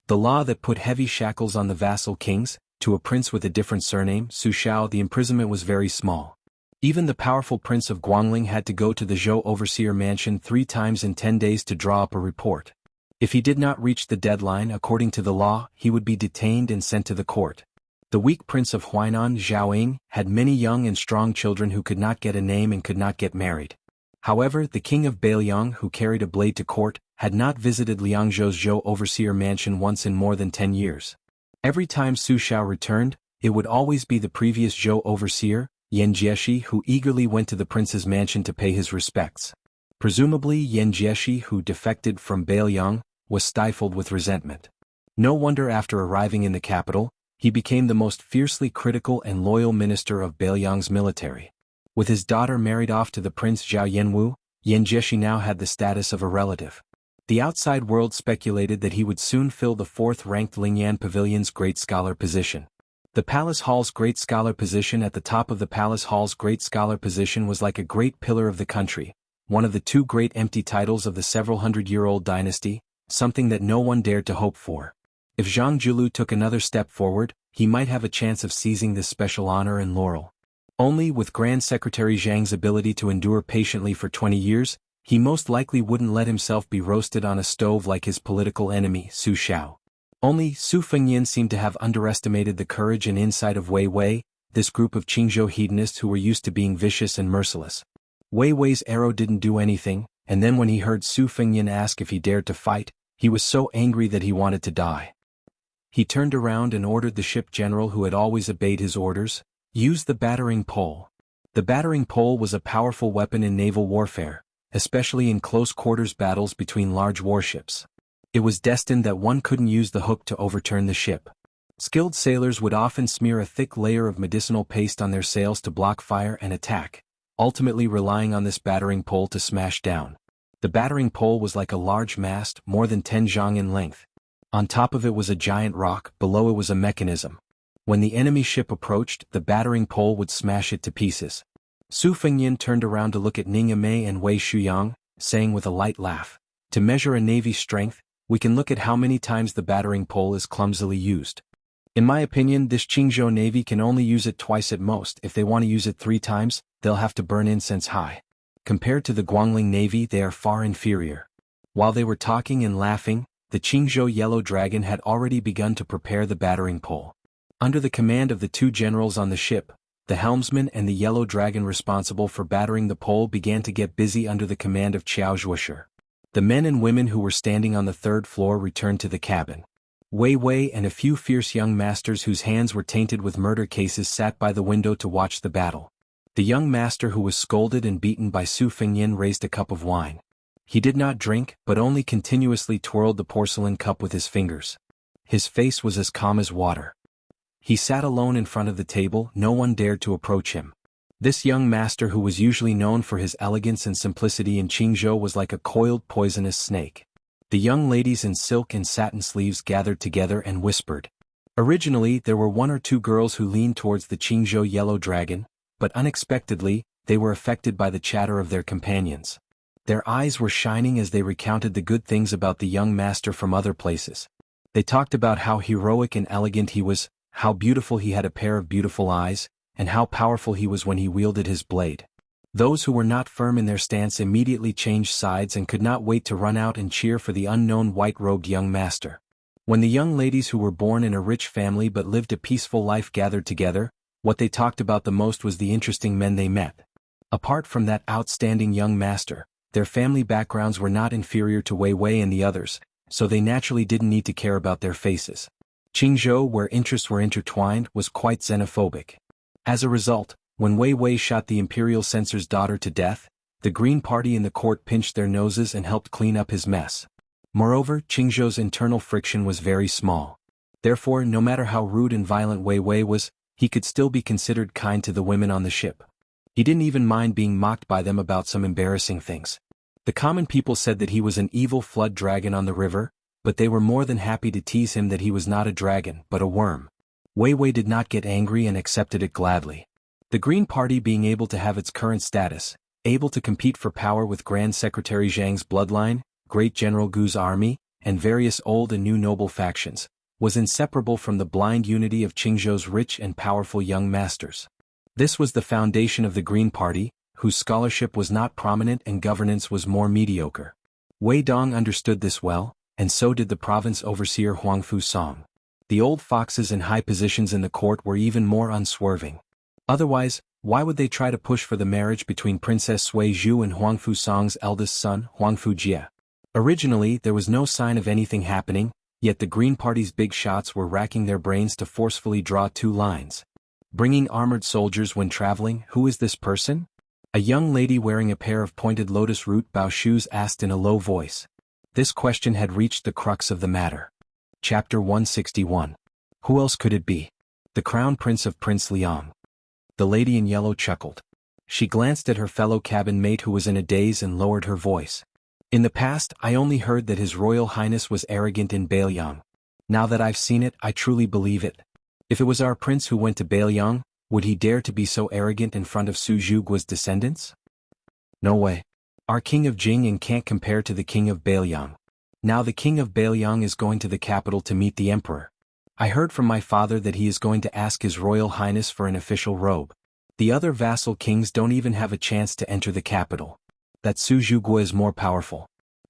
The law that put heavy shackles on the vassal kings, to a prince with a different surname, Su Shao, the imprisonment was very small. Even the powerful prince of Guangling had to go to the Zhou overseer mansion 3 times in 10 days to draw up a report. If he did not reach the deadline according to the law, he would be detained and sent to the court. The weak prince of Huainan, Zhaoying, had many young and strong children who could not get a name and could not get married. However, the king of Beiliang, who carried a blade to court, had not visited Liangzhou's Zhou overseer mansion once in more than 10 years. Every time Su Shao returned, it would always be the previous Zhou overseer, Yan Jieshi, who eagerly went to the prince's mansion to pay his respects. Presumably Yan Jieshi, who defected from Beiliang, was stifled with resentment. No wonder after arriving in the capital, he became the most fiercely critical and loyal minister of Beiliang's military. With his daughter married off to the prince Zhao Yanwu, Yan Jieshi now had the status of a relative. The outside world speculated that he would soon fill the 4th-ranked Lingyan Pavilion's Great Scholar position. The Palace Hall's Great Scholar position at the top of the Palace Hall's Great Scholar position was like a great pillar of the country, one of the 2 great empty titles of the several hundred-year-old dynasty, something that no one dared to hope for. If Zhang Julu took another step forward, he might have a chance of seizing this special honor and laurel. Only with Grand Secretary Zhang's ability to endure patiently for 20 years, he most likely wouldn't let himself be roasted on a stove like his political enemy, Su Shao. Only Su Fengyin seemed to have underestimated the courage and insight of Wei Wei, this group of Qingzhou hedonists who were used to being vicious and merciless. Wei Wei's arrow didn't do anything, and then when he heard Su Fengyin ask if he dared to fight, he was so angry that he wanted to die. He turned around and ordered the ship general, who had always obeyed his orders, use the battering pole. The battering pole was a powerful weapon in naval warfare, especially in close-quarters battles between large warships. It was destined that one couldn't use the hook to overturn the ship. Skilled sailors would often smear a thick layer of medicinal paste on their sails to block fire and attack, ultimately relying on this battering pole to smash down. The battering pole was like a large mast, more than 10 zhang in length. On top of it was a giant rock, below it was a mechanism. When the enemy ship approached, the battering pole would smash it to pieces. Su Fengyan turned around to look at Ningya Mei and Wei Shuyang, saying with a light laugh, "To measure a navy's strength, we can look at how many times the battering pole is clumsily used. In my opinion, this Qingzhou navy can only use it twice at most. If they want to use it 3 times, they'll have to burn incense high. Compared to the Guangling navy, they are far inferior." While they were talking and laughing, the Qingzhou Yellow Dragon had already begun to prepare the battering pole. Under the command of the 2 generals on the ship, the helmsman and the Yellow Dragon responsible for battering the pole began to get busy under the command of Qiao Zhuoshi. The men and women who were standing on the 3rd floor returned to the cabin. Wei Wei and a few fierce young masters whose hands were tainted with murder cases sat by the window to watch the battle. The young master who was scolded and beaten by Su Fengyan raised a cup of wine. He did not drink, but only continuously twirled the porcelain cup with his fingers. His face was as calm as water. He sat alone in front of the table, no one dared to approach him. This young master who was usually known for his elegance and simplicity in Qingzhou was like a coiled poisonous snake. The young ladies in silk and satin sleeves gathered together and whispered. Originally there were 1 or 2 girls who leaned towards the Qingzhou Yellow Dragon, but unexpectedly, they were affected by the chatter of their companions. Their eyes were shining as they recounted the good things about the young master from other places. They talked about how heroic and elegant he was, how beautiful he had a pair of beautiful eyes, and how powerful he was when he wielded his blade. Those who were not firm in their stance immediately changed sides and could not wait to run out and cheer for the unknown white-robed young master. When the young ladies who were born in a rich family but lived a peaceful life gathered together, what they talked about the most was the interesting men they met. Apart from that outstanding young master, their family backgrounds were not inferior to Wei Wei and the others, so they naturally didn't need to care about their faces. Qingzhou, where interests were intertwined, was quite xenophobic. As a result, when Wei Wei shot the imperial censor's daughter to death, the Green Party in the court pinched their noses and helped clean up his mess. Moreover, Qingzhou's internal friction was very small. Therefore, no matter how rude and violent Wei Wei was, he could still be considered kind to the women on the ship. He didn't even mind being mocked by them about some embarrassing things. The common people said that he was an evil flood dragon on the river, but they were more than happy to tease him that he was not a dragon but a worm. Wei Wei did not get angry and accepted it gladly. The Green Party being able to have its current status, able to compete for power with Grand Secretary Zhang's bloodline, Great General Gu's army, and various old and new noble factions, was inseparable from the blind unity of Qingzhou's rich and powerful young masters. This was the foundation of the Green Party, whose scholarship was not prominent and governance was more mediocre. Wei Dong understood this well, and so did the province overseer Huangfu Song. The old foxes in high positions in the court were even more unswerving. Otherwise, why would they try to push for the marriage between Princess Sui Zhu and Huangfu Song's eldest son, Huangfu Jie? Originally, there was no sign of anything happening, yet the Green Party's big shots were racking their brains to forcefully draw 2 lines. Bringing armored soldiers when traveling, who is this person? A young lady wearing a pair of pointed lotus root bow shoes asked in a low voice. This question had reached the crux of the matter. Chapter 161. Who else could it be? The Crown Prince of Prince Liang. The lady in yellow chuckled. She glanced at her fellow cabin mate who was in a daze and lowered her voice. In the past, I only heard that His Royal Highness was arrogant in Bailiang. Now that I've seen it, I truly believe it. If it was our prince who went to Bailiang, would he dare to be so arrogant in front of Su Zhuguo's descendants? No way. Our king of Jing can't compare to the king of Bailiang. Now the king of Bailiang is going to the capital to meet the emperor. I heard from my father that he is going to ask His Royal Highness for an official robe. The other vassal kings don't even have a chance to enter the capital. That Su Zhuguo is more powerful.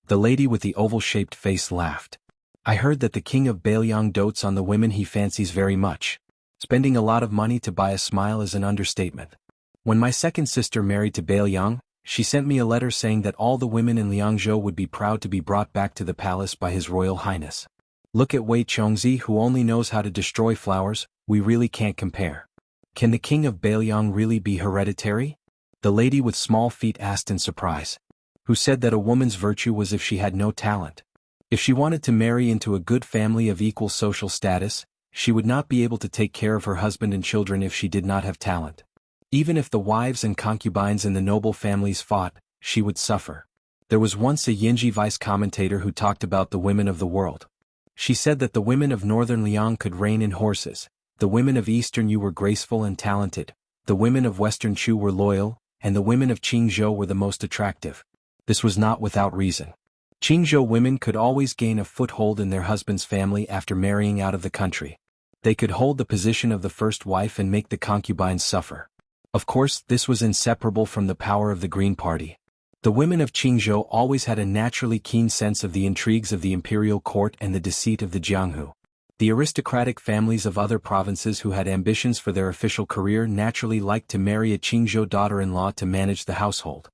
The lady with the oval-shaped face laughed. I heard that the king of Bailiang dotes on the women he fancies very much. Spending a lot of money to buy a smile is an understatement. When my second sister married to Bailiang, she sent me a letter saying that all the women in Liangzhou would be proud to be brought back to the palace by His Royal Highness. Look at Wei Chongzi who only knows how to destroy flowers, we really can't compare. Can the king of Bailiang really be hereditary? The lady with small feet asked in surprise. Who said that a woman's virtue was if she had no talent? If she wanted to marry into a good family of equal social status, she would not be able to take care of her husband and children if she did not have talent. Even if the wives and concubines in the noble families fought, she would suffer. There was once a Yinji vice commentator who talked about the women of the world. She said that the women of northern Liang could rein in horses, the women of eastern Yu were graceful and talented, the women of western Chu were loyal, and the women of Qingzhou were the most attractive. This was not without reason. Qingzhou women could always gain a foothold in their husband's family after marrying out of the country. They could hold the position of the first wife and make the concubines suffer. Of course, this was inseparable from the power of the Green Party. The women of Qingzhou always had a naturally keen sense of the intrigues of the imperial court and the deceit of the Jianghu. The aristocratic families of other provinces who had ambitions for their official career naturally liked to marry a Qingzhou daughter-in-law to manage the household.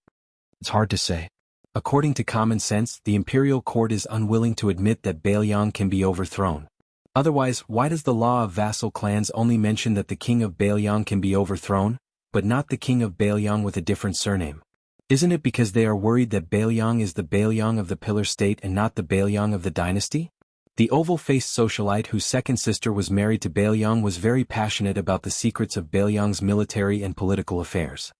It's hard to say. According to common sense, the imperial court is unwilling to admit that Bailiang can be overthrown. Otherwise, why does the law of vassal clans only mention that the king of Bailiang can be overthrown, but not the king of Bailiang with a different surname? Isn't it because they are worried that Bailiang is the Bailiang of the pillar state and not the Bailiang of the dynasty? The oval-faced socialite whose second sister was married to Bailiang was very passionate about the secrets of Bailiang's military and political affairs.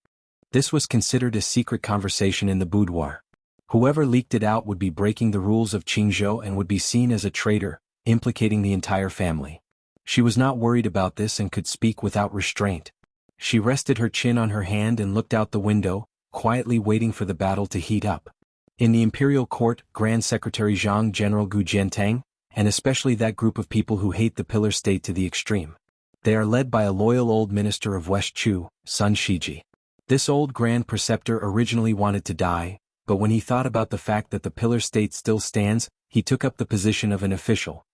This was considered a secret conversation in the boudoir. Whoever leaked it out would be breaking the rules of Qingzhou and would be seen as a traitor, implicating the entire family. She was not worried about this and could speak without restraint. She rested her chin on her hand and looked out the window, quietly waiting for the battle to heat up. In the imperial court, Grand Secretary Zhang General Gu Jiantang, and especially that group of people who hate the pillar state to the extreme. They are led by a loyal old minister of West Chu, Sun Shiji. This old grand preceptor originally wanted to die, but when he thought about the fact that the pillar state still stands, he took up the position of an official.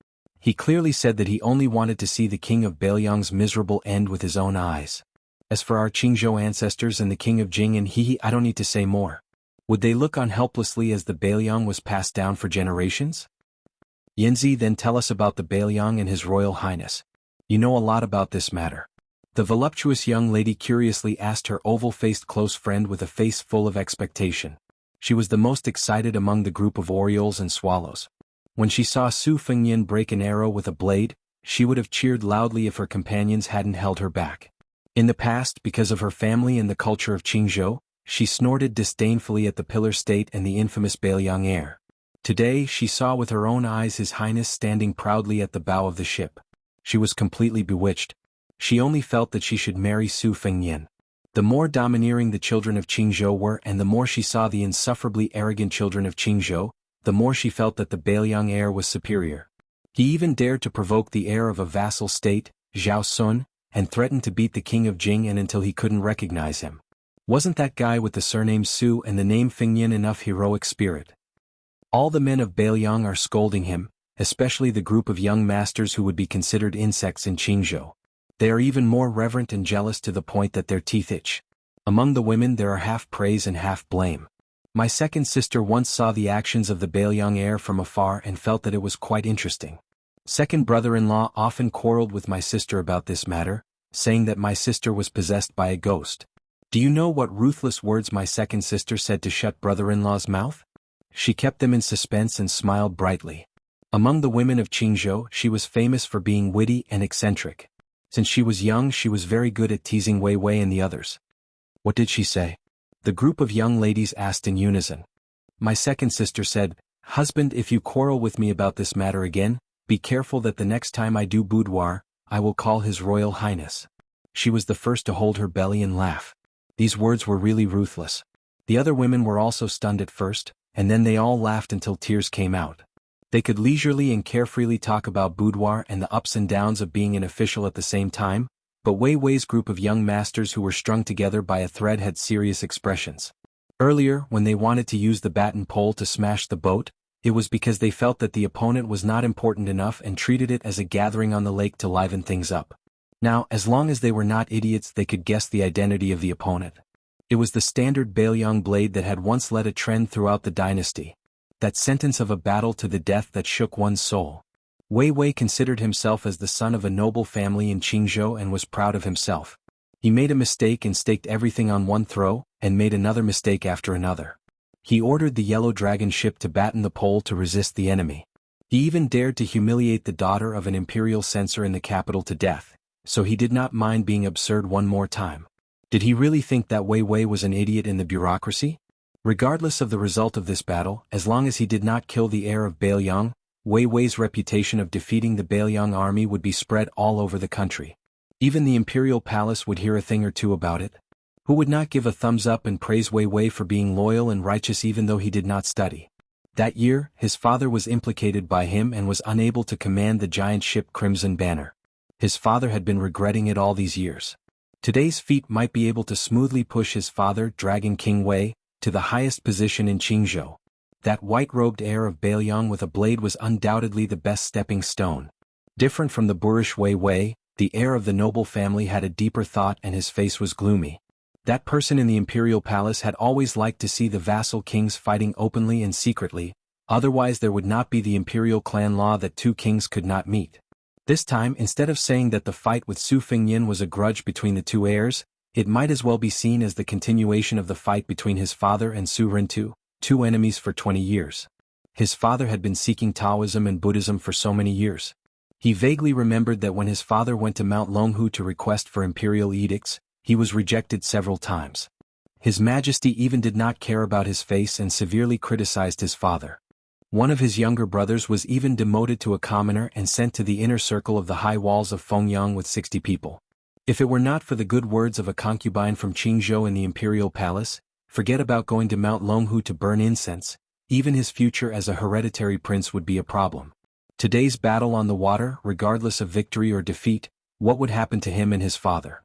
He clearly said that he only wanted to see the king of Bailiang's miserable end with his own eyes. As for our Qingzhou ancestors and the king of Jing and Hehe, I don't need to say more. Would they look on helplessly as the Bailiang was passed down for generations? Yanzi, then tell us about the Bailiang and his royal highness. You know a lot about this matter. The voluptuous young lady curiously asked her oval-faced close friend with a face full of expectation. She was the most excited among the group of orioles and swallows. When she saw Su Fengnian break an arrow with a blade, she would have cheered loudly if her companions hadn't held her back. In the past, because of her family and the culture of Qingzhou, she snorted disdainfully at the pillar state and the infamous Bailiang heir. Today she saw with her own eyes His Highness standing proudly at the bow of the ship. She was completely bewitched. She only felt that she should marry Su Fengnian. The more domineering the children of Qingzhou were and the more she saw the insufferably arrogant children of Qingzhou, the more she felt that the Bailiang heir was superior. He even dared to provoke the heir of a vassal state, Zhao Sun, and threatened to beat the king of Jing until he couldn't recognize him. Wasn't that guy with the surname Su and the name Fengnian enough heroic spirit? All the men of Bailiang are scolding him, especially the group of young masters who would be considered insects in Qingzhou. They are even more reverent and jealous to the point that their teeth itch. Among the women there are half praise and half blame. My second sister once saw the actions of the Bailiang heir from afar and felt that it was quite interesting. Second brother-in-law often quarreled with my sister about this matter, saying that my sister was possessed by a ghost. Do you know what ruthless words my second sister said to shut brother-in-law's mouth? She kept them in suspense and smiled brightly. Among the women of Qingzhou she was famous for being witty and eccentric. Since she was young she was very good at teasing Wei Wei and the others. What did she say? The group of young ladies asked in unison. My second sister said, "Husband, if you quarrel with me about this matter again, be careful that the next time I do boudoir, I will call His Royal Highness." She was the first to hold her belly and laugh. These words were really ruthless. The other women were also stunned at first, and then they all laughed until tears came out. They could leisurely and carefreely talk about boudoir and the ups and downs of being an official at the same time, but Wei Wei's group of young masters who were strung together by a thread had serious expressions. Earlier, when they wanted to use the baton pole to smash the boat, it was because they felt that the opponent was not important enough and treated it as a gathering on the lake to liven things up. Now, as long as they were not idiots, they could guess the identity of the opponent. It was the standard Bailiang blade that had once led a trend throughout the dynasty. That sentence of a battle to the death that shook one's soul. Wei Wei considered himself as the son of a noble family in Qingzhou and was proud of himself. He made a mistake and staked everything on one throw, and made another mistake after another. He ordered the Yellow Dragon ship to batten the pole to resist the enemy. He even dared to humiliate the daughter of an imperial censor in the capital to death, so he did not mind being absurd one more time. Did he really think that Wei Wei was an idiot in the bureaucracy? Regardless of the result of this battle, as long as he did not kill the heir of Bailiang, Wei Wei's reputation of defeating the Beiliang army would be spread all over the country. Even the imperial palace would hear a thing or two about it. Who would not give a thumbs up and praise Wei Wei for being loyal and righteous even though he did not study? That year, his father was implicated by him and was unable to command the giant ship Crimson Banner. His father had been regretting it all these years. Today's feat might be able to smoothly push his father, Dragon King Wei, to the highest position in Qingzhou. That white-robed heir of Beiliang with a blade was undoubtedly the best stepping stone. Different from the boorish Wei Wei, the heir of the noble family had a deeper thought and his face was gloomy. That person in the imperial palace had always liked to see the vassal kings fighting openly and secretly, otherwise there would not be the imperial clan law that two kings could not meet. This time, instead of saying that the fight with Su Fengnian was a grudge between the two heirs, it might as well be seen as the continuation of the fight between his father and Su Rintu, two enemies for 20 years. His father had been seeking Taoism and Buddhism for so many years. He vaguely remembered that when his father went to Mount Longhu to request for imperial edicts, he was rejected several times. His Majesty even did not care about his face and severely criticized his father. One of his younger brothers was even demoted to a commoner and sent to the inner circle of the high walls of Fengyang with 60 people. If it were not for the good words of a concubine from Qingzhou in the imperial palace, forget about going to Mount Longhu to burn incense, even his future as a hereditary prince would be a problem. Today's battle on the water, regardless of victory or defeat, what would happen to him and his father?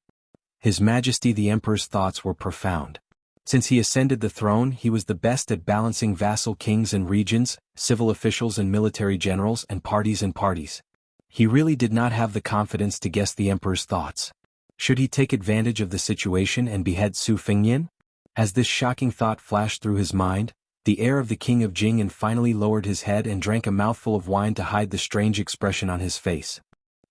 His Majesty the Emperor's thoughts were profound. Since he ascended the throne, he was the best at balancing vassal kings and regions, civil officials and military generals and parties. He really did not have the confidence to guess the Emperor's thoughts. Should he take advantage of the situation and behead Su Fengnian? As this shocking thought flashed through his mind, the heir of the king of Jing finally lowered his head and drank a mouthful of wine to hide the strange expression on his face.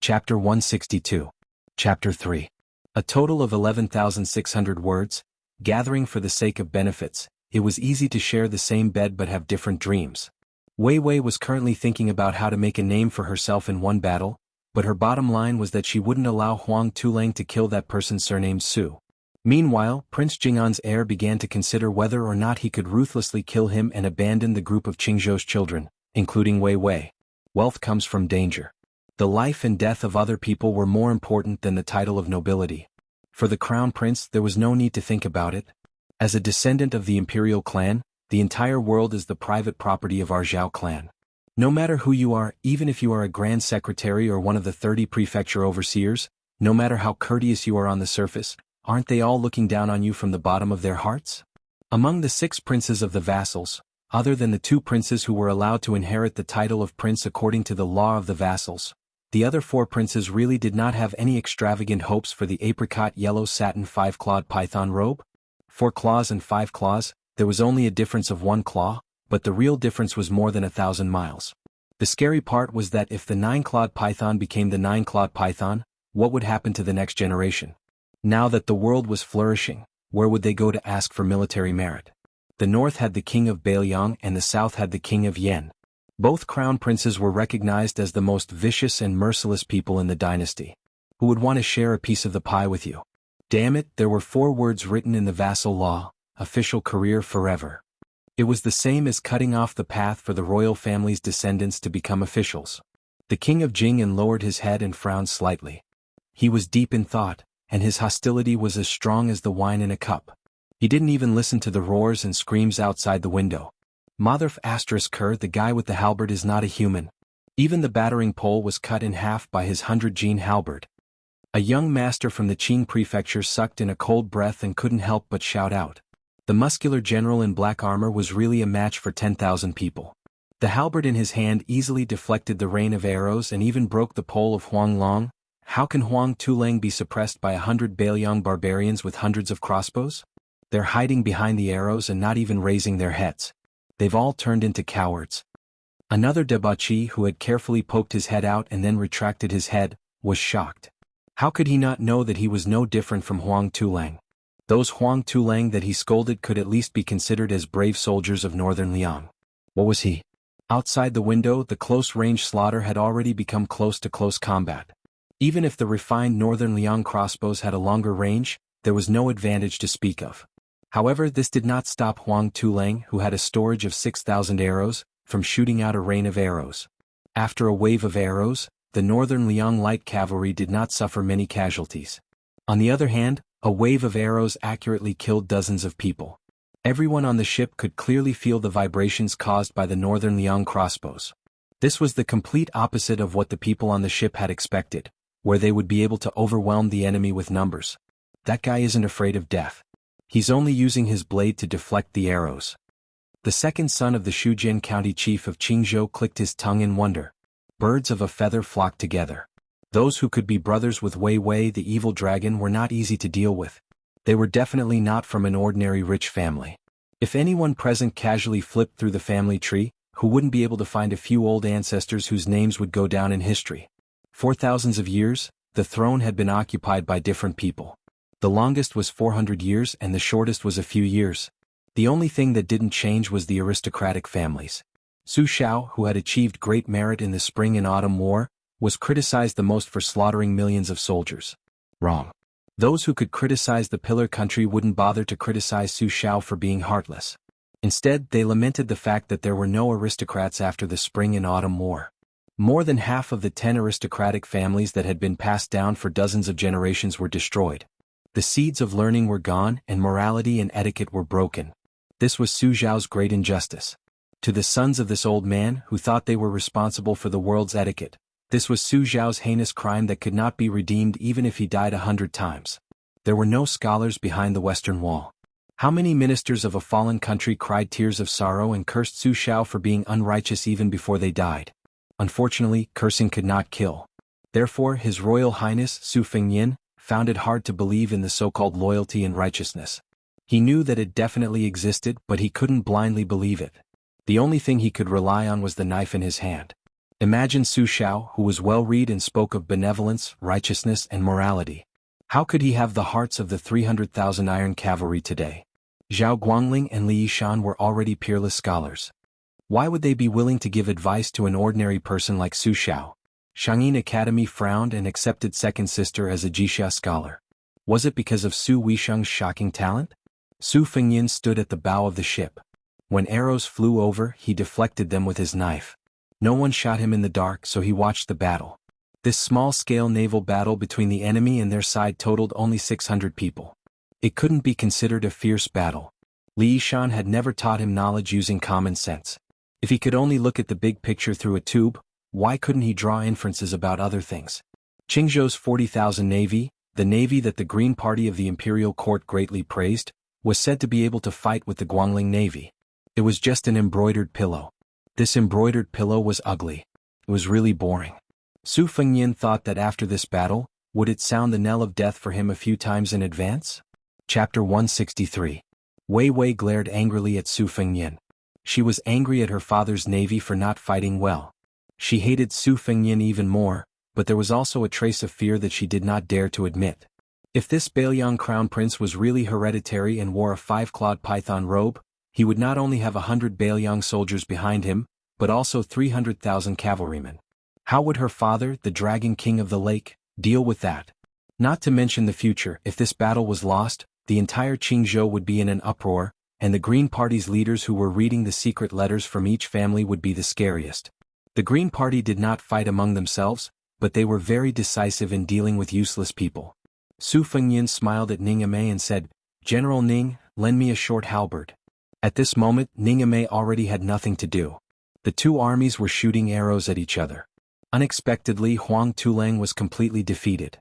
Chapter 162. Chapter 3. A total of 11,600 words, gathering for the sake of benefits. It was easy to share the same bed but have different dreams. Wei Wei was currently thinking about how to make a name for herself in one battle, but her bottom line was that she wouldn't allow Huang Tulang to kill that person surnamed Su. Meanwhile, Prince Jing'an's heir began to consider whether or not he could ruthlessly kill him and abandon the group of Qingzhou's children, including Wei Wei. Wealth comes from danger. The life and death of other people were more important than the title of nobility. For the crown prince, there was no need to think about it. As a descendant of the imperial clan, the entire world is the private property of our Zhao clan. No matter who you are, even if you are a grand secretary or one of the 30 prefecture overseers, no matter how courteous you are on the surface, aren't they all looking down on you from the bottom of their hearts? Among the 6 princes of the vassals, other than the 2 princes who were allowed to inherit the title of prince according to the law of the vassals, the other 4 princes really did not have any extravagant hopes for the apricot yellow satin 5-clawed python robe. 4 claws and 5 claws, there was only a difference of 1 claw, but the real difference was more than 1,000 miles. The scary part was that if the 9-clawed python became the 9-clawed python, what would happen to the next generation? Now that the world was flourishing, where would they go to ask for military merit? The north had the king of Beiliang and the south had the king of Yan. Both crown princes were recognized as the most vicious and merciless people in the dynasty. Who would want to share a piece of the pie with you? Damn it, there were 4 words written in the vassal law: official career forever. It was the same as cutting off the path for the royal family's descendants to become officials. The king of Jing lowered his head and frowned slightly. He was deep in thought, and his hostility was as strong as the wine in a cup. He didn't even listen to the roars and screams outside the window. Mother Ker, the guy with the halberd, is not a human. Even the battering pole was cut in half by his 100-gene halberd. A young master from the Qing prefecture sucked in a cold breath and couldn't help but shout out. The muscular general in black armor was really a match for 10,000 people. The halberd in his hand easily deflected the rain of arrows and even broke the pole of Huang Long. How can Huang Tulang be suppressed by 100 Beiliang barbarians with hundreds of crossbows? They're hiding behind the arrows and not even raising their heads. They've all turned into cowards. Another debauchee who had carefully poked his head out and then retracted his head, was shocked. How could he not know that he was no different from Huang Tulang? Those Huang Tulang that he scolded could at least be considered as brave soldiers of northern Liang. What was he? Outside the window, the close-range slaughter had already become close-to-close combat. Even if the refined northern Liang crossbows had a longer range, there was no advantage to speak of. However, this did not stop Huang Tulang, who had a storage of 6,000 arrows, from shooting out a rain of arrows. After a wave of arrows, the northern Liang light cavalry did not suffer many casualties. On the other hand, a wave of arrows accurately killed dozens of people. Everyone on the ship could clearly feel the vibrations caused by the northern Liang crossbows. This was the complete opposite of what the people on the ship had expected, where they would be able to overwhelm the enemy with numbers. That guy isn't afraid of death. He's only using his blade to deflect the arrows. The second son of the Shujin County chief of Qingzhou clicked his tongue in wonder. Birds of a feather flocked together. Those who could be brothers with Wei Wei the evil dragon were not easy to deal with. They were definitely not from an ordinary rich family. If anyone present casually flipped through the family tree, who wouldn't be able to find a few old ancestors whose names would go down in history? For thousands of years, the throne had been occupied by different people. The longest was 400 years and the shortest was a few years. The only thing that didn't change was the aristocratic families. Su Shao, who had achieved great merit in the Spring and Autumn War, was criticized the most for slaughtering millions of soldiers. Wrong. Those who could criticize the Pillar Country wouldn't bother to criticize Su Shao for being heartless. Instead, they lamented the fact that there were no aristocrats after the Spring and Autumn War. More than half of the 10 aristocratic families that had been passed down for dozens of generations were destroyed. The seeds of learning were gone and morality and etiquette were broken. This was Su Zhao's great injustice. To the sons of this old man, who thought they were responsible for the world's etiquette, this was Su Zhao's heinous crime that could not be redeemed even if he died 100 times. There were no scholars behind the Western Wall. How many ministers of a fallen country cried tears of sorrow and cursed Su Shao for being unrighteous even before they died? Unfortunately, cursing could not kill. Therefore, His Royal Highness Su Fengyin found it hard to believe in the so-called loyalty and righteousness. He knew that it definitely existed, but he couldn't blindly believe it. The only thing he could rely on was the knife in his hand. Imagine Su Shao, who was well-read and spoke of benevolence, righteousness, and morality. How could he have the hearts of the 300,000 iron cavalry today? Zhao Guangling and Li Yishan were already peerless scholars. Why would they be willing to give advice to an ordinary person like Su Shao? Shangyin Academy frowned and accepted second sister as a Jixia scholar. Was it because of Su Weisheng's shocking talent? Su Fengyin stood at the bow of the ship. When arrows flew over, he deflected them with his knife. No one shot him in the dark, so he watched the battle. This small-scale naval battle between the enemy and their side totaled only 600 people. It couldn't be considered a fierce battle. Li Yishan had never taught him knowledge using common sense. If he could only look at the big picture through a tube, why couldn't he draw inferences about other things? Qingzhou's 40,000 navy, the navy that the Green Party of the imperial court greatly praised, was said to be able to fight with the Guangling navy. It was just an embroidered pillow. This embroidered pillow was ugly. It was really boring. Su Fengyin thought that after this battle, would it sound the knell of death for him a few times in advance? Chapter 163. Wei Wei glared angrily at Su Fengyin. She was angry at her father's navy for not fighting well. She hated Su Fengyin even more, but there was also a trace of fear that she did not dare to admit. If this Bailiang crown prince was really hereditary and wore a 5-clawed python robe, he would not only have 100 Bailiang soldiers behind him, but also 300,000 cavalrymen. How would her father, the Dragon King of the Lake, deal with that? Not to mention the future. If this battle was lost, the entire Qingzhou would be in an uproar, and the Green Party's leaders who were reading the secret letters from each family would be the scariest. The Green Party did not fight among themselves, but they were very decisive in dealing with useless people. Su Fengyin smiled at Ning Amei and said, "General Ning, lend me a short halberd." At this moment, Ning Amei already had nothing to do. The two armies were shooting arrows at each other. Unexpectedly, Huang Tulang was completely defeated.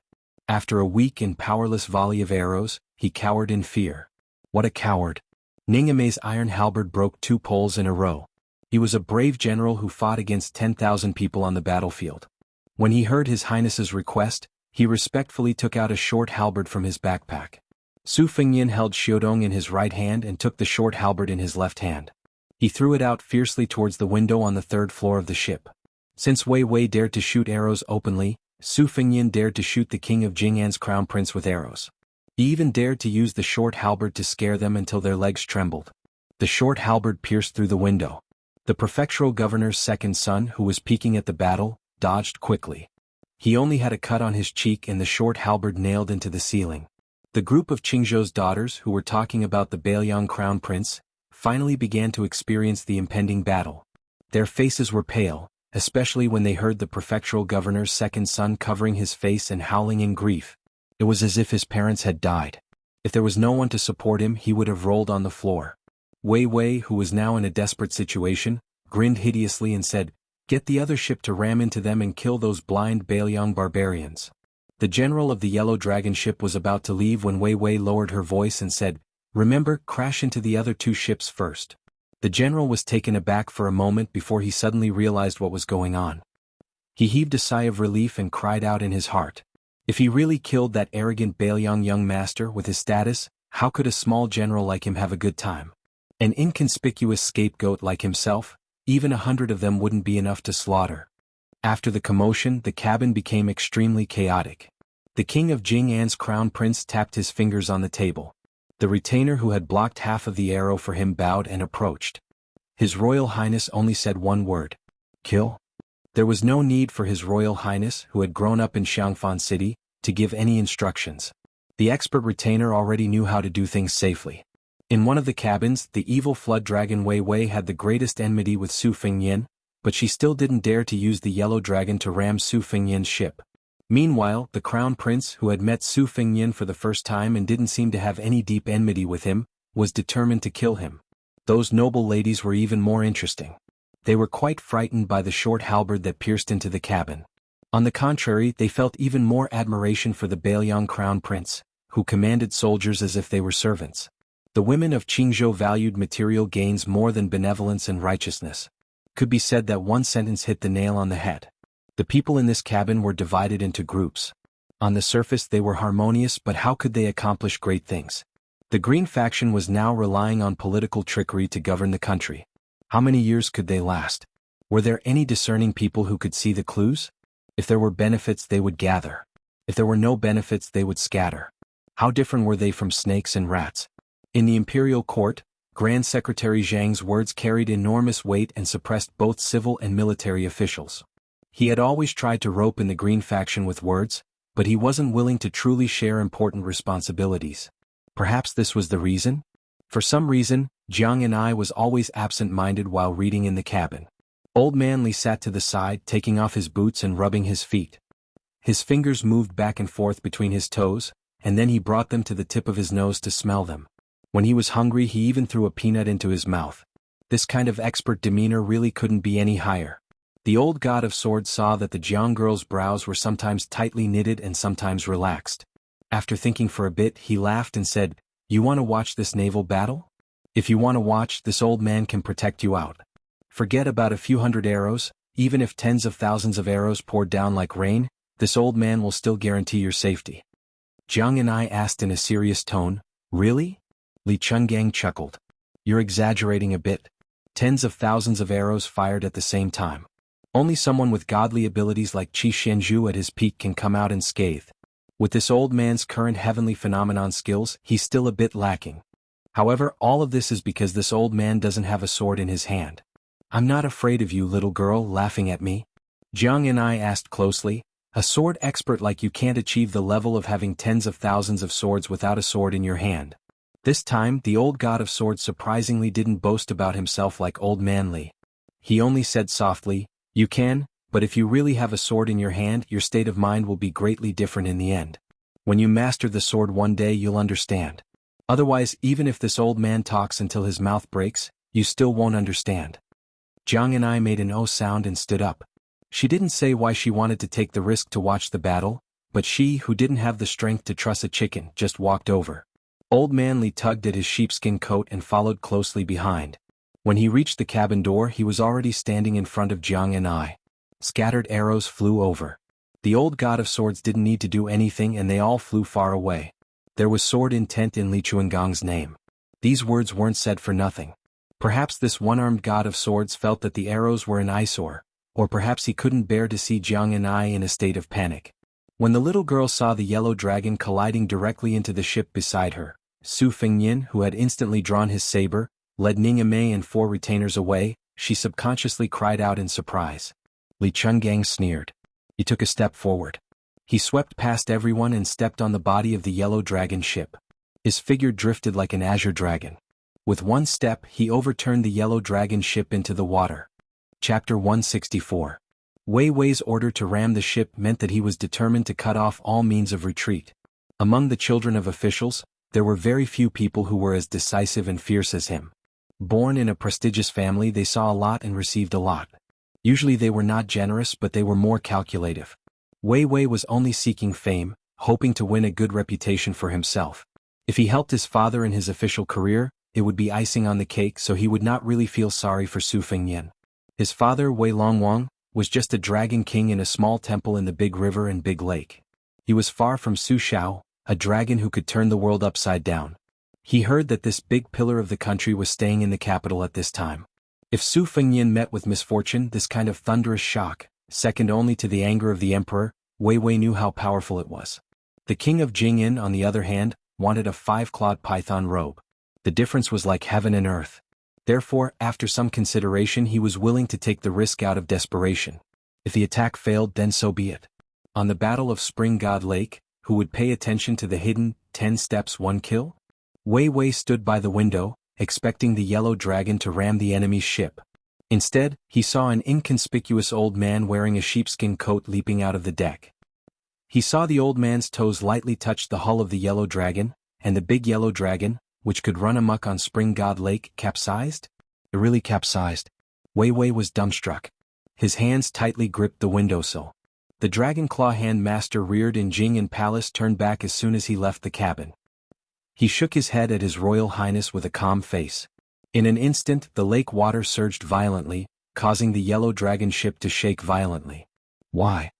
After a weak and powerless volley of arrows, he cowered in fear. What a coward! Ning Amei's iron halberd broke 2 poles in a row. He was a brave general who fought against 10,000 people on the battlefield. When he heard His Highness's request, he respectfully took out a short halberd from his backpack. Su Fengyin held Xiudong in his right hand and took the short halberd in his left hand. He threw it out fiercely towards the window on the 3rd floor of the ship. Since Wei Wei dared to shoot arrows openly, Su Fengyin dared to shoot the king of Jing'an's crown prince with arrows. He even dared to use the short halberd to scare them until their legs trembled. The short halberd pierced through the window. The prefectural governor's second son, who was peeking at the battle, dodged quickly. He only had a cut on his cheek and the short halberd nailed into the ceiling. The group of Qingzhou's daughters who were talking about the Bailiang crown prince finally began to experience the impending battle. Their faces were pale, especially when they heard the prefectural governor's second son covering his face and howling in grief. It was as if his parents had died. If there was no one to support him, he would have rolled on the floor. Wei Wei, who was now in a desperate situation, grinned hideously and said, "Get the other ship to ram into them and kill those blind Bailiang barbarians." The general of the Yellow Dragon ship was about to leave when Wei Wei lowered her voice and said, "Remember, crash into the other two ships first." The general was taken aback for a moment before he suddenly realized what was going on. He heaved a sigh of relief and cried out in his heart. If he really killed that arrogant Bailiang young master with his status, how could a small general like him have a good time? An inconspicuous scapegoat like himself, even 100 of them wouldn't be enough to slaughter. After the commotion, the cabin became extremely chaotic. The king of Jing'an's crown prince tapped his fingers on the table. The retainer who had blocked half of the arrow for him bowed and approached. His Royal Highness only said one word: "Kill." There was no need for His Royal Highness, who had grown up in Xiangfan City, to give any instructions. The expert retainer already knew how to do things safely. In one of the cabins, the evil flood dragon Wei Wei had the greatest enmity with Su Fengyan, but she still didn't dare to use the yellow dragon to ram Su Fengyan's ship. Meanwhile, the crown prince, who had met Su Fengyan for the first time and didn't seem to have any deep enmity with him, was determined to kill him. Those noble ladies were even more interesting. They were quite frightened by the short halberd that pierced into the cabin. On the contrary, they felt even more admiration for the Bailiang crown prince, who commanded soldiers as if they were servants. The women of Qingzhou valued material gains more than benevolence and righteousness. Could be said that one sentence hit the nail on the head. The people in this cabin were divided into groups. On the surface they were harmonious, but how could they accomplish great things? The Green faction was now relying on political trickery to govern the country. How many years could they last? Were there any discerning people who could see the clues? If there were benefits, they would gather. If there were no benefits, they would scatter. How different were they from snakes and rats? In the imperial court, Grand Secretary Zhang's words carried enormous weight and suppressed both civil and military officials. He had always tried to rope in the Green faction with words, but he wasn't willing to truly share important responsibilities. Perhaps this was the reason? For some reason, Jiang and I was always absent-minded while reading in the cabin. Old Man Li sat to the side, taking off his boots and rubbing his feet. His fingers moved back and forth between his toes, and then he brought them to the tip of his nose to smell them. When he was hungry, he even threw a peanut into his mouth. This kind of expert demeanor really couldn't be any higher. The old god of swords saw that the Jiang girl's brows were sometimes tightly knitted and sometimes relaxed. After thinking for a bit, he laughed and said, "You want to watch this naval battle? If you want to watch, this old man can protect you out. Forget about a few hundred arrows, even if tens of thousands of arrows poured down like rain, this old man will still guarantee your safety." Jiang and I asked in a serious tone, "Really?" Li Chungang chuckled. "You're exaggerating a bit. Tens of thousands of arrows fired at the same time. Only someone with godly abilities like Qi Xianxia at his peak can come out unscathed. With this old man's current heavenly phenomenon skills, he's still a bit lacking. However, all of this is because this old man doesn't have a sword in his hand." "I'm not afraid of you, little girl," laughing at me. Jiang and I asked closely, "A sword expert like you can't achieve the level of having tens of thousands of swords without a sword in your hand." This time, the old god of swords surprisingly didn't boast about himself like Old Man Li. He only said softly, "You can, but if you really have a sword in your hand, your state of mind will be greatly different in the end. When you master the sword one day, you'll understand. Otherwise, even if this old man talks until his mouth breaks, you still won't understand." Jiang and I made an "oh" sound and stood up. She didn't say why she wanted to take the risk to watch the battle, but she, who didn't have the strength to truss a chicken, just walked over. Old Man Li tugged at his sheepskin coat and followed closely behind. When he reached the cabin door, he was already standing in front of Jiang and I. Scattered arrows flew over. The old god of swords didn't need to do anything, and they all flew far away. There was sword intent in Li Chuangang's name. These words weren't said for nothing. Perhaps this one-armed god of swords felt that the arrows were an eyesore, or perhaps he couldn't bear to see Jiang and I in a state of panic. When the little girl saw the yellow dragon colliding directly into the ship beside her, Su Fengyan, who had instantly drawn his saber, led Ningame and 4 retainers away, she subconsciously cried out in surprise. Li Chungang sneered. He took a step forward. He swept past everyone and stepped on the body of the yellow dragon ship. His figure drifted like an azure dragon. With one step, he overturned the yellow dragon ship into the water. Chapter 164. Wei Wei's order to ram the ship meant that he was determined to cut off all means of retreat. Among the children of officials, there were very few people who were as decisive and fierce as him. Born in a prestigious family, they saw a lot and received a lot. Usually they were not generous, but they were more calculative. Wei Wei was only seeking fame, hoping to win a good reputation for himself. If he helped his father in his official career, it would be icing on the cake, so he would not really feel sorry for Su Fengnian. His father, Wei Longwang, was just a dragon king in a small temple in the big river and big lake. He was far from Su Xiao, a dragon who could turn the world upside down. He heard that this big pillar of the country was staying in the capital at this time. If Su Fengnian met with misfortune, this kind of thunderous shock, second only to the anger of the emperor, Wei Wei knew how powerful it was. The king of Jing'an, on the other hand, wanted a 5-clawed python robe. The difference was like heaven and earth. Therefore, after some consideration, he was willing to take the risk out of desperation. If the attack failed, then so be it. On the Battle of Spring God Lake, who would pay attention to the hidden 10 steps 1 kill? Wei Wei stood by the window, expecting the yellow dragon to ram the enemy's ship. Instead, he saw an inconspicuous old man wearing a sheepskin coat leaping out of the deck. He saw the old man's toes lightly touch the hull of the yellow dragon, and the big yellow dragon, which could run amok on Spring God Lake, capsized? It really capsized. Wei Wei was dumbstruck. His hands tightly gripped the windowsill. The Dragon Claw Hand Master reared in Jing'an Palace turned back as soon as he left the cabin. He shook his head at His Royal Highness with a calm face. In an instant, the lake water surged violently, causing the yellow dragon ship to shake violently. Why?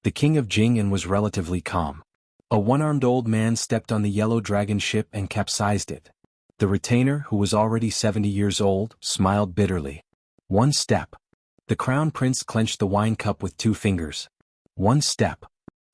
The king of Jing'an was relatively calm. A one-armed old man stepped on the yellow dragon ship and capsized it. The retainer, who was already 70 years old, smiled bitterly. One step. The crown prince clenched the wine cup with 2 fingers. One step.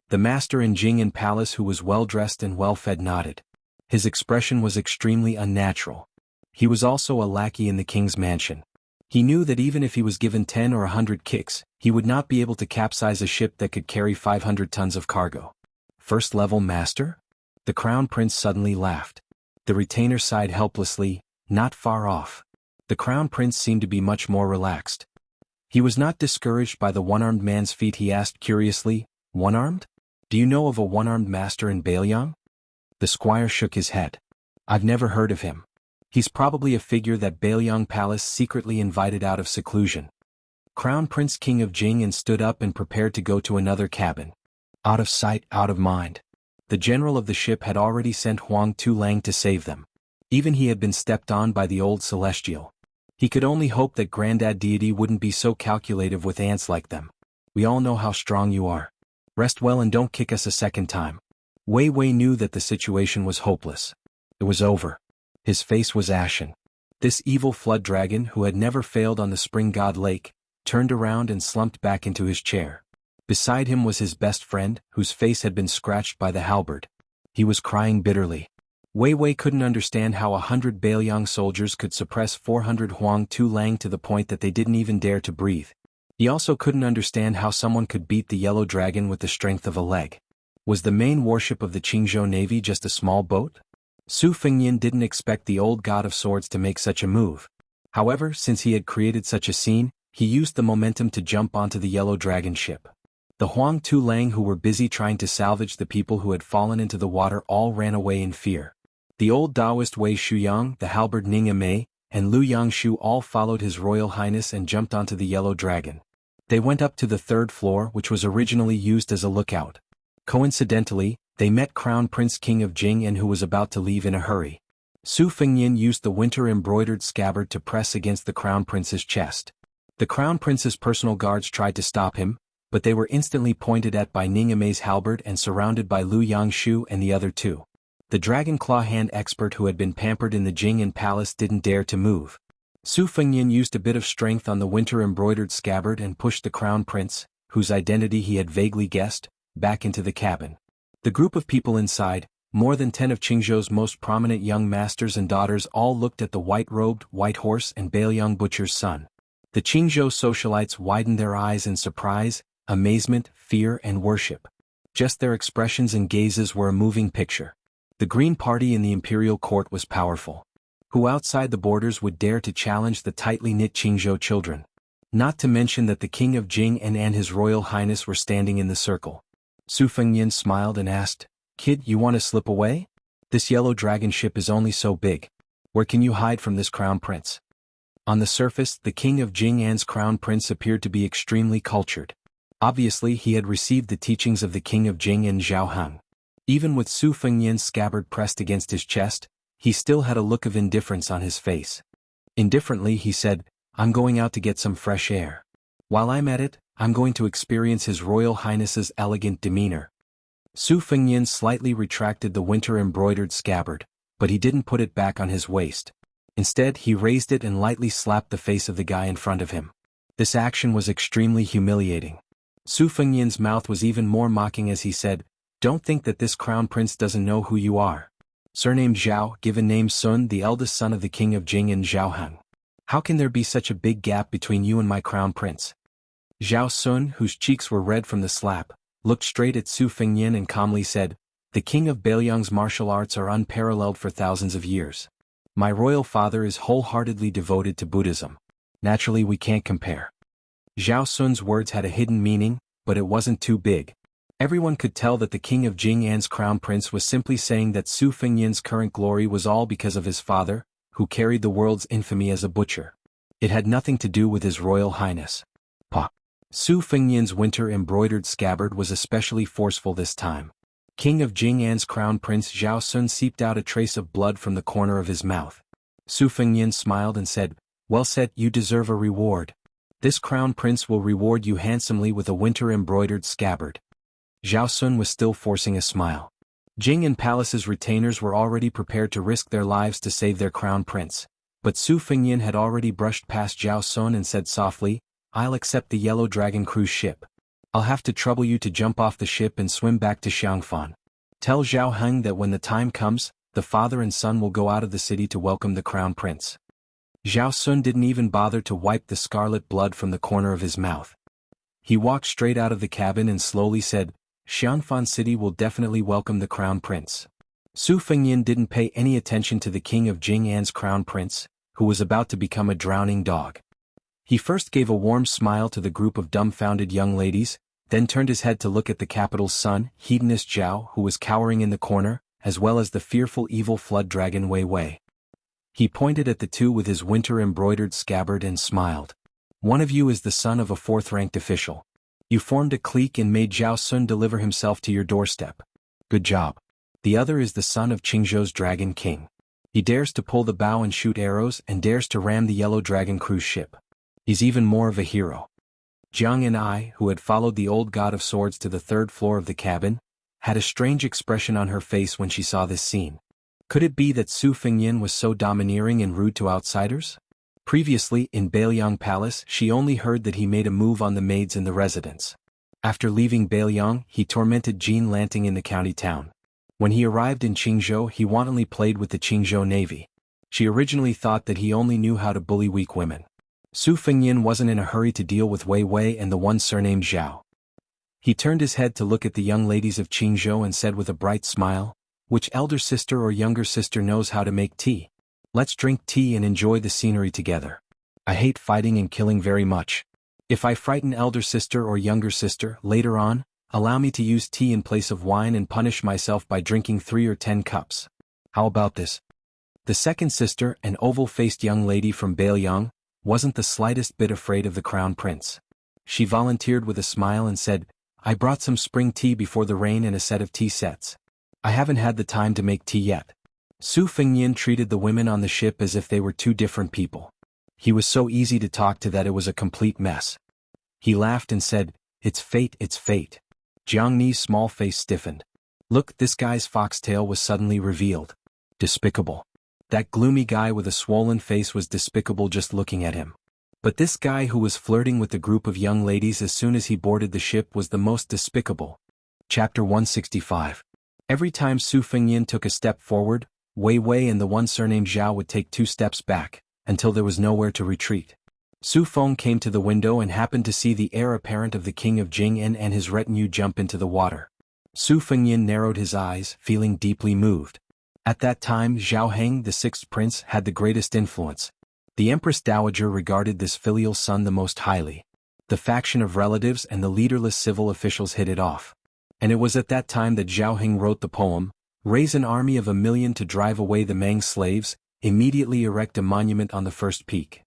The master in Jing'an Palace, who was well-dressed and well-fed, nodded. His expression was extremely unnatural. He was also a lackey in the king's mansion. He knew that even if he was given 10 or 100 kicks, he would not be able to capsize a ship that could carry 500 tons of cargo. First-level master? The crown prince suddenly laughed. The retainer sighed helplessly, not far off. The crown prince seemed to be much more relaxed. He was not discouraged by the one-armed man's feat. He asked curiously, "One-armed? Do you know of a one-armed master in Bailiang?" The squire shook his head. "I've never heard of him. He's probably a figure that Bailiang Palace secretly invited out of seclusion." Crown Prince King of Jing'an stood up and prepared to go to another cabin. Out of sight, out of mind. The general of the ship had already sent Huang Tulang to save them. Even he had been stepped on by the old celestial. He could only hope that Grandad Deity wouldn't be so calculative with ants like them. "We all know how strong you are. Rest well and don't kick us a second time." Wei Wei knew that the situation was hopeless. It was over. His face was ashen. This evil flood dragon, who had never failed on the Spring God Lake, turned around and slumped back into his chair. Beside him was his best friend, whose face had been scratched by the halberd. He was crying bitterly. Wei Wei couldn't understand how 100 Bailiang soldiers could suppress 400 Huang Tulang to the point that they didn't even dare to breathe. He also couldn't understand how someone could beat the yellow dragon with the strength of a leg. Was the main warship of the Qingzhou Navy just a small boat? Su Fengnian didn't expect the old god of swords to make such a move. However, since he had created such a scene, he used the momentum to jump onto the yellow dragon ship. The Huang Tulang, who were busy trying to salvage the people who had fallen into the water, all ran away in fear. The old Taoist Wei Shuyang, the halberd Ning Mei, and Lu Yangshu all followed His Royal Highness and jumped onto the yellow dragon. They went up to the 3rd floor, which was originally used as a lookout. Coincidentally, they met Crown Prince King of Jing'an, who was about to leave in a hurry. Su Fengnian used the winter-embroidered scabbard to press against the Crown Prince's chest. The Crown Prince's personal guards tried to stop him, but they were instantly pointed at by Ning Mei's halberd and surrounded by Lu Yangshu and the other 2. The Dragon Claw Hand expert who had been pampered in the Jing'an Palace didn't dare to move. Su Fengnian used a bit of strength on the winter-embroidered scabbard and pushed the Crown Prince, whose identity he had vaguely guessed, back into the cabin. The group of people inside, more than 10 of Qingzhou's most prominent young masters and daughters, all looked at the white-robed, white horse and Bailiang butcher's son. The Qingzhou socialites widened their eyes in surprise, amazement, fear, and worship. Just their expressions and gazes were a moving picture. The Green Party in the imperial court was powerful. Who outside the borders would dare to challenge the tightly knit Qingzhou children? Not to mention that the king of Jing and his royal highness were standing in the circle. Su Fengnian smiled and asked, "Kid, you want to slip away? This yellow dragon ship is only so big. Where can you hide from this crown prince?" On the surface, the king of Jing'an's crown prince appeared to be extremely cultured. Obviously, he had received the teachings of the king of Jing and Xiaohang. Even with Su Fengnian's scabbard pressed against his chest, he still had a look of indifference on his face. Indifferently, he said, "I'm going out to get some fresh air. While I'm at it, I'm going to experience His Royal Highness's elegant demeanor." Su Fengnian slightly retracted the winter-embroidered scabbard, but he didn't put it back on his waist. Instead, he raised it and lightly slapped the face of the guy in front of him. This action was extremely humiliating. Su Fengnian's mouth was even more mocking as he said, "Don't think that this crown prince doesn't know who you are. Surnamed Zhao, given name Sun, the eldest son of the king of Jing and Xiaohang. How can there be such a big gap between you and my crown prince?" Zhao Sun, whose cheeks were red from the slap, looked straight at Su Fengnian and calmly said, "The king of Beiliang's martial arts are unparalleled for thousands of years. My royal father is wholeheartedly devoted to Buddhism. Naturally, we can't compare." Zhao Sun's words had a hidden meaning, but it wasn't too big. Everyone could tell that the king of Jing'an's crown prince was simply saying that Su Fengnian's current glory was all because of his father, who carried the world's infamy as a butcher. It had nothing to do with his royal highness. Pa. Su Fengnian's winter-embroidered scabbard was especially forceful this time. King of Jing'an's crown prince Zhao Sun seeped out a trace of blood from the corner of his mouth. Su Fengnian smiled and said, "Well said, you deserve a reward. This crown prince will reward you handsomely with a winter-embroidered scabbard." Zhao Sun was still forcing a smile. Jing'an Palace's retainers were already prepared to risk their lives to save their crown prince, but Su Fengnian had already brushed past Zhao Sun and said softly, "I'll accept the Yellow Dragon cruise ship. I'll have to trouble you to jump off the ship and swim back to Xiangfan. Tell Zhao Heng that when the time comes, the father and son will go out of the city to welcome the crown prince." Zhao Sun didn't even bother to wipe the scarlet blood from the corner of his mouth. He walked straight out of the cabin and slowly said, "Xiangfan City will definitely welcome the crown prince." Su Fengnian didn't pay any attention to the king of Jing'an's crown prince, who was about to become a drowning dog. He first gave a warm smile to the group of dumbfounded young ladies, then turned his head to look at the capital's son, hedonist Zhao, who was cowering in the corner, as well as the fearful evil flood dragon Wei Wei. He pointed at the two with his winter-embroidered scabbard and smiled. "One of you is the son of a fourth-ranked official. You formed a clique and made Zhao Sun deliver himself to your doorstep. Good job. The other is the son of Qingzhou's Dragon King. He dares to pull the bow and shoot arrows and dares to ram the Yellow Dragon cruise ship. He's even more of a hero." Jiang and I, who had followed the old god of swords to the third floor of the cabin, had a strange expression on her face when she saw this scene. Could it be that Su Fengnian was so domineering and rude to outsiders? Previously, in Beiliang Palace, she only heard that he made a move on the maids in the residence. After leaving Beiliang, he tormented Jean Lanting in the county town. When he arrived in Qingzhou, he wantonly played with the Qingzhou Navy. She originally thought that he only knew how to bully weak women. Su Fengnian wasn't in a hurry to deal with Wei Wei and the one surnamed Zhao. He turned his head to look at the young ladies of Qingzhou and said with a bright smile, "Which elder sister or younger sister knows how to make tea? Let's drink tea and enjoy the scenery together. I hate fighting and killing very much. If I frighten elder sister or younger sister, later on, allow me to use tea in place of wine and punish myself by drinking 3 or 10 cups. How about this?" The second sister, an oval-faced young lady from Beiliang, wasn't the slightest bit afraid of the crown prince. She volunteered with a smile and said, "I brought some spring tea before the rain and a set of tea sets. I haven't had the time to make tea yet." Su Fengnian treated the women on the ship as if they were two different people. He was so easy to talk to that it was a complete mess. He laughed and said, "It's fate, it's fate." Jiang Ni's small face stiffened. Look, this guy's foxtail was suddenly revealed. Despicable. That gloomy guy with a swollen face was despicable just looking at him. But this guy who was flirting with the group of young ladies as soon as he boarded the ship was the most despicable. Chapter 165. Every time Su Fengnian took a step forward, Wei Wei and the one surnamed Zhao would take 2 steps back, until there was nowhere to retreat. Su Feng came to the window and happened to see the heir apparent of the king of Jing'an and his retinue jump into the water. Su Fengnian narrowed his eyes, feeling deeply moved. At that time Zhao Heng, the 6th prince, had the greatest influence. The Empress Dowager regarded this filial son the most highly. The faction of relatives and the leaderless civil officials hit it off. And it was at that time that Xiaoheng wrote the poem, "Raise an army of 1,000,000 to drive away the Mang slaves, immediately erect a monument on the first peak."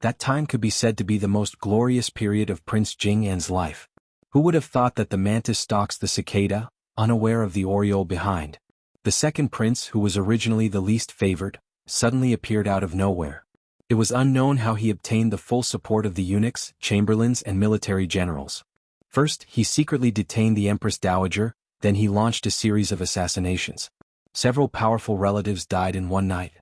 That time could be said to be the most glorious period of Prince Jing'an's life. Who would have thought that the mantis stalks the cicada, unaware of the oriole behind? The second prince, who was originally the least favored, suddenly appeared out of nowhere. It was unknown how he obtained the full support of the eunuchs, chamberlains and military generals. First, he secretly detained the Empress Dowager, then he launched a series of assassinations. Several powerful relatives died in one night.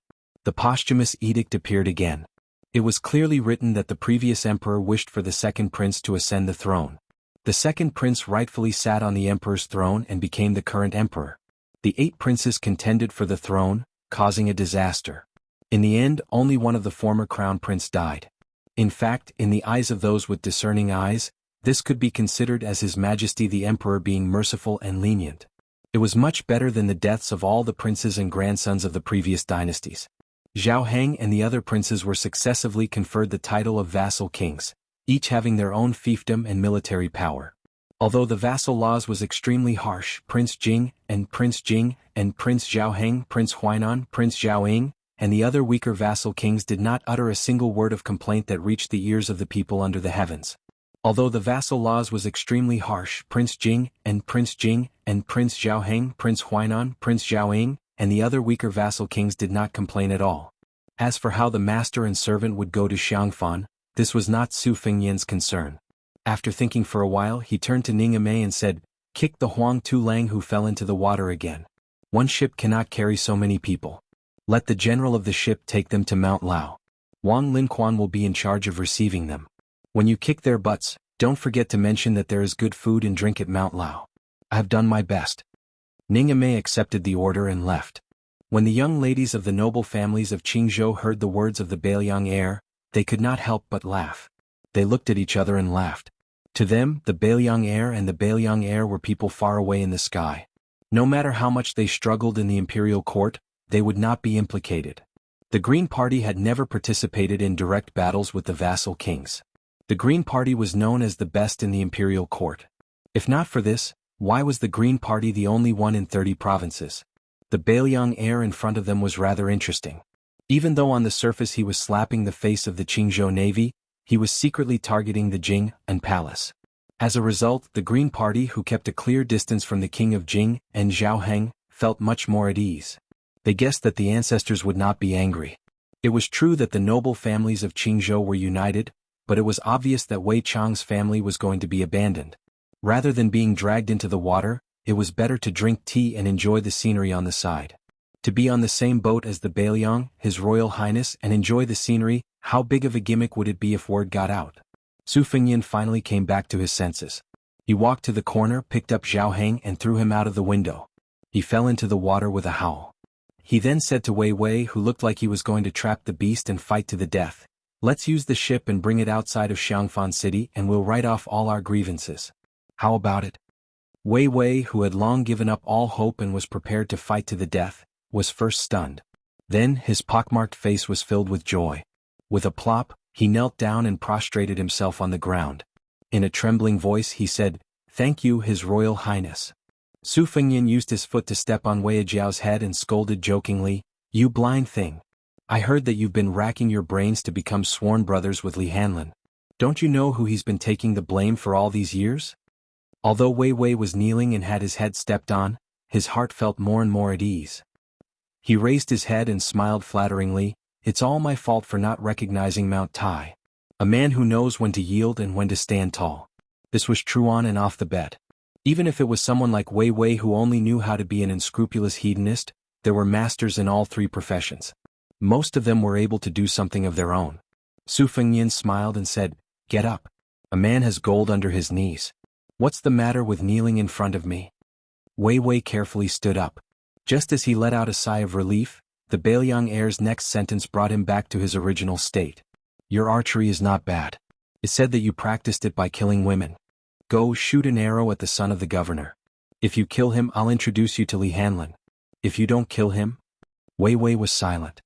The posthumous edict appeared again. It was clearly written that the previous emperor wished for the second prince to ascend the throne. The second prince rightfully sat on the emperor's throne and became the current emperor. The 8 princes contended for the throne, causing a disaster. In the end, only one of the former crown prince died. In fact, in the eyes of those with discerning eyes, this could be considered as His Majesty the Emperor being merciful and lenient. It was much better than the deaths of all the princes and grandsons of the previous dynasties. Xiaoheng and the other princes were successively conferred the title of vassal kings, each having their own fiefdom and military power. Although the vassal laws was extremely harsh, Prince Jing and Prince Xiaoheng, Prince Huainan, Prince Xiaoying, and the other weaker vassal kings did not utter a single word of complaint that reached the ears of the people under the heavens. Although the vassal laws was extremely harsh, Prince Jing and Prince Xiaoheng, Prince Huainan, Prince Xiaoying, and the other weaker vassal kings did not complain at all. As for how the master and servant would go to Xiangfan, this was not Su Fengyan's concern. After thinking for a while, he turned to Ningame and said, "Kick the Huang Tu-Lang who fell into the water again. One ship cannot carry so many people. Let the general of the ship take them to Mount Lao. Wang Linquan will be in charge of receiving them. When you kick their butts, don't forget to mention that there is good food and drink at Mount Lao. I have done my best." Ningame accepted the order and left. When the young ladies of the noble families of Qingzhou heard the words of the Beiliang heir, they could not help but laugh. They looked at each other and laughed. To them, the Beiliang heir and the Beiliang heir were people far away in the sky. No matter how much they struggled in the imperial court, they would not be implicated. The Green Party had never participated in direct battles with the vassal kings. The Green Party was known as the best in the imperial court. If not for this, why was the Green Party the only one in 30 provinces? The Beiliang heir in front of them was rather interesting. Even though on the surface he was slapping the face of the Qingzhou Navy, he was secretly targeting the Jing and palace. As a result, the Green Party, who kept a clear distance from the king of Jing and Xiaoheng, felt much more at ease. They guessed that the ancestors would not be angry. It was true that the noble families of Qingzhou were united, but it was obvious that Wei Chang's family was going to be abandoned. Rather than being dragged into the water, it was better to drink tea and enjoy the scenery on the side. To be on the same boat as the Beiliang, His Royal Highness, and enjoy the scenery, how big of a gimmick would it be if word got out? Su Fengyan finally came back to his senses. He walked to the corner, picked up Xiaoheng and threw him out of the window. He fell into the water with a howl. He then said to Wei Wei, who looked like he was going to trap the beast and fight to the death, "Let's use the ship and bring it outside of Xiangfan City and we'll write off all our grievances. How about it?" Wei Wei, who had long given up all hope and was prepared to fight to the death, was first stunned. Then his pockmarked face was filled with joy. With a plop, he knelt down and prostrated himself on the ground. In a trembling voice he said, "Thank you, His Royal Highness." Su Fengyan used his foot to step on Wei Jiao's head and scolded jokingly, "You blind thing. I heard that you've been racking your brains to become sworn brothers with Li Hanlin. Don't you know who he's been taking the blame for all these years?" Although Wei Wei was kneeling and had his head stepped on, his heart felt more and more at ease. He raised his head and smiled flatteringly, "It's all my fault for not recognizing Mount Tai. A man who knows when to yield and when to stand tall." This was true on and off the bet. Even if it was someone like Wei Wei who only knew how to be an unscrupulous hedonist, there were masters in all 3 professions. Most of them were able to do something of their own. Su Fengyan smiled and said, "Get up. A man has gold under his knees. What's the matter with kneeling in front of me?" Wei Wei carefully stood up. Just as he let out a sigh of relief, the Beiliang heir's next sentence brought him back to his original state. "Your archery is not bad. It said that you practiced it by killing women. Go shoot an arrow at the son of the governor. If you kill him, I'll introduce you to Li Hanlin. If you don't kill him..." Wei Wei was silent.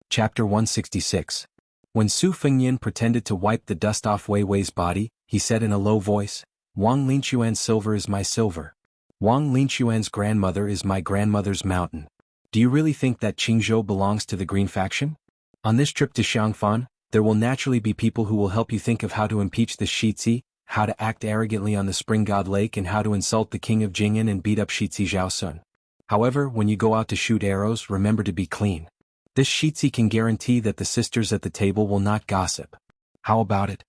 Chapter 166. When Su Fengyin pretended to wipe the dust off Wei Wei's body, he said in a low voice, Wang Linquan's silver is my silver. Wang Linquan's grandmother is my grandmother's mountain. Do you really think that Qingzhou belongs to the Green faction? On this trip to Xiangfan, there will naturally be people who will help you think of how to impeach the Shitzi, how to act arrogantly on the Spring God Lake, and how to insult the king of Jing'an and beat up Shitzi Zhaosun. However, when you go out to shoot arrows, remember to be clean. This Shitzi can guarantee that the sisters at the table will not gossip. How about it?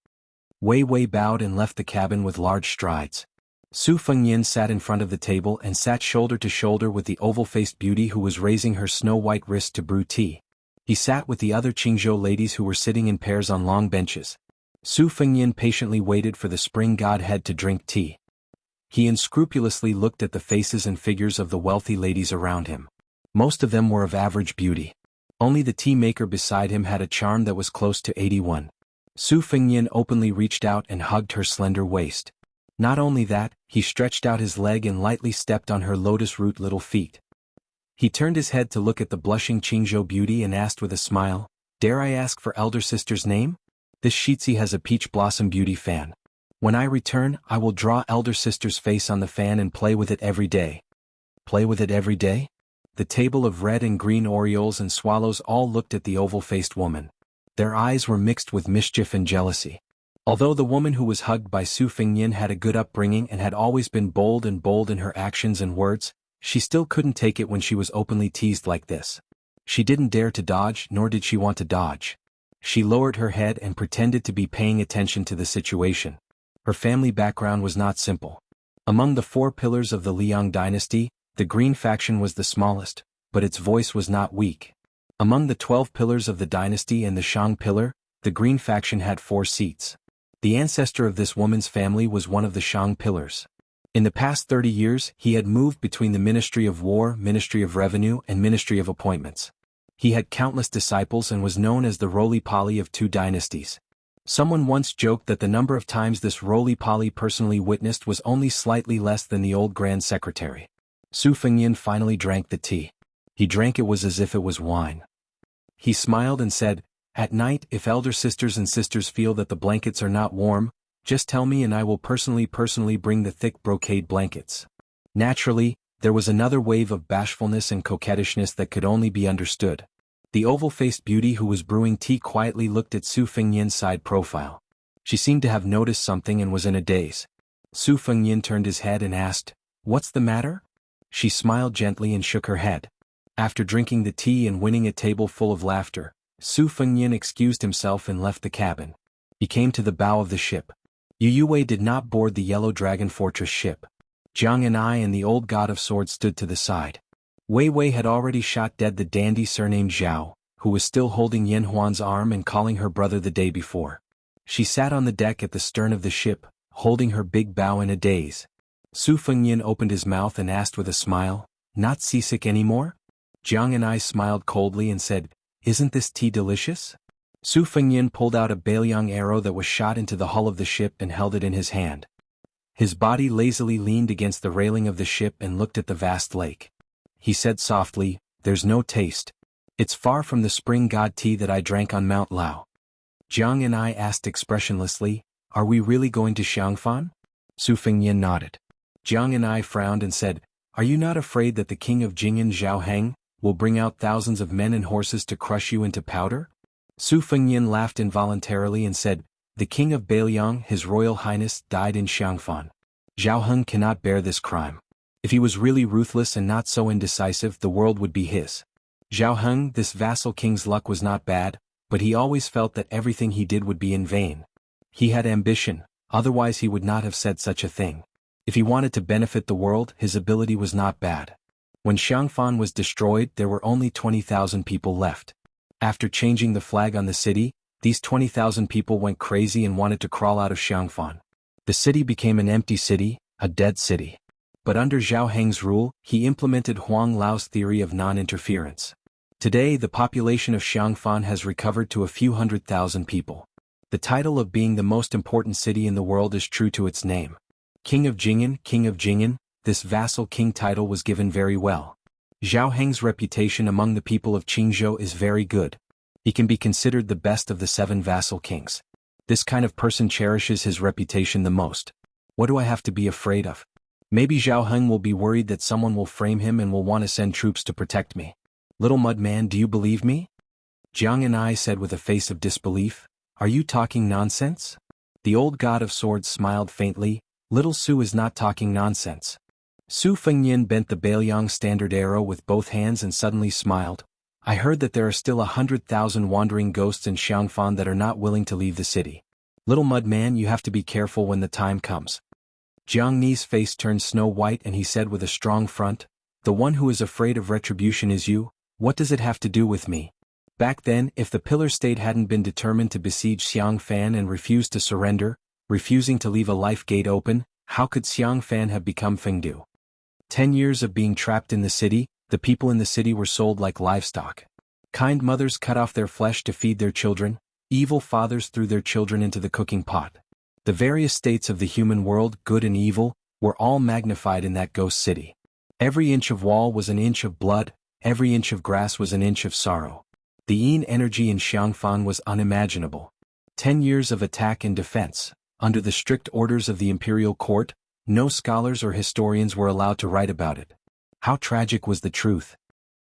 Wei Wei bowed and left the cabin with large strides. Su Fengyin sat in front of the table and sat shoulder to shoulder with the oval-faced beauty who was raising her snow-white wrist to brew tea. He sat with the other Qingzhou ladies who were sitting in pairs on long benches. Su Fengyin patiently waited for the spring godhead to drink tea. He unscrupulously looked at the faces and figures of the wealthy ladies around him. Most of them were of average beauty. Only the tea maker beside him had a charm that was close to 81. Su Fengyin openly reached out and hugged her slender waist. Not only that, he stretched out his leg and lightly stepped on her lotus-root little feet. He turned his head to look at the blushing Qingzhou beauty and asked with a smile, Dare I ask for elder sister's name? This Shitzi has a peach blossom beauty fan. When I return, I will draw elder sister's face on the fan and play with it every day. Play with it every day? The table of red and green orioles and swallows all looked at the oval-faced woman. Their eyes were mixed with mischief and jealousy. Although the woman who was hugged by Su Fengyin had a good upbringing and had always been bold in her actions and words, she still couldn't take it when she was openly teased like this. She didn't dare to dodge, nor did she want to dodge. She lowered her head and pretended to be paying attention to the situation. Her family background was not simple. Among the 4 pillars of the Liang dynasty, the Green faction was the smallest, but its voice was not weak. Among the 12 pillars of the dynasty and the Shang pillar, the Green faction had 4 seats. The ancestor of this woman's family was one of the Shang pillars. In the past 30 years, he had moved between the Ministry of War, Ministry of Revenue, and Ministry of Appointments. He had countless disciples and was known as the roly-poly of 2 dynasties. Someone once joked that the number of times this roly-poly personally witnessed was only slightly less than the old Grand Secretary. Su Fengyin finally drank the tea. He drank it as if it was wine. He smiled and said, At night, if elder sisters and sisters feel that the blankets are not warm, just tell me and I will personally bring the thick brocade blankets. Naturally, there was another wave of bashfulness and coquettishness that could only be understood. The oval-faced beauty who was brewing tea quietly looked at Su Fengyin's side profile. She seemed to have noticed something and was in a daze. Su Fengyin turned his head and asked, What's the matter? She smiled gently and shook her head. After drinking the tea and winning a table full of laughter, Su Fengyin excused himself and left the cabin. He came to the bow of the ship. Yu Wei did not board the Yellow Dragon Fortress ship. Jiang and I and the old god of swords stood to the side. Wei Wei had already shot dead the dandy surnamed Zhao, who was still holding Yan Huan's arm and calling her brother the day before. She sat on the deck at the stern of the ship, holding her big bow in a daze. Su Fengyin opened his mouth and asked with a smile, Not seasick anymore? Jiang and I smiled coldly and said, Isn't this tea delicious? Su Fengyin pulled out a Bailiang arrow that was shot into the hull of the ship and held it in his hand. His body lazily leaned against the railing of the ship and looked at the vast lake. He said softly, There's no taste. It's far from the spring god tea that I drank on Mount Lao. Jiang and I asked expressionlessly, Are we really going to Xiangfan? Su Fengyin nodded. Jiang and I frowned and said, Are you not afraid that the king of Jing'an Zhao Heng will bring out thousands of men and horses to crush you into powder? Su Fengyin laughed involuntarily and said, The king of Bailiang, his royal highness, died in Xiangfan. Zhao Heng cannot bear this crime. If he was really ruthless and not so indecisive, the world would be his. Zhao Heng, this vassal king's luck was not bad, but he always felt that everything he did would be in vain. He had ambition, otherwise he would not have said such a thing. If he wanted to benefit the world, his ability was not bad. When Xiangfan was destroyed, there were only 20,000 people left. After changing the flag on the city, these 20,000 people went crazy and wanted to crawl out of Xiangfan. The city became an empty city, a dead city. But under Zhao Heng's rule, he implemented Huang Lao's theory of non-interference. Today, the population of Xiangfan has recovered to a few 100,000 people. The title of being the most important city in the world is true to its name. King of Jing'an, this vassal king title was given very well. Zhao Heng's reputation among the people of Qingzhou is very good. He can be considered the best of the 7 vassal kings. This kind of person cherishes his reputation the most. What do I have to be afraid of? Maybe Zhao Heng will be worried that someone will frame him and will want to send troops to protect me. Little mud man, do you believe me? Jiang and I said with a face of disbelief. Are you talking nonsense? The old god of swords smiled faintly. Little Su is not talking nonsense. Su Fengnian bent the Bailiang standard arrow with both hands and suddenly smiled. I heard that there are still 100,000 wandering ghosts in Xiangfan that are not willing to leave the city. Little mud man, you have to be careful when the time comes. Jiang Ni's face turned snow white and he said with a strong front, the one who is afraid of retribution is you. What does it have to do with me? Back then, if the Pillar State hadn't been determined to besiege Xiangfan and refused to surrender, refusing to leave a life gate open, how could Xiangfan have become Fengdu? 10 years of being trapped in the city, the people in the city were sold like livestock. Kind mothers cut off their flesh to feed their children, evil fathers threw their children into the cooking pot. The various states of the human world, good and evil, were all magnified in that ghost city. Every inch of wall was an inch of blood, every inch of grass was an inch of sorrow. The Yin energy in Xiangfan was unimaginable. 10 years of attack and defense, under the strict orders of the imperial court, no scholars or historians were allowed to write about it. How tragic was the truth.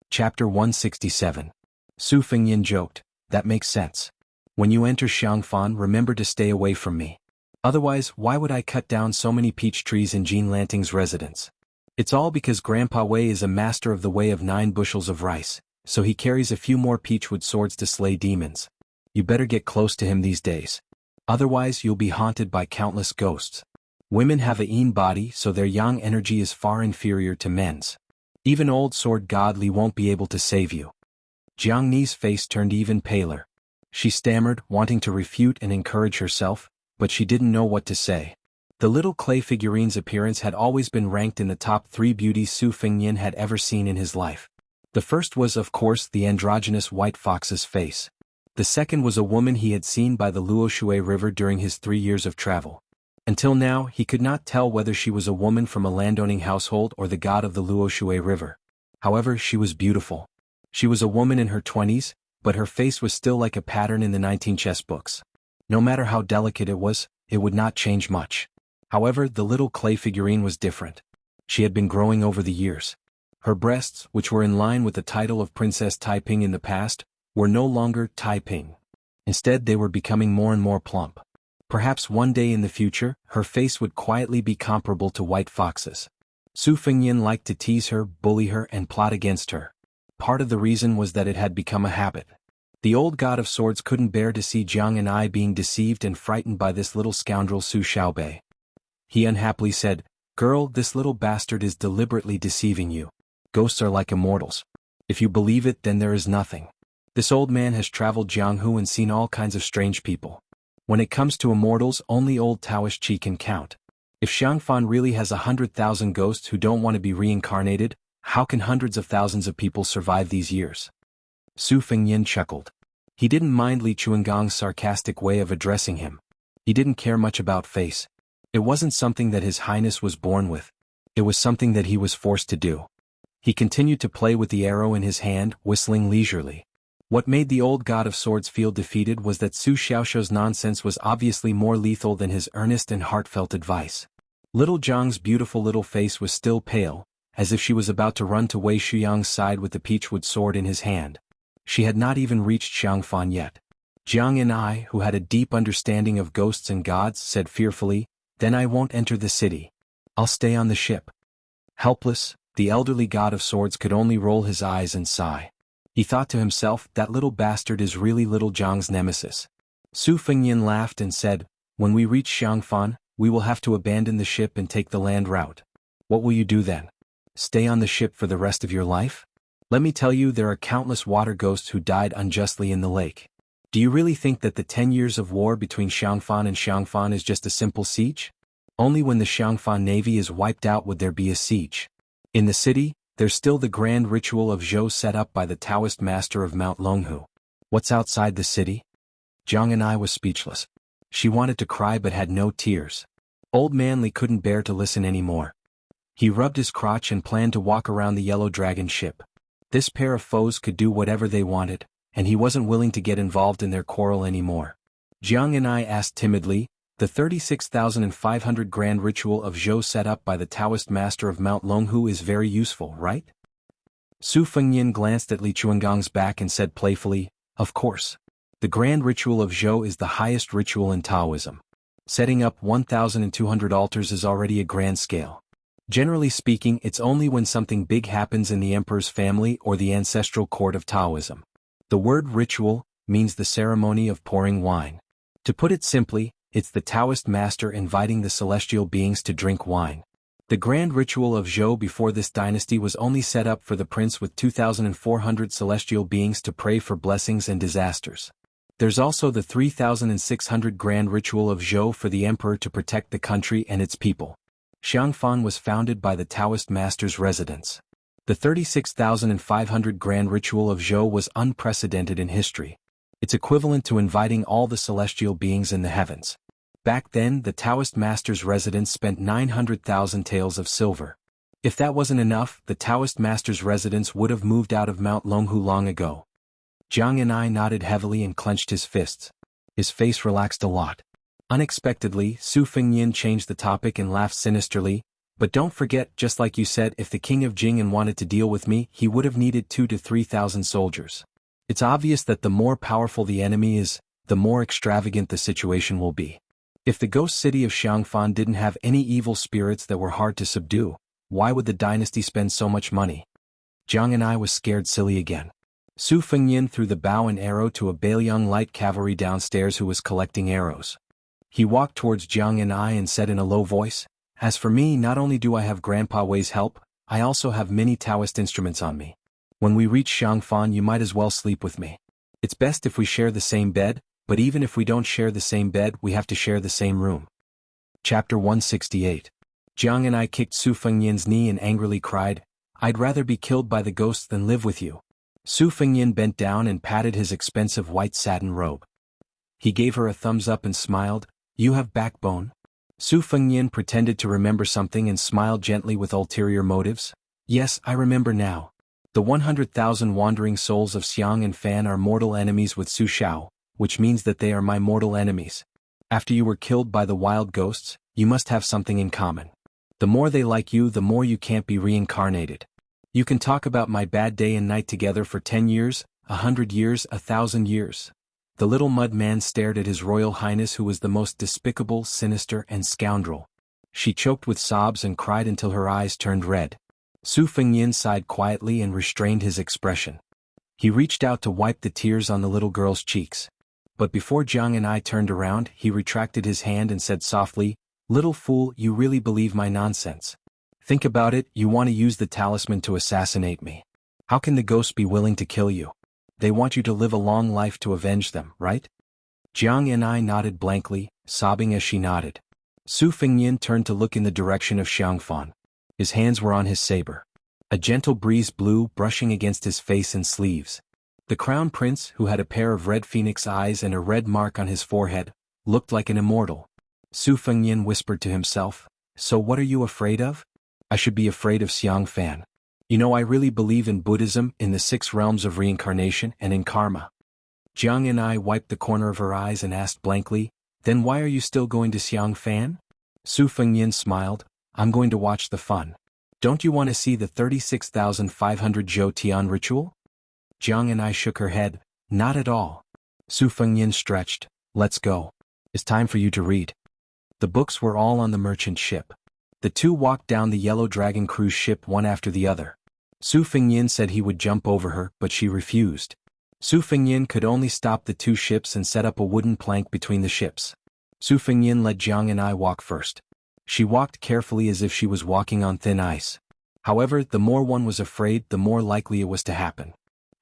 Chapter 167. Su Fengyin joked, that makes sense. When you enter Xiangfan, remember to stay away from me. Otherwise, why would I cut down so many peach trees in Jean Lanting's residence? It's all because Grandpa Wei is a master of the way of 9 bushels of rice, so he carries a few more peachwood swords to slay demons. You better get close to him these days. Otherwise you'll be haunted by countless ghosts. Women have a Yin body, so their yang energy is far inferior to men's. Even old sword god Li won't be able to save you. Jiang Ni's face turned even paler. She stammered, wanting to refute and encourage herself, but she didn't know what to say. The little clay figurine's appearance had always been ranked in the top 3 beauties Su Fengyin had ever seen in his life. The first was, of course, the androgynous white fox's face. The second was a woman he had seen by the Luoshui River during his 3 years of travel. Until now, he could not tell whether she was a woman from a landowning household or the god of the Luoshui River. However, she was beautiful. She was a woman in her 20s, but her face was still like a pattern in the 19 chess books. No matter how delicate it would not change much. However, the little clay figurine was different. She had been growing over the years. Her breasts, which were in line with the title of Princess Taiping in the past, were no longer Taiping. Instead, they were becoming more and more plump. Perhaps one day in the future, her face would quietly be comparable to white foxes. Su Fengyin liked to tease her, bully her, and plot against her. Part of the reason was that it had become a habit. The old god of swords couldn't bear to see Jiang and I being deceived and frightened by this little scoundrel Su Xiaobei. He unhappily said, "Girl, this little bastard is deliberately deceiving you. Ghosts are like immortals. If you believe it, then there is nothing. This old man has traveled Jianghu and seen all kinds of strange people. When it comes to immortals, only old Taoist Qi can count. If Xiangfan really has 100,000 ghosts who don't want to be reincarnated, how can hundreds of thousands of people survive these years?" Su Fengyin chuckled. He didn't mind Li Chuangong's sarcastic way of addressing him. He didn't care much about face. It wasn't something that His Highness was born with. It was something that he was forced to do. He continued to play with the arrow in his hand, whistling leisurely. What made the old god of swords feel defeated was that Su Xiaoxiu's nonsense was obviously more lethal than his earnest and heartfelt advice. Little Zhang's beautiful little face was still pale, as if she was about to run to Wei Shuyang's side with the peachwood sword in his hand. She had not even reached Xiangfan yet. Jiang and I, who had a deep understanding of ghosts and gods, said fearfully, "Then I won't enter the city. I'll stay on the ship." Helpless, the elderly god of swords could only roll his eyes and sigh. He thought to himself, that little bastard is really little Zhang's nemesis. Su Fengyin laughed and said, "When we reach Xiangfan, we will have to abandon the ship and take the land route. What will you do then? Stay on the ship for the rest of your life? Let me tell you, there are countless water ghosts who died unjustly in the lake. Do you really think that the 10 years of war between Xiangfan and Xiangfan is just a simple siege? Only when the Xiangfan navy is wiped out would there be a siege. In the city, there's still the grand ritual of Zhou set up by the Taoist master of Mount Longhu. What's outside the city?" Jiang and I was speechless. She wanted to cry but had no tears. Old man Li couldn't bear to listen anymore. He rubbed his crotch and planned to walk around the yellow dragon ship. This pair of foes could do whatever they wanted, and he wasn't willing to get involved in their quarrel anymore. Jiang and I asked timidly, the 36,500 grand ritual of Zhou set up by the Taoist master of Mount Longhu is very useful, right? Su Fengnian glanced at Li Chuangong's back and said playfully, of course. The grand ritual of Zhou is the highest ritual in Taoism. Setting up 1,200 altars is already a grand scale. Generally speaking, it's only when something big happens in the emperor's family or the ancestral court of Taoism. The word ritual means the ceremony of pouring wine. To put it simply, it's the Taoist master inviting the celestial beings to drink wine. The grand ritual of Zhou before this dynasty was only set up for the prince with 2,400 celestial beings to pray for blessings and disasters. There's also the 3,600 grand ritual of Zhou for the emperor to protect the country and its people. Xiangfan was founded by the Taoist master's residence. The 36,500 grand ritual of Zhou was unprecedented in history. It's equivalent to inviting all the celestial beings in the heavens. Back then, the Taoist master's residence spent 900,000 taels of silver. If that wasn't enough, the Taoist master's residence would have moved out of Mount Longhu long ago. Jiang and I nodded heavily and clenched his fists. His face relaxed a lot. Unexpectedly, Su Fengnian changed the topic and laughed sinisterly. But don't forget, just like you said, if the king of Jing'an wanted to deal with me, he would have needed 2,000 to 3,000 soldiers. It's obvious that the more powerful the enemy is, the more extravagant the situation will be. If the ghost city of Xiangfan didn't have any evil spirits that were hard to subdue, why would the dynasty spend so much money? Jiang and I was scared silly again. Su Fengnian threw the bow and arrow to a Bailiang light cavalry downstairs who was collecting arrows. He walked towards Jiang and I and said in a low voice, as for me, not only do I have Grandpa Wei's help, I also have many Taoist instruments on me. When we reach Xiangfan, you might as well sleep with me. It's best if we share the same bed, but even if we don't share the same bed, we have to share the same room. Chapter 168. Jiang and I kicked Su Fengnian's knee and angrily cried, I'd rather be killed by the ghosts than live with you. Su Fengnian bent down and patted his expensive white satin robe. He gave her a thumbs up and smiled, you have backbone? Su Fengnian pretended to remember something and smiled gently with ulterior motives. Yes, I remember now. The 100,000 wandering souls of Xiang and Fan are mortal enemies with Su Xiao, which means that they are my mortal enemies. After you were killed by the wild ghosts, you must have something in common. The more they like you, the more you can't be reincarnated. You can talk about my bad day and night together for 10 years, 100 years, 1,000 years. The little mud man stared at His Royal Highness, who was the most despicable, sinister, and scoundrel. She choked with sobs and cried until her eyes turned red. Su Fengnian sighed quietly and restrained his expression. He reached out to wipe the tears on the little girl's cheeks. But before Jiang and I turned around, he retracted his hand and said softly, Little fool, you really believe my nonsense. Think about it, you want to use the talisman to assassinate me. How can the ghosts be willing to kill you? They want you to live a long life to avenge them, right? Jiang and I nodded blankly, sobbing as she nodded. Su Fengnian turned to look in the direction of Xiangfan. His hands were on his saber. A gentle breeze blew, brushing against his face and sleeves. The crown prince, who had a pair of red phoenix eyes and a red mark on his forehead, looked like an immortal. Su Fengnian whispered to himself, So what are you afraid of? I should be afraid of Xiangfan. You know, I really believe in Buddhism, in the 6 realms of reincarnation, and in karma. Jiang and I wiped the corner of her eyes and asked blankly, Then why are you still going to Xiangfan? Su Fengnian smiled, I'm going to watch the fun. Don't you want to see the 36,500 Zhou Tian ritual? Jiang and I shook her head, Not at all. Su Fengnian stretched, Let's go. It's time for you to read. The books were all on the merchant ship. The two walked down the Yellow Dragon cruise ship one after the other. Su Fengnian said he would jump over her, but she refused. Su Fengnian could only stop the 2 ships and set up a wooden plank between the ships. Su Fengnian let Jiang and I walk first. She walked carefully as if she was walking on thin ice. However, the more one was afraid, the more likely it was to happen.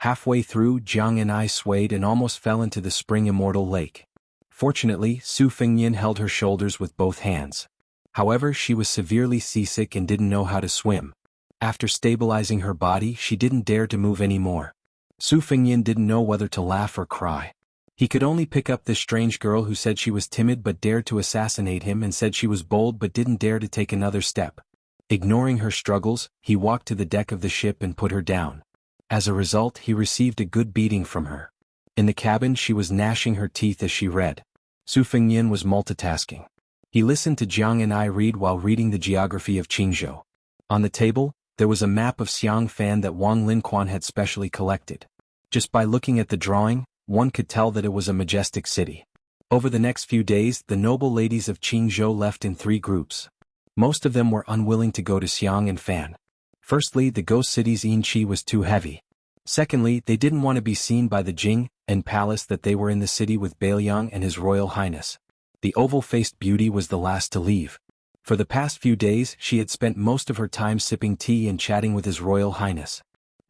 Halfway through, Jiang and I swayed and almost fell into the spring Immortal lake. Fortunately, Su Fengnian held her shoulders with both hands. However, she was severely seasick and didn't know how to swim. After stabilizing her body, she didn't dare to move anymore. Su Fengnian didn't know whether to laugh or cry. He could only pick up this strange girl who said she was timid but dared to assassinate him, and said she was bold but didn't dare to take another step. Ignoring her struggles, he walked to the deck of the ship and put her down. As a result, he received a good beating from her. In the cabin she was gnashing her teeth as she read. Su Fengnian was multitasking. He listened to Jiang and I read while reading the geography of Qingzhou. On the table, there was a map of Xiangfan that Wang Linquan had specially collected. Just by looking at the drawing, one could tell that it was a majestic city. Over the next few days, the noble ladies of Qingzhou left in 3 groups. Most of them were unwilling to go to Xiang and Fan. Firstly, the ghost city's Yinqi was too heavy. Secondly, they didn't want to be seen by the Jing and palace that they were in the city with Bailiang and His Royal Highness. The oval-faced beauty was the last to leave. For the past few days she had spent most of her time sipping tea and chatting with His Royal Highness.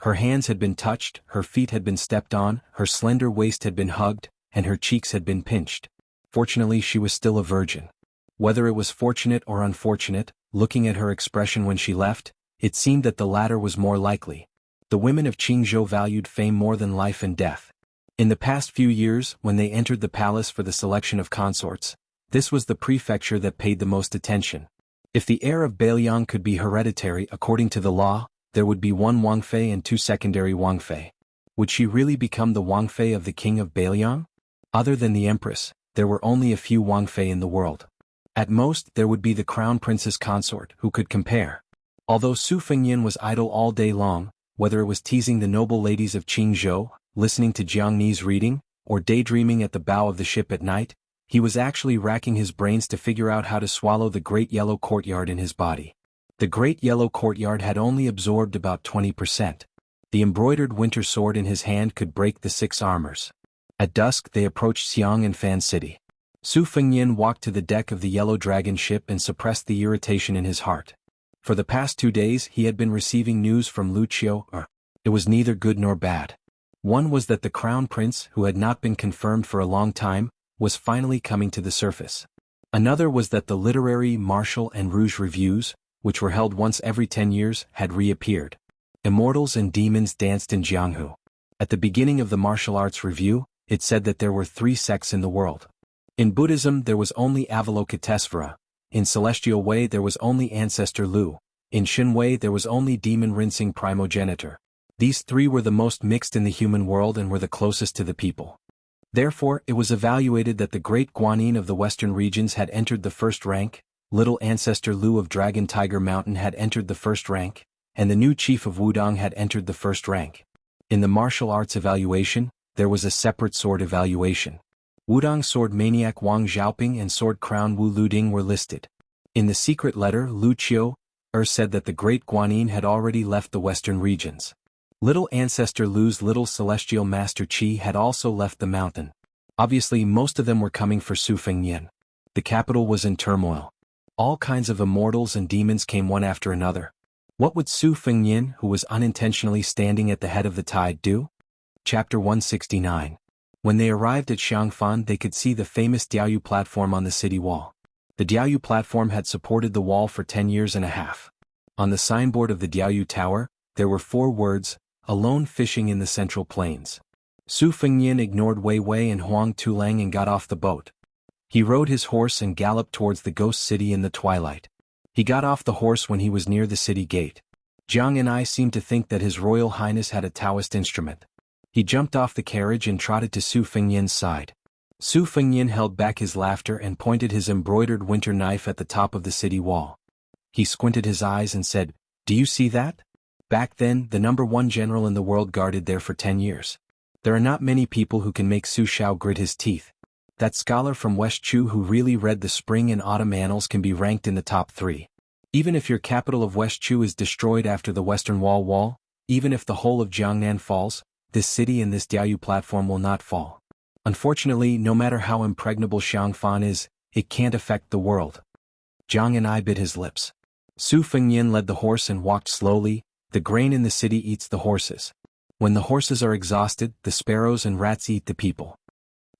Her hands had been touched, her feet had been stepped on, her slender waist had been hugged, and her cheeks had been pinched. Fortunately she was still a virgin. Whether it was fortunate or unfortunate, looking at her expression when she left, it seemed that the latter was more likely. The women of Qingzhou valued fame more than life and death. In the past few years, when they entered the palace for the selection of consorts, this was the prefecture that paid the most attention. If the heir of Bailiang could be hereditary according to the law, there would be 1 Wangfei and 2 secondary Wangfei. Would she really become the Wangfei of the king of Bailiang? Other than the empress, there were only a few Wangfei in the world. At most, there would be the crown princess consort who could compare. Although Su Fengnian was idle all day long, whether it was teasing the noble ladies of Qingzhou, listening to Jiang Ni's reading, or daydreaming at the bow of the ship at night, he was actually racking his brains to figure out how to swallow the great yellow courtyard in his body. The great yellow courtyard had only absorbed about 20%. The embroidered winter sword in his hand could break the 6 armors. At dusk they approached Xiang and Fan City. Su Fengnian walked to the deck of the yellow dragon ship and suppressed the irritation in his heart. For the past 2 days he had been receiving news from Wuxia. It was neither good nor bad. One was that the crown prince, who had not been confirmed for a long time, was finally coming to the surface. Another was that the literary, martial and rouge reviews, which were held once every 10 years, had reappeared. Immortals and demons danced in Jianghu. At the beginning of the martial arts review, it said that there were 3 sects in the world. In Buddhism there was only Avalokitesvara. In Celestial Way there was only Ancestor Lu. In Shin Way there was only Demon Rinsing Primogenitor. These 3 were the most mixed in the human world and were the closest to the people. Therefore, it was evaluated that the great Guanyin of the western regions had entered the 1st rank, little Ancestor Lu of Dragon Tiger Mountain had entered the 1st rank, and the new chief of Wudong had entered the 1st rank. In the martial arts evaluation, there was a separate sword evaluation. Wudong sword maniac Wang Xiaoping and sword crown Wu Luding were listed. In the secret letter, Lu Qiu said that the great Guanyin had already left the western regions. Little Ancestor Lu's little celestial master Qi had also left the mountain. Obviously most of them were coming for Su Fengnian. The capital was in turmoil. All kinds of immortals and demons came one after another. What would Su Fengnian, who was unintentionally standing at the head of the tide, do? Chapter 169. When they arrived at Xiangfan they could see the famous Diaoyu platform on the city wall. The Diaoyu platform had supported the wall for 10 years and a half. On the signboard of the Diaoyu tower, there were 4 words, "Alone fishing in the central plains." Su Fengnian ignored Wei Wei and Huang Tulang and got off the boat. He rode his horse and galloped towards the ghost city in the twilight. He got off the horse when he was near the city gate. Jiang and I seemed to think that His Royal Highness had a Taoist instrument. He jumped off the carriage and trotted to Su Fengnian's side. Su Fengnian held back his laughter and pointed his embroidered winter knife at the top of the city wall. He squinted his eyes and said, "Do you see that? Back then, the #1 general in the world guarded there for 10 years. There are not many people who can make Su Shao grit his teeth. That scholar from West Chu who really read the spring and autumn annals can be ranked in the top 3. Even if your capital of West Chu is destroyed after the Western Wall, even if the whole of Jiangnan falls, this city and this Diaoyu platform will not fall. Unfortunately, no matter how impregnable Xiangfan is, it can't affect the world." Jiang and I bit his lips. Su Fengnian led the horse and walked slowly. The grain in the city eats the horses. When the horses are exhausted, the sparrows and rats eat the people.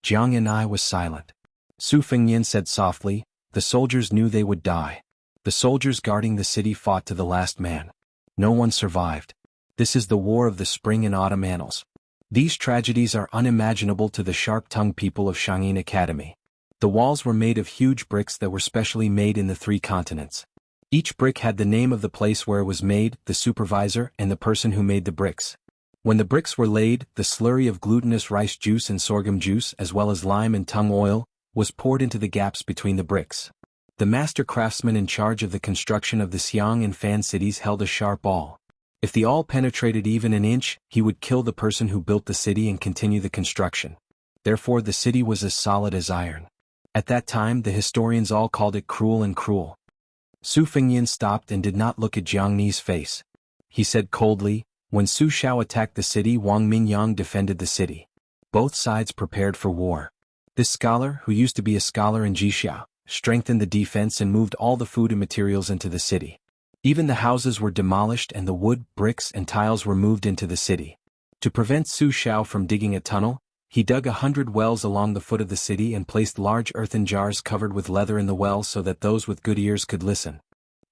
Jiang and I was silent. Su Fengnian said softly, "The soldiers knew they would die. The soldiers guarding the city fought to the last man. No one survived. This is the war of the spring and autumn annals. These tragedies are unimaginable to the sharp-tongued people of Shangyin Academy. The walls were made of huge bricks that were specially made in the 3 continents. Each brick had the name of the place where it was made, the supervisor, and the person who made the bricks. When the bricks were laid, the slurry of glutinous rice juice and sorghum juice as well as lime and tung oil was poured into the gaps between the bricks. The master craftsman in charge of the construction of the Xiang and Fan cities held a sharp awl. If the awl penetrated even an inch, he would kill the person who built the city and continue the construction. Therefore the city was as solid as iron. At that time the historians all called it cruel and cruel. Su Fengyan stopped and did not look at Jiang Ni's face. He said coldly, "When Su Xiao attacked the city, Wang Mingyang defended the city. Both sides prepared for war. This scholar, who used to be a scholar in Jixiao, strengthened the defense and moved all the food and materials into the city. Even the houses were demolished and the wood, bricks and tiles were moved into the city. To prevent Su Xiao from digging a tunnel, he dug 100 wells along the foot of the city and placed large earthen jars covered with leather in the wells so that those with good ears could listen.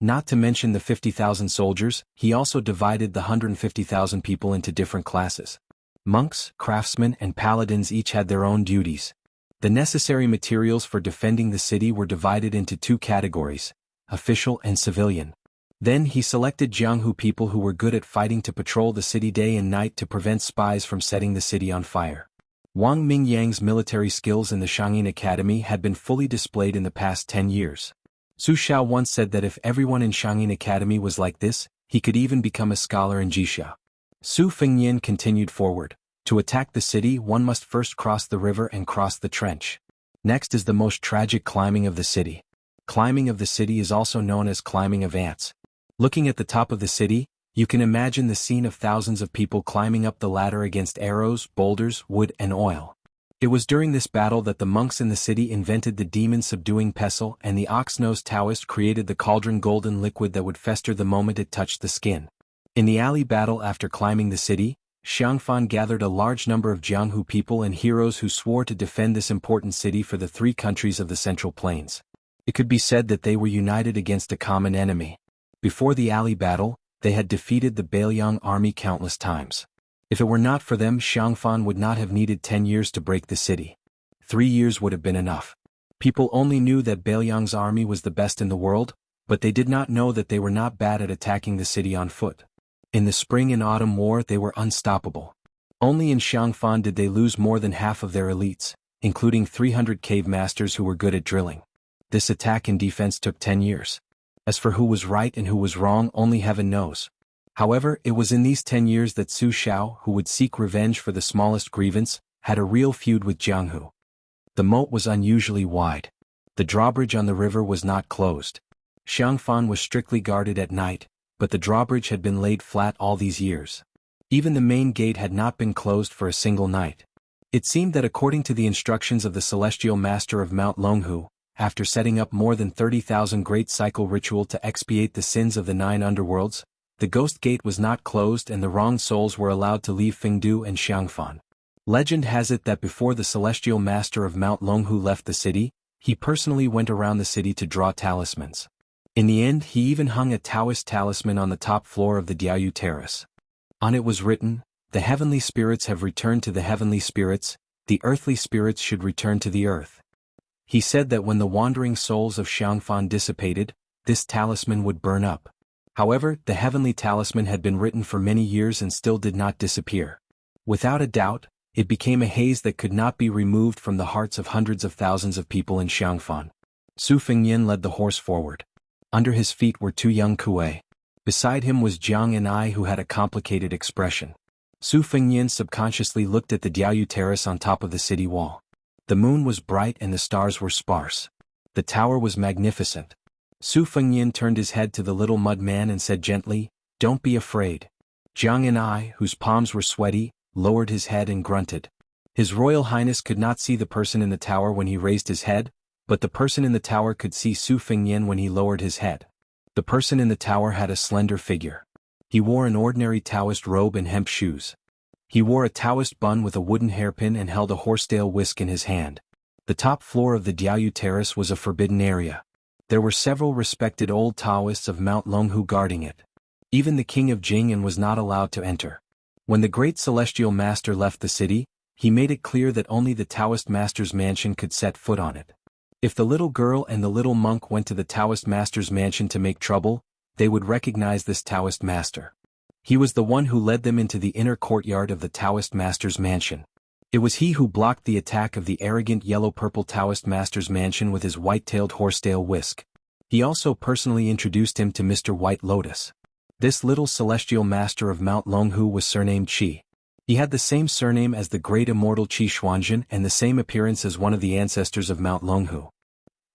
Not to mention the 50,000 soldiers, he also divided the 150,000 people into different classes. Monks, craftsmen and paladins each had their own duties. The necessary materials for defending the city were divided into two categories, official and civilian. Then he selected Jianghu people who were good at fighting to patrol the city day and night to prevent spies from setting the city on fire. Wang Mingyang's military skills in the Xiangyin Academy had been fully displayed in the past 10 years. Su Xiao once said that if everyone in Xiangyin Academy was like this, he could even become a scholar in Jixiao. Su Fengyan continued forward. To attack the city, one must first cross the river and cross the trench. Next is the most tragic climbing of the city. Climbing of the city is also known as climbing of ants. Looking at the top of the city, you can imagine the scene of thousands of people climbing up the ladder against arrows, boulders, wood and oil. It was during this battle that the monks in the city invented the demon-subduing pestle and the ox-nosed Taoist created the cauldron golden liquid that would fester the moment it touched the skin. In the alley battle after climbing the city, Xiangfan gathered a large number of Jianghu people and heroes who swore to defend this important city for the three countries of the Central Plains. It could be said that they were united against a common enemy. Before the alley battle, they had defeated the Bailiang army countless times. If it were not for them, Xiangfan would not have needed 10 years to break the city. 3 years would have been enough. People only knew that Bailiang's army was the best in the world, but they did not know that they were not bad at attacking the city on foot. In the spring and autumn war they were unstoppable. Only in Xiangfan did they lose more than half of their elites, including 300 cave masters who were good at drilling. This attack and defense took 10 years. As for who was right and who was wrong, only heaven knows. However, it was in these 10 years that Su Xiao, who would seek revenge for the smallest grievance, had a real feud with Jianghu. The moat was unusually wide. The drawbridge on the river was not closed. Xiangfan was strictly guarded at night, but the drawbridge had been laid flat all these years. Even the main gate had not been closed for a single night. It seemed that according to the instructions of the celestial master of Mount Longhu, after setting up more than 30,000 great cycle ritual to expiate the sins of the 9 underworlds, the ghost gate was not closed and the wronged souls were allowed to leave Fengdu and Xiangfan. Legend has it that before the celestial master of Mount Longhu left the city, he personally went around the city to draw talismans. In the end, he even hung a Taoist talisman on the top floor of the Diaoyu Terrace. On it was written, "The heavenly spirits have returned to the heavenly spirits, the earthly spirits should return to the earth." He said that when the wandering souls of Xiangfan dissipated, this talisman would burn up. However, the heavenly talisman had been written for many years and still did not disappear. Without a doubt, it became a haze that could not be removed from the hearts of hundreds of thousands of people in Xiangfan. Su Fengyan led the horse forward. Under his feet were 2 young kuei. Beside him was Jiang and I, who had a complicated expression. Su Fengyan subconsciously looked at the Diaoyu Terrace on top of the city wall. The moon was bright and the stars were sparse. The tower was magnificent. Su Fengyan turned his head to the little mud man and said gently, "Don't be afraid." Jiang and I, whose palms were sweaty, lowered his head and grunted. His Royal Highness could not see the person in the tower when he raised his head, but the person in the tower could see Su Fengyan when he lowered his head. The person in the tower had a slender figure. He wore an ordinary Taoist robe and hemp shoes. He wore a Taoist bun with a wooden hairpin and held a horsetail whisk in his hand. The top floor of the Diaoyu Terrace was a forbidden area. There were several respected old Taoists of Mount Longhu guarding it. Even the king of Jing'an was not allowed to enter. When the great celestial master left the city, he made it clear that only the Taoist master's mansion could set foot on it. If the little girl and the little monk went to the Taoist master's mansion to make trouble, they would recognize this Taoist master. He was the one who led them into the inner courtyard of the Taoist master's mansion. It was he who blocked the attack of the arrogant yellow-purple Taoist master's mansion with his white-tailed horsetail whisk. He also personally introduced him to Mr. White Lotus. This little celestial master of Mount Longhu was surnamed Qi. He had the same surname as the great immortal Qi Xuanzhen and the same appearance as one of the ancestors of Mount Longhu.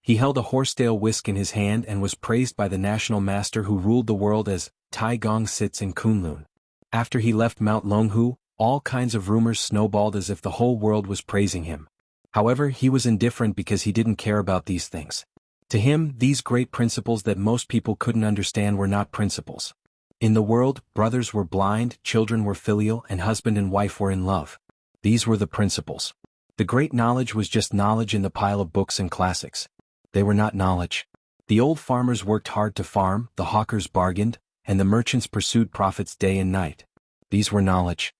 He held a horsetail whisk in his hand and was praised by the national master who ruled the world as Tai Gong sits in Kunlun. After he left Mount Longhu, all kinds of rumors snowballed as if the whole world was praising him. However, he was indifferent because he didn't care about these things. To him, these great principles that most people couldn't understand were not principles. In the world, brothers were blind, children were filial, and husband and wife were in love. These were the principles. The great knowledge was just knowledge in the pile of books and classics. They were not knowledge. The old farmers worked hard to farm, the hawkers bargained, and the merchants pursued profits day and night. These were knowledge.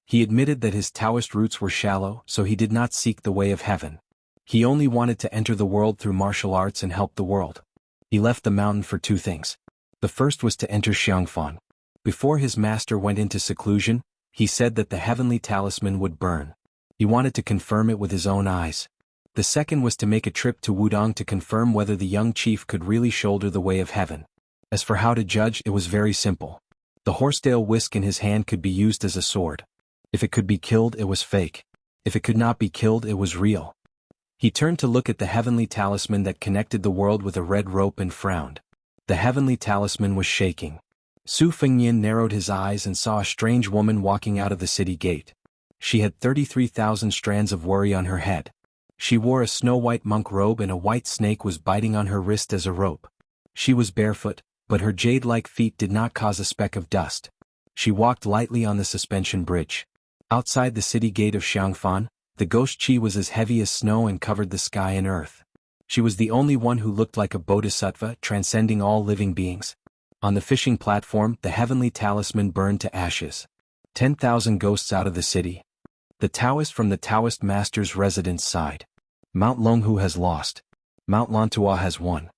He admitted that his Taoist roots were shallow, so he did not seek the way of heaven. He only wanted to enter the world through martial arts and help the world. He left the mountain for two things. The first was to enter Xiangfan. Before his master went into seclusion, he said that the heavenly talisman would burn. He wanted to confirm it with his own eyes. The second was to make a trip to Wudong to confirm whether the young chief could really shoulder the way of heaven. As for how to judge, it was very simple. The horsetail whisk in his hand could be used as a sword. If it could be killed, it was fake. If it could not be killed, it was real. He turned to look at the heavenly talisman that connected the world with a red rope and frowned. The heavenly talisman was shaking. Su Fengnian narrowed his eyes and saw a strange woman walking out of the city gate. She had 33,000 strands of worry on her head. She wore a snow-white monk robe and a white snake was biting on her wrist as a rope. She was barefoot, but her jade-like feet did not cause a speck of dust. She walked lightly on the suspension bridge. Outside the city gate of Xiangfan, the ghost Qi was as heavy as snow and covered the sky and earth. She was the only one who looked like a bodhisattva, transcending all living beings. On the fishing platform, the heavenly talisman burned to ashes. 10,000 ghosts out of the city. The Taoist from the Taoist master's residence sighed. Mount Longhu has lost. Mount Lantua has won.